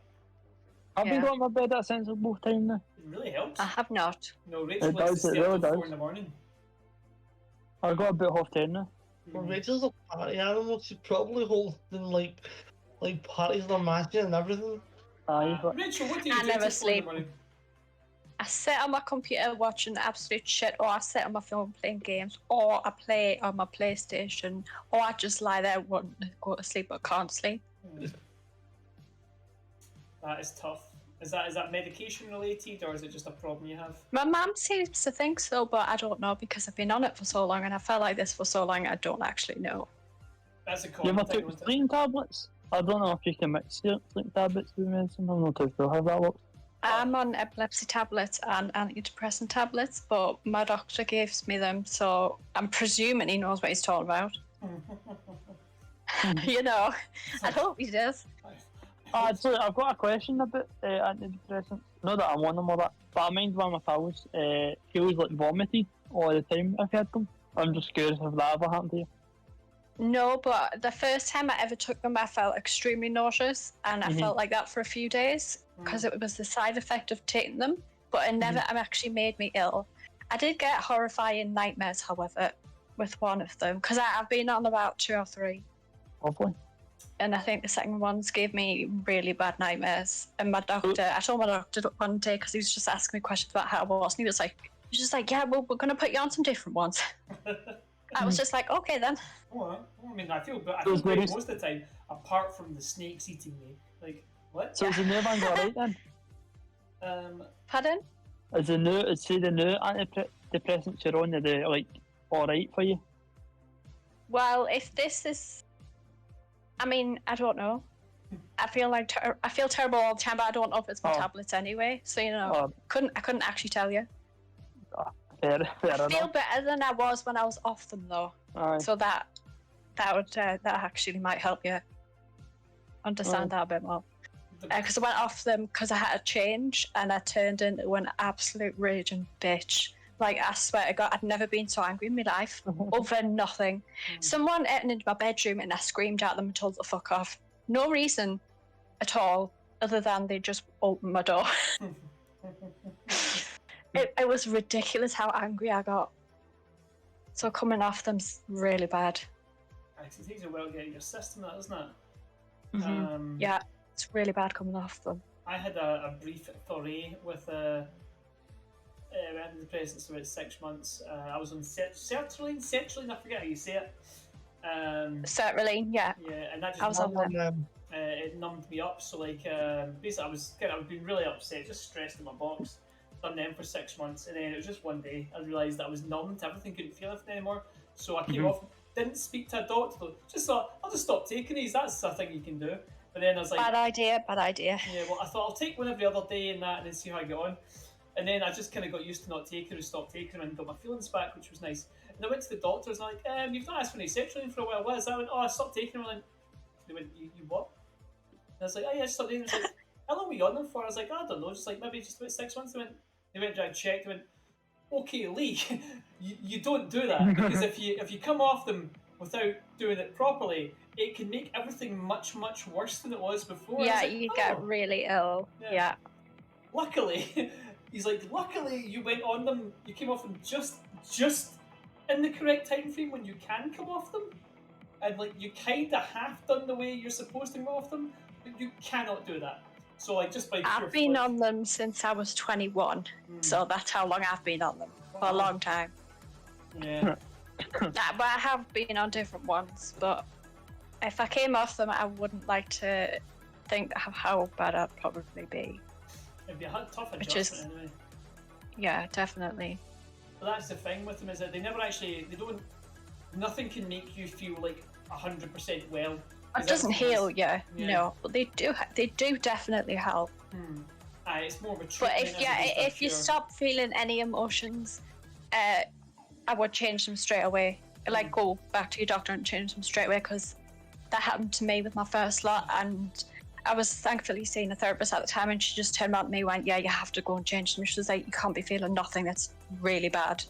I've been going to bed at a sensible time now. It really helps. I have not. No, Rachel It likes does, to it stay really up till 4 does. in the morning. I got about 10:30 now. Well, Rachel's a party animal. She's probably holding like parties and matching and everything. Aye, but Rachel, what do you I do never till 4 in the sleep. morning? I sit on my computer watching absolute shit, or I sit on my phone playing games, or I play on my PlayStation, or I just lie there wanting to go to sleep but can't sleep. That is tough. Is that medication related, or is it just a problem you have? My mum seems to think so, but I don't know because I've been on it for so long and I felt like this for so long I don't actually know. That's a you common ever thing. took isn't it? sleeping tablets? I don't know if you can mix sleeping tablets with medicine. I'm not too sure how that works. I'm on epilepsy tablets and antidepressant tablets, but my doctor gives me them, so I'm presuming he knows what he's talking about. You know, I hope he does. Actually, I've got a question about antidepressants. Not that I'm on them or that, but I mind one of my pals, he was like vomited all the time if he had them. I'm just curious if that ever happened to you. No, but the first time I ever took them, I felt extremely nauseous, and I felt like that for a few days because it was the side effect of taking them, but it never actually made me ill. I did get horrifying nightmares, however, with one of them, because I've been on about 2 or 3. Lovely. And I think the second ones gave me really bad nightmares. And my doctor, I told my doctor one day because he was just asking me questions about how I was, and he was just like, yeah, well, we're going to put you on some different ones. I was just like, okay then. Well, I mean, I feel great most of the time, apart from the snakes eating me. Like, what? So is the new ones alright then? Pardon? Is the new antidepressants you're on, are they like alright for you? Well, if this is, I mean, I don't know. I feel like I feel terrible all the time, but I don't know if it's my tablets anyway. So I couldn't actually tell you. Fair I feel enough. better than I was when I was off them though. Aye. So that actually might help you understand that a bit more. because I went off them because I had a change and I turned into an absolute raging bitch. Like, I swear to God, I'd never been so angry in my life over nothing. Someone entered into my bedroom and I screamed at them and told them to fuck off. No reason at all, other than they just opened my door. It was ridiculous how angry I got. So coming off them's really bad. It takes a while to get your system, that, doesn't it? Yeah, it's really bad coming off them. I had a brief foray with antidepressants for about 6 months. I was on sertraline, I forget how you say it. Sertraline, yeah. Yeah, and that just I was on them. it numbed me up. So like, basically, I've been really upset, just stressed in my box. Done them for 6 months, and then it was just one day I realised that I was numbed. Everything couldn't feel anything anymore. So I came off. Didn't speak to a doctor. Just thought I'll just stop taking these. That's a thing you can do. But then I was like, bad idea. Yeah, well, I thought I'll take one every other day and that, and then see how I get on. And then I just kind of got used to not taking them, stopped taking them, and got my feelings back, which was nice. And I went to the doctors and I'm like, you've not asked for any sertraline for a while. What is that? I went, I stopped taking them. And they went, you what? And I was like, oh yeah, I stopped taking them. Like, how long were you on them for? I was like, I don't know, just like maybe just about 6 months. They went, I checked. They went, okay, Lee, you don't do that, because if you come off them without doing it properly, it can make everything much worse than it was before. Yeah, like, you get really ill. Yeah. Luckily, he's like, luckily you went on them. You came off them just in the correct time frame when you can come off them, and like you kind of half done the way you're supposed to come off them, but you cannot do that. So like just by I've been on them since I was 21, so that's how long I've been on them, for a long time. Yeah. But I have been on different ones, but if I came off them, I wouldn't like to think how bad I'd probably be. It'd be a tough adjustment anyway. Yeah, definitely. But that's the thing with them, is that nothing can make you feel like 100% well. It doesn't heal, no, but they do definitely help. It's more of a treatment. But if you stop feeling any emotions, I would change them straight away. Like, go back to your doctor and change them straight away, because that happened to me with my first lot, and I was thankfully seeing a therapist at the time, and she just turned around to me and went, yeah, you have to go and change them. She was like, you can't be feeling nothing, that's really bad.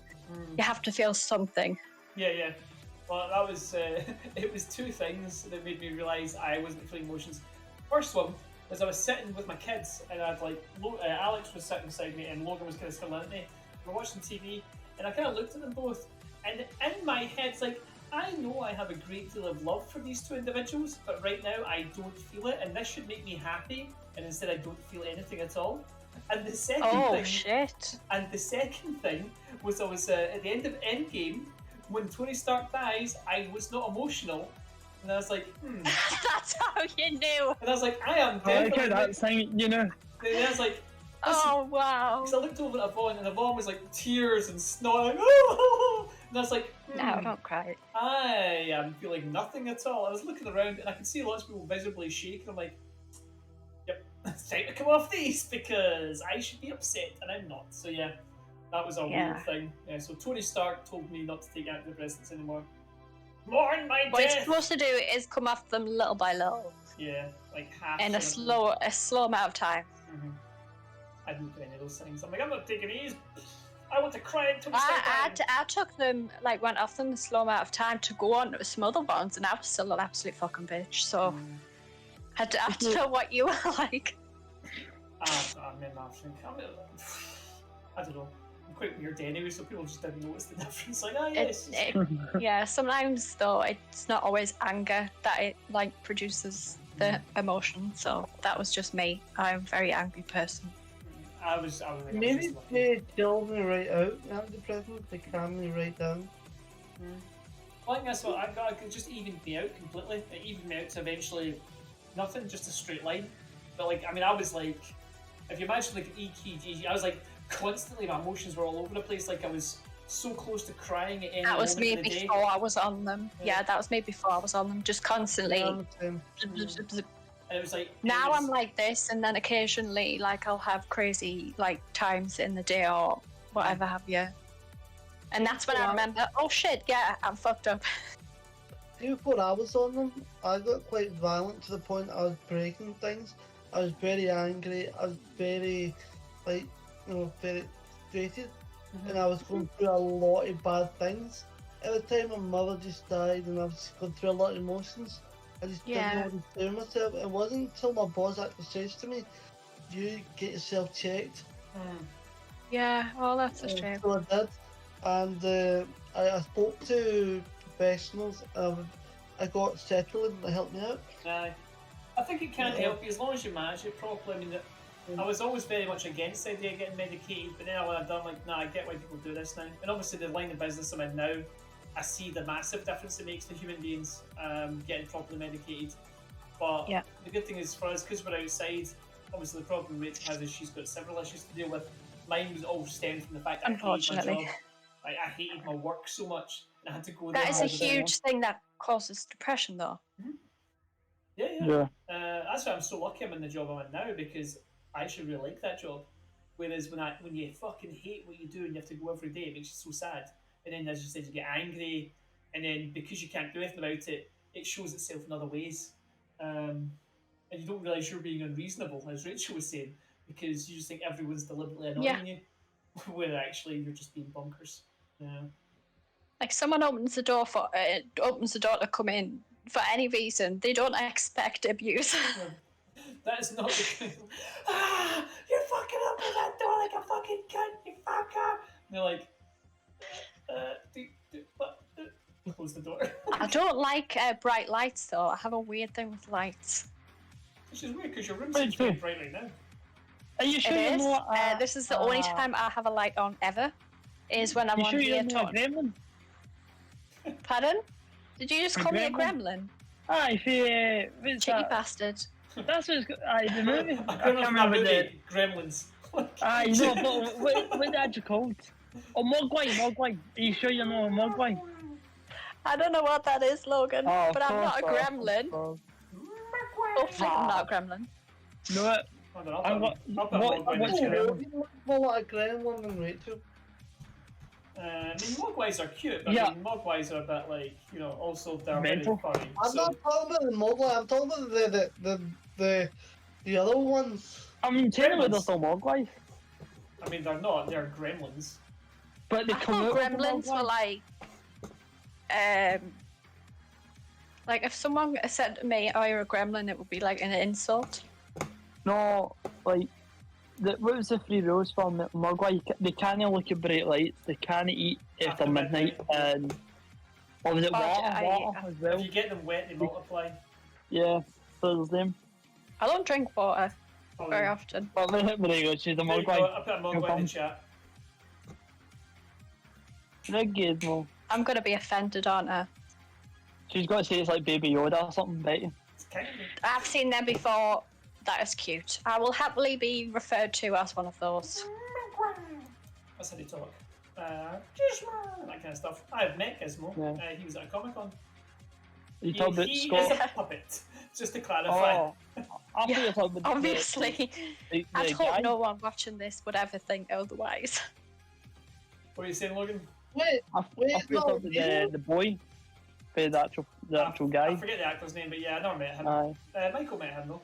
You have to feel something. Yeah. Well, that was, it was two things that made me realise I wasn't feeling emotions. First one was I was sitting with my kids, and I'd like, Alex was sitting beside me and Logan was kind of still in me. We're watching TV, and I kind of looked at them both, and in my head, it's like, I know I have a great deal of love for these two individuals, but right now I don't feel it, and this should make me happy, and instead I don't feel anything at all. And the second thing was I was at the end of Endgame, when Tony Stark dies, I was not emotional, and I was like, That's how you knew. And I was like, I am definitely. Okay, that thing, you know. And I was like, oh wow. Because I looked over at Yvonne, and Yvonne was like tears and snot, like, oh! And I was like, no, don't cry. I am feeling nothing at all. I was looking around, and I could see lots of people visibly shaking. I'm like, yep, it's time to come off these, because I should be upset, and I'm not. So yeah. That was a weird thing. Yeah, so Tony Stark told me not to take antidepressants anymore. Mourn my death! What you're supposed to do is come off them little by little. Yeah, like half. In a slow amount of time. I didn't do any of those things. I'm like, I'm not taking these. I want to cry until we start dying. I took them, like, went off them a slow amount of time to go on to some other ones, and I was still an absolute fucking bitch. So I don't know what you were like. I don't know. Quite weird anyway, so people just didn't notice the difference. Like, yes. Yeah, sometimes though it's not always anger that it like produces the emotion. So that was just me. I'm a very angry person. I was maybe they chill me right out. Antidepressants, they calm me right down. I think that's what I got. I could just even me out completely. It evened me out to eventually nothing, just a straight line. But like, I mean, I was like, if you imagine like an EKG, I was like. Constantly, my emotions were all over the place. Like I was so close to crying at any moment of the day. That was me before I was on them. Yeah, that was me before I was on them. Just constantly. And it was like. Now I'm like this, and then occasionally, like I'll have crazy like times in the day or whatever have you. And that's when I remember, oh shit, yeah, I'm fucked up. Before I was on them, I got quite violent to the point I was breaking things. I was very angry. I was very, like, very frustrated, and I was going through a lot of bad things. At the time, my mother just died, and I was going through a lot of emotions. I just didn't know Yeah. what to do with myself. It wasn't until my boss actually says to me, "You get yourself checked." Yeah. Oh, that's a shame. So I did, and I spoke to professionals. I got settled and they helped me out. Aye. I think it can Yeah. help you as long as you manage it properly. I mean, I was always very much against the idea of getting medicated, but then when I've done, like, nah, I get why people do this now. And obviously, the line of business I'm in now, I see the massive difference it makes to human beings getting properly medicated. But Yeah. the good thing is for us, because we're outside, obviously the problem Rachel has is she's got several issues to deal with. Mine was all stemmed from the fact that I hated my Unfortunately. job. I hated my work so much, and I had to go there That is a all the time. huge thing that causes depression, though. Yeah. That's why I'm so lucky I'm in the job I'm in now, because I actually really like that job. Whereas when you fucking hate what you do and you have to go every day, it makes you so sad. And then, as you said, you get angry, and then because you can't do anything about it, it shows itself in other ways. And you don't realise you're being unreasonable, as Rachel was saying, because you just think everyone's deliberately annoying you, where actually you're just being bonkers. Yeah. Like someone opens the door to come in for any reason, they don't expect abuse. That is not the kind of, you're fucking open that door like a fucking cunt, you fucker. And they're like, what? Close the door. I don't like bright lights, though. I have a weird thing with lights. Which is weird because your room seems very bright right now. Are you sure It you're is. not? This is the only time I have a light on ever. Is when I'm You on sure here you're not a talking. gremlin? Pardon? Did you just A call me a gremlin? gremlin? Aye, what's Cheeky that? bastard. That's what's aye, the movie. I I don't can't know remember that the. movie, Gremlins. Aye, no, but what that you called? Oh, Mogwai. Are you sure you know a Mogwai? I don't know what that is, Logan, Oh, but I'm not a gremlin. Hopefully, I'm not a gremlin. No, I don't know, I'm what? What's chat. gremlin? More like a gremlin than Rachel. I mean, mogwais are cute, but Yeah. I mean, mogwais are a bit like, also they're Mental. very furry. I'm So, not talking about the Mogwai. I'm talking about the other ones. I mean, technically Gremlins. they're still Mogwais, I mean, they're not, they're gremlins. but they I come thought out of the gremlins were Mogwai. like if someone said to me, "Oh, you're a gremlin," it would be like an insult. No, like, what was the three rules from the Mogwai? They can't look at bright lights, they can't eat after midnight, and or was it water as well? If you get them wet, they multiply. Yeah, so there's them. I don't drink water Oh, very yeah. often. But there you go, she's a There you go, Mogwai. I put a mogwai in the chat. They're good, Mo. I'm gonna be offended, aren't I? She's got to say it's like Baby Yoda or something, Betty. It's kind of I've seen them before. That is cute. I will happily be referred to as one of those. That's how they talk. Gizmo, that kind of stuff. I've met Gizmo. Yeah. He was at a Comic Con. You talk about He is Scott. a puppet, just to clarify. Oh, I thought you were talking about Obviously, the I'd hope guy. no one watching this would ever think otherwise. What are you saying, Logan? Wait, I thought you were talking about the boy, the actual I guy. forget the actor's name, but yeah, I never met him. Aye. Michael met him though.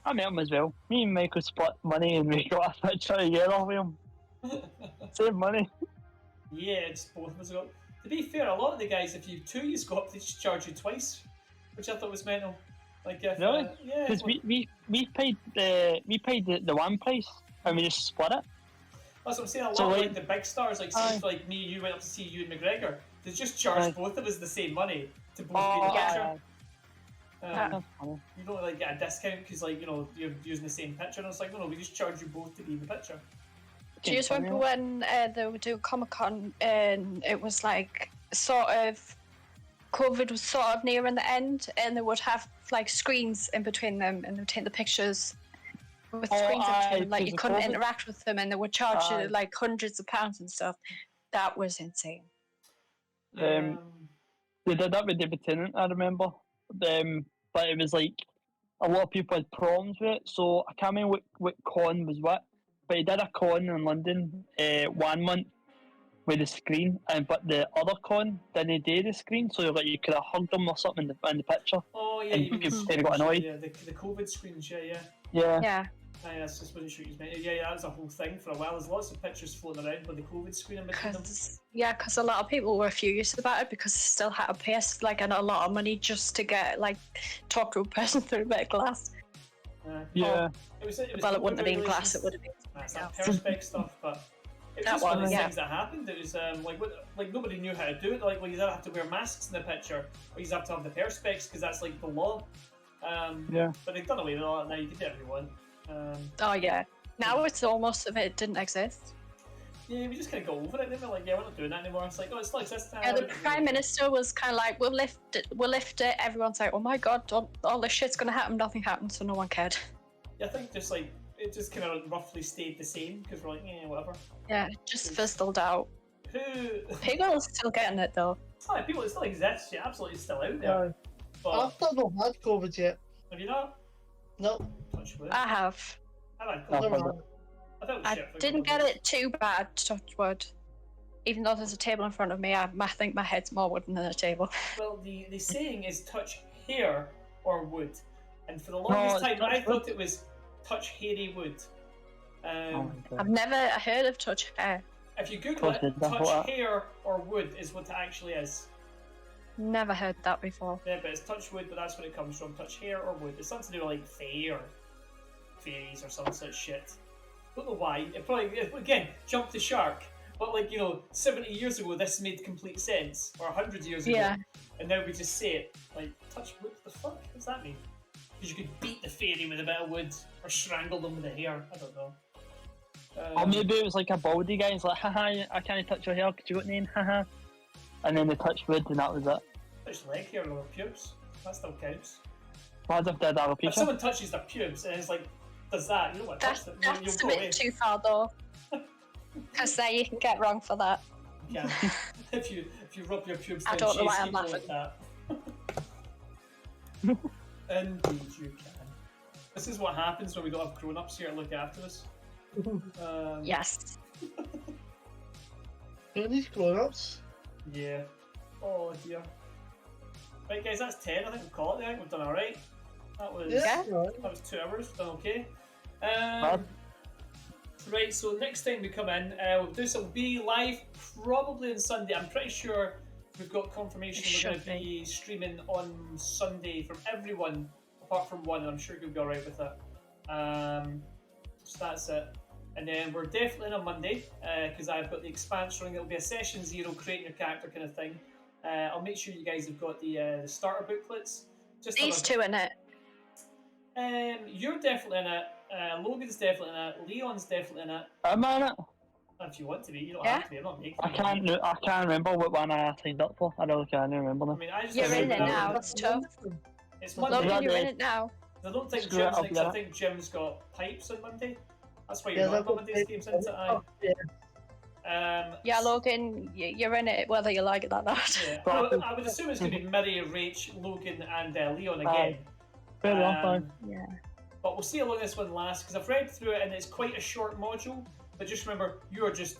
I met him as well. Me and Michael split money and we got a picture together with him. Save money. Yeah, it's both of us got. To be fair, a lot of the guys, if you go up, they just charge you twice, which I thought was mental. Like if, Really? yeah. Because we paid the one price and we just split it. That's what I'm saying. A lot So, of like- the big stars, like Aye. like me, you went up to see Ewan McGregor. They just charge Aye. both of us the same money to both Oh, be in the aye, picture. aye. That's funny. You don't like get a discount because you're using the same picture. And it's like no, we just charge you both to be in the picture. Do you just remember when they were doing Comic Con and it was like sort of COVID was sort of nearing the end, and they would have like screens in between them, and they would take the pictures with screens in between them, like you because of couldn't COVID. interact with them, and they would charge Aye. you like hundreds of pounds and stuff. That was insane. They did that with David Tennant, I remember. But it was like a lot of people had problems with it, so I can't remember what con was what. But he did a con in London 1 month, with the screen, and but the other con didn't do the screen, so like you could have hugged them or something in the picture. Oh yeah, And you mean the people screens, got annoyed. yeah, the COVID screens, yeah. Yeah. Yeah. Aye, that's just wasn't sure you meant. Yeah, that was a whole thing for a while. There's lots of pictures floating around with the COVID screen in between them. Because a lot of people were furious about it because they still had to pay like a lot of money just to get like talk to a person through a bit of glass. Yeah. It was Well, it wouldn't have been glass; it would have been. That's that perspex stuff, but it was That just one of one, those yeah. things that happened. It was like nobody knew how to do it. Like, well, you either have to wear masks in the picture, or you have to have the perspex because that's like the law. Yeah. But they've done away with all that now. You can do everyone. Oh yeah. Now it's almost if it didn't exist. Yeah, we just kind of got over it. Then we're like, yeah, we're not doing that anymore. It's like, oh, it still exists. Yeah, the Prime Minister was kind of like, we'll lift it. Everyone's like, oh my god, all this shit's gonna happen. Nothing happened, so no one cared. Yeah, I think just like it just kind of roughly stayed the same because we're like, yeah, whatever. Yeah, it just fizzled out. Who? People are still getting it though. Oh, people, it still exists. Yeah, absolutely still out there. But I've still not had COVID yet. have you not? No, Touch wood. I have. I've had I've COVID. never had. I felt I shit for a didn't couple get of it too bad, touch wood. Even though there's a table in front of me, I think my head's more wooden than a table. Well, the saying is touch hair or wood, and for the longest it's time touch I wood. thought it was touch hairy wood. Oh my god. I've never heard of touch hair. If you Google it, Trusted, that's touch what hair or wood is what it actually is. Never heard that before. Yeah, but it's touch wood, but that's where it comes from. Touch hair or wood. It's something to do with like fae or fairies or some such shit. Don't know why. It probably again jump the shark. But like 70 years ago, this made complete sense, or 100 years ago, Yeah. and now we just say it like touch wood. What the fuck? What does that mean? Because you could beat the fairy with a bit of wood, or strangle them with a hair. I don't know. Or maybe it was like a baldy guy. He's like, haha, I can't touch your hair. Could you got name? Haha. And then they touched wood, and that was it. touch leg hair or pubes. That still counts. What if they're If alopecia? someone touches their pubes and it's like does that, you don't want to touch them. You'll That's a go away. bit too far though. Because there you can get wrong for that. Yeah. if you rub your pubes, I then don't know chase why I'm people laughing. like that. Indeed, you can. This is what happens when we don't have grown-ups here to look after us. Yes. Who needs grown-ups? Yeah. Oh dear. Right, guys, that's 10. I think we'll call it there. I think we've done alright. That was Yeah. that was 2 hours. We've done okay. Bad. Right, so next time we come in, we'll be live probably on Sunday. I'm pretty sure we've got confirmation It we're going should to be streaming on Sunday from everyone apart from one, and I'm sure you'll be alright with it. So that's it. And then we're definitely in on Monday because I've got the expansion ring. It'll be a session 0, creating your character kind of thing. I'll make sure you guys have got the starter booklets. Just These two in it. You're definitely in it. Logan's definitely in it. Leon's definitely in it. Am I in it? If you want to be, you don't Yeah. have to be. I'm not making I you. can't remember what one I signed up for. I really can't remember I them. mean, I just You're don't in it know. now. It's tough. It's Monday. Logan, you're in Monday. it now. I don't think Screw it, Jim's I'll next. be I in it. think Jim's got pipes on Monday. That's why Yeah, you're not they've on got Monday's games, isn't it? Aye. Oh, yeah. Yeah, Logan, you're in it whether you like it or not. Yeah. I would assume it's going to be Miri, Rach, Logan, and Leon again. Aye. Fair enough, aye. Yeah. But we'll see how long this one lasts because I've read through it and it's quite a short module. But just remember, you are just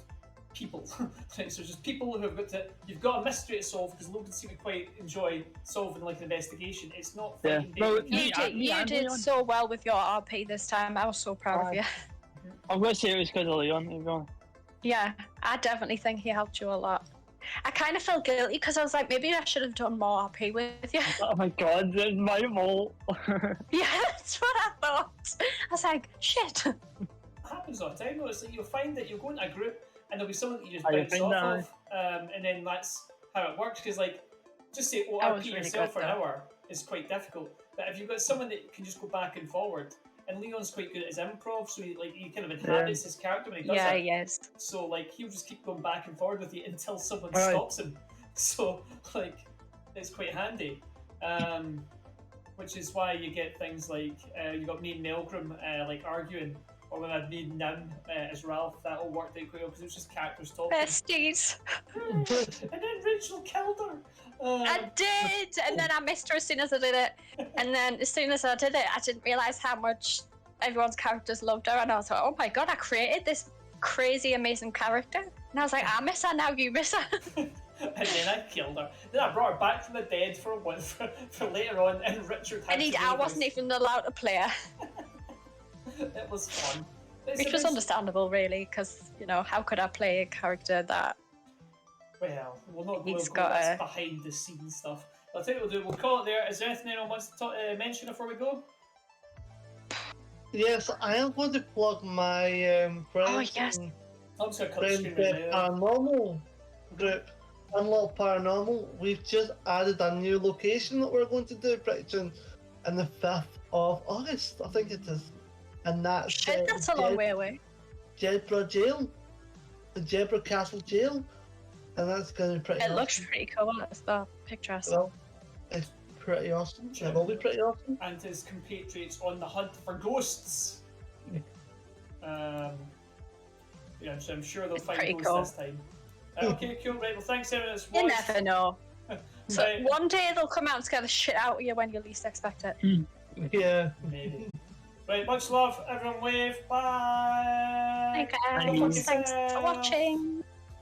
people. Right, so just people who have got to. You've got a mystery to solve because Logan seemed to quite enjoy solving like an investigation. It's not Yeah. fighting No, David. You did so well with your RP this time. I was so proud of you. I'm going to say it was because of Leon. to be honest. Yeah, I definitely think he helped you a lot. I kind of felt guilty because I was like, maybe I should have done more RP with you. Oh my god, it's my fault. Yeah, that's what I thought. I was like, shit. It happens all the time though. It's like you'll find that you'll go into a group and there'll be someone that you just Oh, you bounce find off that, of, and then that's how it works. Because like, just say That was RP really yourself good, for an though. hour is quite difficult. But if you've got someone that can just go back and forward, and Leon's quite good at his improv, so he kind of inhabits his character when he does Yeah, it. yes. So like he'll just keep going back and forward with you until someone Right. stops him. So like it's quite handy. Which is why you get things like you got me and Melgrim like arguing, or when I'd made Nim as Ralph, that all worked out quite well because it was just characters talking. Besties. And then Rachel killed her. I did, and then I missed her as soon as I did it. And then as soon as I did it, I didn't realize how much everyone's characters loved her, and I was like, oh my god, I created this crazy, amazing character. And I was like, I miss her, now you miss her. And then I killed her. Then I brought her back from the dead for later on, and Richard had to I wasn't even allowed to play her. It was fun. Which was understandable, really, because, you know, how could I play a character that... Well, we'll not go He's into got behind the scenes stuff. I'll tell you what we'll do. We'll call it there. Is there anything anyone wants to mention before we go? Yes, I am going to plug my friends. yes. I'm just going to cut the Friends screen with right there. Paranormal group. Unlock Paranormal. We've just added a new location that we're going to do pretty soon, on the 5th of August, I think it is. And that's Shit, that's a long way away. Jedburgh Jail, the Jedburgh Castle Jail, and that's going to be pretty. It awesome. looks pretty cool. It's the picture I saw. Well, it's pretty awesome. It will be pretty awesome. And his compatriots on the hunt for ghosts. Yeah, so I'm sure they'll find pretty ghosts cool. this time. Okay, cool. Right, well, thanks everyone that's You watched. never know. So Right. one day they'll come out and scare the shit out of you when you least expect it. Yeah. Maybe. Right, much love. Everyone wave. Bye. Hey guys, thanks for watching.